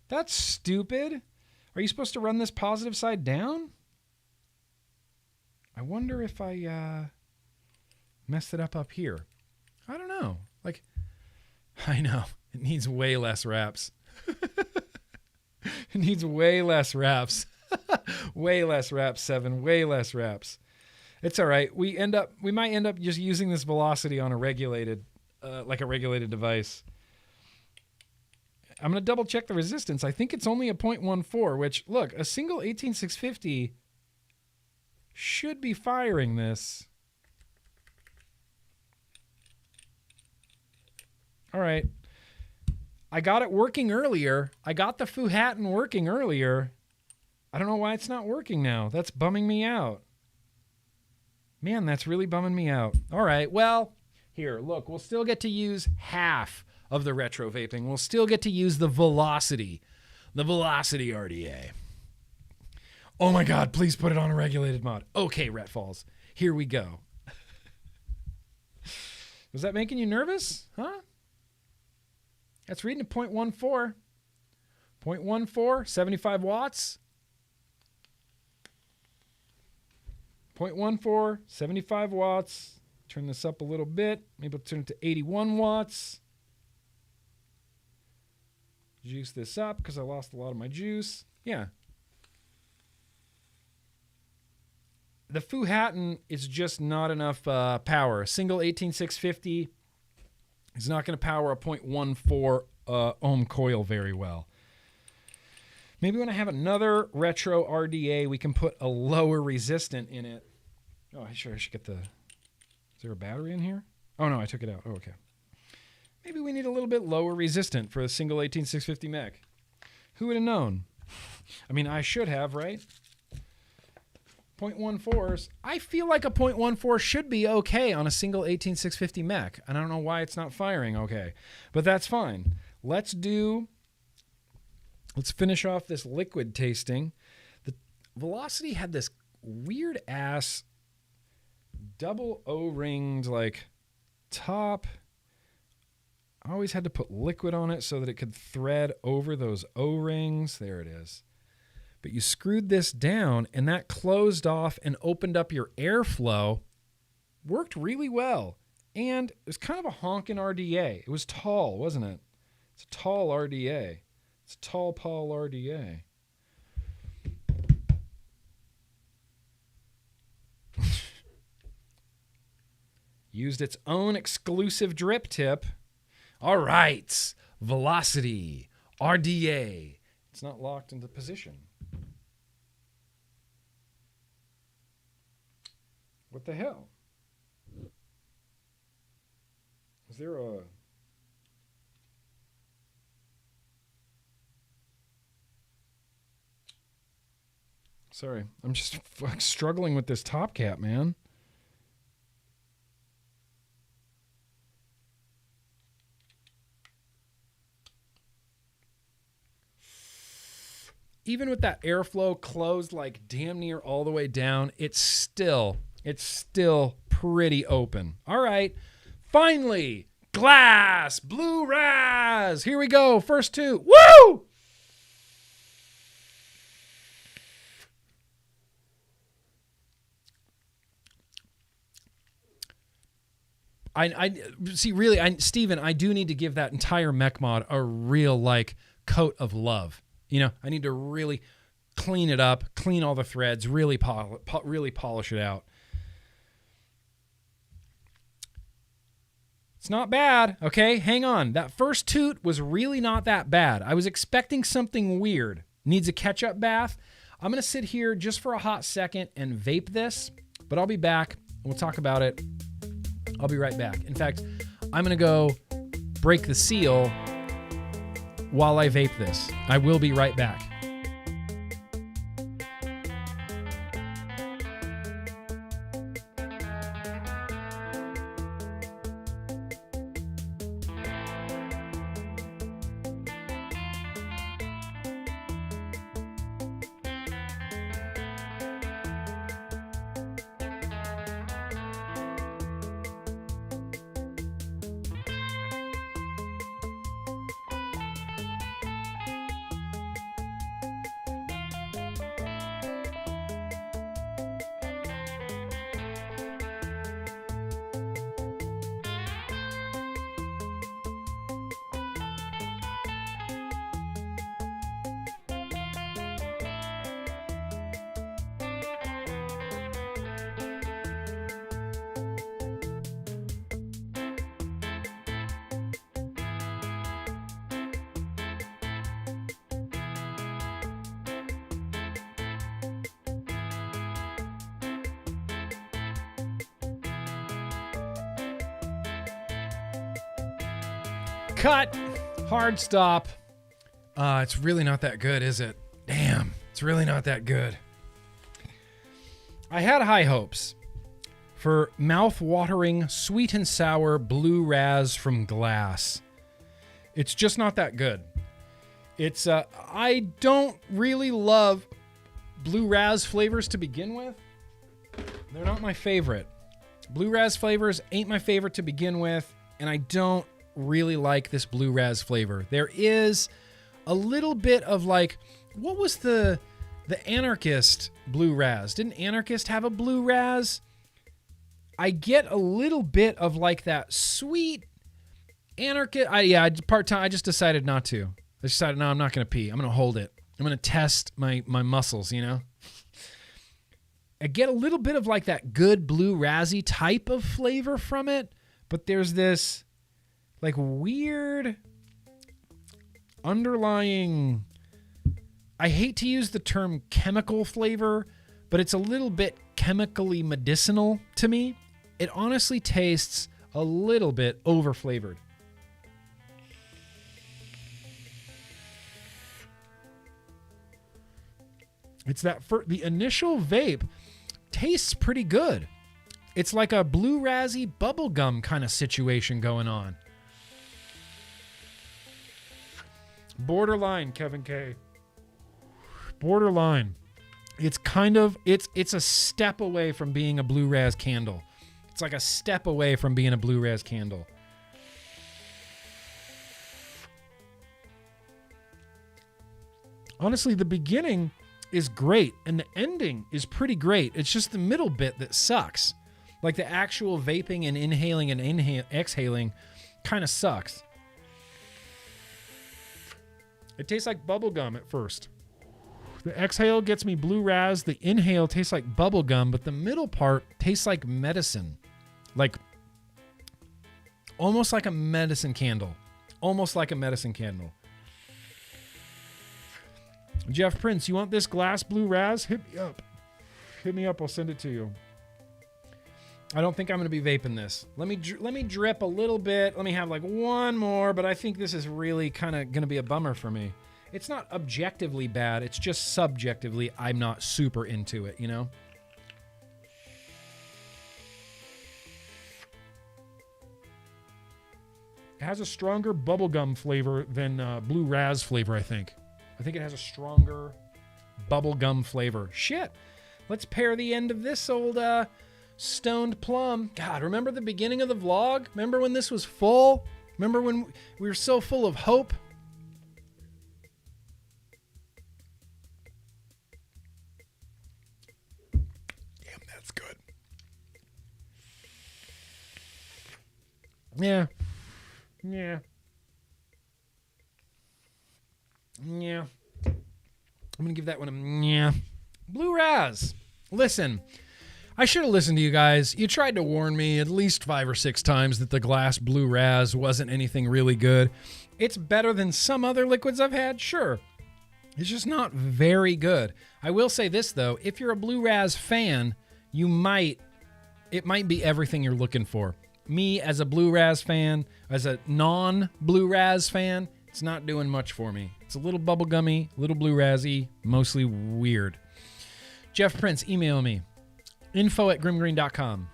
That's stupid. Are you supposed to run this positive side down? I wonder if I messed it up here. I don't know. Like, I know. It needs way less wraps. It needs way less wraps. Way less wraps, 7. Way less wraps. It's all right. We might end up just using this velocity on a regulated, like a regulated device. I'm going to double check the resistance. I think it's only a 0.14, which, look, a single 18650 should be firing this. All right. I got it working earlier. I got the Spoohatton working earlier. I don't know why it's not working now. That's bumming me out. Man, that's really bumming me out. All right, well, here, look, we'll still get to use half of the retro vaping. We'll still get to use the velocity RDA. Oh my God, please put it on a regulated mod. Okay, Ret Falls, here we go. Was that making you nervous? Huh? That's reading a 0.14. 0.14, 75 watts. 0.14, 75 watts. Turn this up a little bit. Maybe I'll turn it to 81 watts. Juice this up because I lost a lot of my juice. Yeah. The Spoohatton is just not enough power. A single 18650 is not going to power a 0.14 ohm coil very well. Maybe when I have another retro RDA, we can put a lower resistant in it. Oh, I should get the... Is there a battery in here? Oh, no, I took it out. Oh, okay. Maybe we need a little bit lower resistant for a single 18650 mech. Who would have known? I mean, I should have, right? 0.14s. I feel like a 0.14 should be okay on a single 18650 mech. And I don't know why it's not firing okay. But that's fine. Let's finish off this liquid tasting. The Velocity had this weird ass double O-ringed like top. I always had to put liquid on it so that it could thread over those O-rings. There it is. But you screwed this down, and that closed off and opened up your airflow. Worked really well. And it was kind of a honking RDA. It was tall, wasn't it? It's a tall RDA. It's a tall Paul RDA. Used its own exclusive drip tip. All right. Velocity. RDA. It's not locked into position. What the hell? Is there a... Sorry, I'm just struggling with this top cap, man. Even with that airflow closed like damn near all the way down, it's still pretty open. All right, finally, glass, blue raz. Here we go, first two. Woo! I see, really, Steven, I do need to give that entire mech mod a real, like, coat of love. You know, I need to really clean it up, clean all the threads, really polish it out. It's not bad, okay? Hang on. That first toot was really not that bad. I was expecting something weird. Needs a catch-up bath. I'm going to sit here just for a hot second and vape this, but I'll be back. We'll talk about it. I'll be right back. In fact, I'm going to go break the seal while I vape this. I will be right back. Cut. Hard stop. It's really not that good, is it? Damn, it's really not that good. I had high hopes for mouth-watering, sweet and sour blue raz from Glass. It's just not that good. It's I don't really love blue raz flavors to begin with. They're not my favorite. Blue raz flavors ain't my favorite to begin with, and I don't really like this blue raz flavor. There is a little bit of like, what was the Anarchist blue raz? Didn't Anarchist have a blue raz? I get a little bit of like that sweet Anarchist. Part-time. I just decided not to. I decided, no, I'm not going to pee. I'm going to hold it. I'm going to test my muscles, you know? I get a little bit of like that good blue razzy type of flavor from it, but there's this like weird underlying, I hate to use the term chemical flavor, but it's a little bit chemically medicinal to me. It honestly tastes a little bit over-flavored. It's that the initial vape tastes pretty good. It's like a blue razzy bubblegum kind of situation going on. Borderline, Kevin K. Borderline. It's kind of, it's a step away from being a blue raz candle. It's like a step away from being a blue raz candle. Honestly, the beginning is great and the ending is pretty great. It's just the middle bit that sucks. Like the actual vaping and inhaling and exhaling kind of sucks. It tastes like bubble gum at first. The exhale gets me blue raz. The inhale tastes like bubble gum, but the middle part tastes like medicine. Like almost like a medicine candle. Almost like a medicine candle. Jeff Prince, you want this glass blue raz? Hit me up. Hit me up. I'll send it to you. I don't think I'm going to be vaping this. Let me drip a little bit. Let me have like one more, but I think this is really kind of going to be a bummer for me. It's not objectively bad. It's just subjectively I'm not super into it, you know? It has a stronger bubblegum flavor than blue raz flavor, I think. I think it has a stronger bubblegum flavor. Shit. Let's pair the end of this old stoned plum. God, remember the beginning of the vlog? Remember when this was full? Remember when we were so full of hope? Damn, that's good. Yeah. Yeah. Yeah. I'm going to give that one a yeah. Blue Raz. Listen, I should have listened to you guys. You tried to warn me at least 5 or 6 times that the glass Blue Raz wasn't anything really good. It's better than some other liquids I've had, sure. It's just not very good. I will say this, though. If you're a Blue Raz fan, it might be everything you're looking for. Me, as a Blue Raz fan, as a non-Blue Raz fan, it's not doing much for me. It's a little bubblegummy, a little Blue Razzy, mostly weird. Jeff Prince, email me. info@GrimmGreen.com.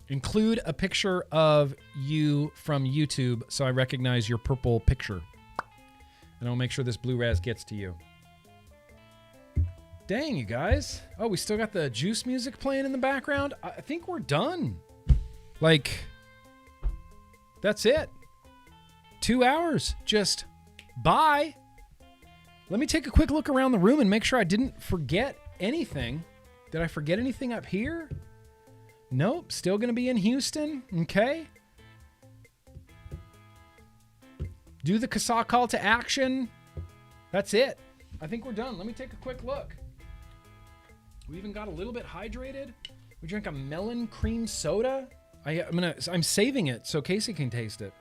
Include a picture of you from YouTube so I recognize your purple picture. And I'll make sure this Blue Raz gets to you. Dang, you guys. Oh, we still got the juice music playing in the background? I think we're done. Like, that's it. 2 hours. Just bye. Let me take a quick look around the room and make sure I didn't forget anything. Did I forget anything up here? Nope. Still going to be in Houston. Okay. Do the CASAA call to action. That's it. I think we're done. Let me take a quick look. We even got a little bit hydrated. We drank a melon cream soda. I'm saving it so Casey can taste it.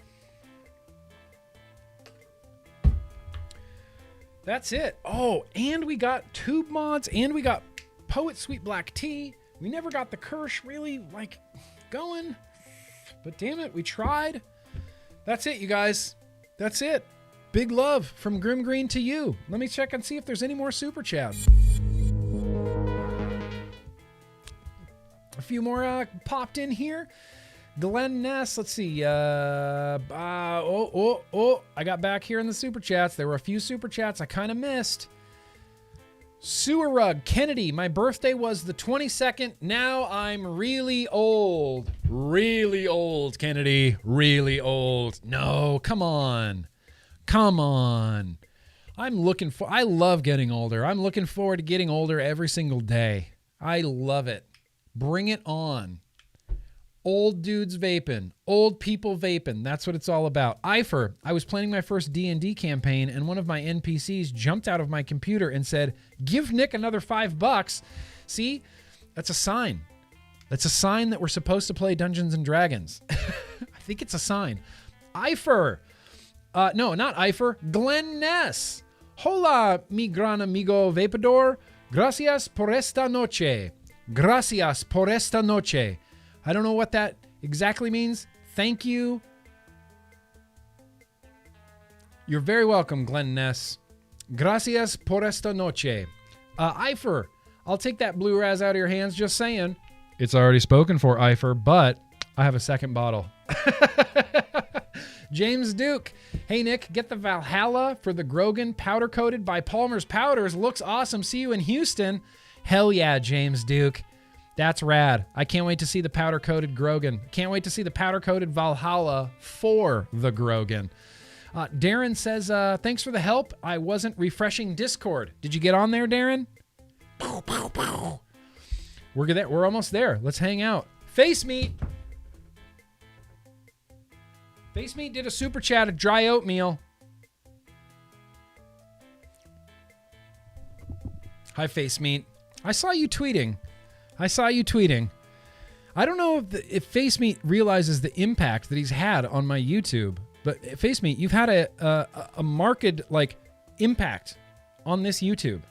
That's it. Oh, and we got tube mods, and we got Poet Sweet Black Tea. We never got the Kerch really going, but damn it, we tried. That's it, you guys. That's it. Big love from GrimmGreen to you. Let me check and see if there's any more super chats. A few more popped in here. Glenn Ness, let's see. I got back here in the super chats. There were a few super chats I kind of missed. Sewer Rug, Kennedy, my birthday was the 22nd. Now I'm really old. Really old, Kennedy. Really old. No, come on. Come on. I love getting older. I'm looking forward to getting older every single day. I love it. Bring it on. Old dudes vaping, old people vaping. That's what it's all about. Eifer, I was planning my first D&D campaign, and one of my NPCs jumped out of my computer and said, "Give Nick another $5." See, that's a sign. That's a sign that we're supposed to play Dungeons and Dragons. I think it's a sign. Eifer, no, not Eifer. Glenn Ness. Hola, mi gran amigo vapador. Gracias por esta noche. Gracias por esta noche. I don't know what that exactly means. Thank you. You're very welcome, Glenn Ness. Gracias por esta noche. Eifer, I'll take that Blue Raz out of your hands, just saying. It's already spoken for, Eifer, but I have a second bottle. James Duke. Hey, Nick, get the Valhalla for the Grogan powder-coated by Palmer's Powders. Looks awesome. See you in Houston. Hell yeah, James Duke. That's rad. I can't wait to see the powder-coated Grogan. Can't wait to see the powder-coated Valhalla for the Grogan. Darren says, thanks for the help. I wasn't refreshing Discord. Did you get on there, Darren? Pow, pow, pow. We're almost there. Let's hang out. Face Meat. Face Meat did a super chat of dry oatmeal. Hi, Face Meat. I saw you tweeting. I don't know if Face Meat realizes the impact that he's had on my YouTube, but Face Meat, you've had a marked impact on this YouTube.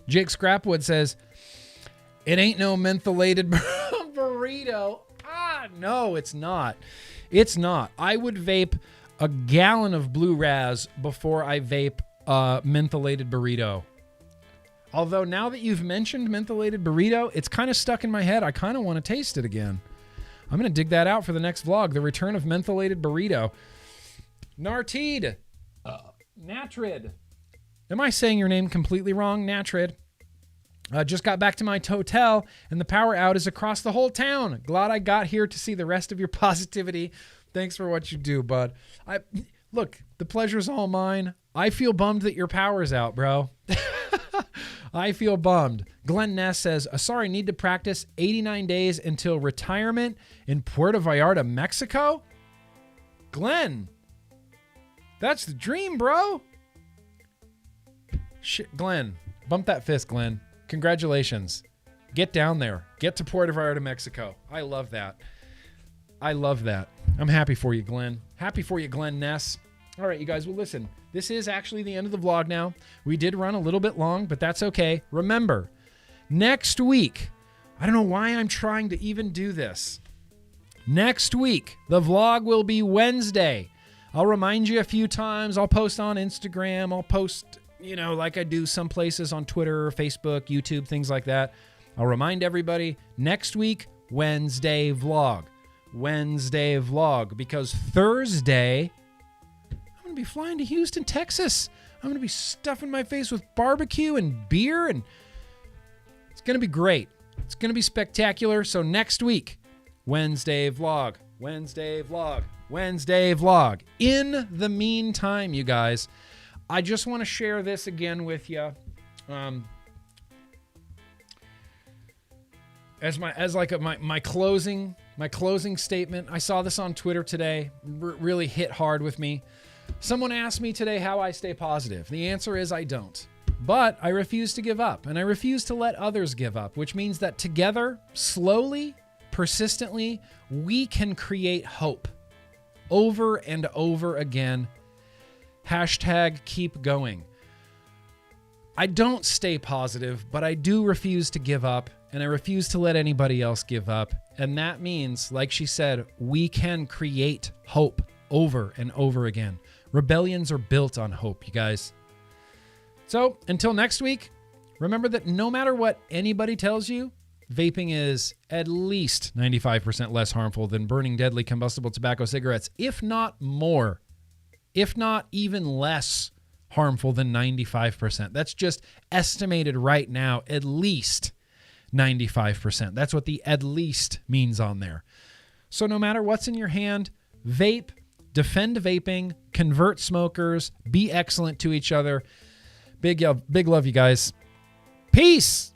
Jake Scrapwood says, it ain't no mentholated burrito. No, it's not. It's not. I would vape a gallon of Blue Raz before I vape a mentholated burrito. Although now that you've mentioned mentholated burrito, it's kind of stuck in my head. I kind of want to taste it again. I'm going to dig that out for the next vlog. The return of mentholated burrito. Nartid. Natrid. Am I saying your name completely wrong? Natrid. Just got back to my hotel, and the power out is across the whole town. Glad I got here to see the rest of your positivity. Thanks for what you do, bud. Look, the pleasure's all mine. I feel bummed that your power's out, bro. I feel bummed. Glenn Ness says, sorry, need to practice 89 days until retirement in Puerto Vallarta, Mexico? Glenn, that's the dream, bro. Shit, Glenn, bump that fist, Glenn. Congratulations. Get down there. Get to Puerto Vallarta, Mexico. I love that. I'm happy for you, Glenn. Happy for you, Glenn Ness. All right, you guys, well, listen. This is actually the end of the vlog now. We did run a little bit long, but that's okay. Remember, next week, I don't know why I'm trying to even do this. Next week, the vlog will be Wednesday. I'll remind you a few times. I'll post on Instagram. I'll post, like I do some places on Twitter, Facebook, YouTube, things like that. I'll remind everybody, next week, Wednesday vlog. Because Thursday, I'm going to be flying to Houston, Texas. I'm going to be stuffing my face with barbecue and beer, and it's going to be great. It's going to be spectacular. So next week, Wednesday vlog. In the meantime, you guys, I just want to share this again with you. As my closing statement. I saw this on Twitter today. Really hit hard with me. Someone asked me today how I stay positive. The answer is I don't. But I refuse to give up, and I refuse to let others give up, which means that together, slowly, persistently, we can create hope over and over again. Hashtag keep going. I don't stay positive, but I do refuse to give up, and I refuse to let anybody else give up. And that means, like she said, we can create hope over and over again. Rebellions are built on hope, you guys. So until next week, remember that no matter what anybody tells you, vaping is at least 95% less harmful than burning deadly combustible tobacco cigarettes, if not more, if not even less harmful than 95%. That's just estimated right now, at least 95%. That's what the at least means on there. So no matter what's in your hand, vape, defend vaping, convert smokers, be excellent to each other. Big love, you guys. Peace.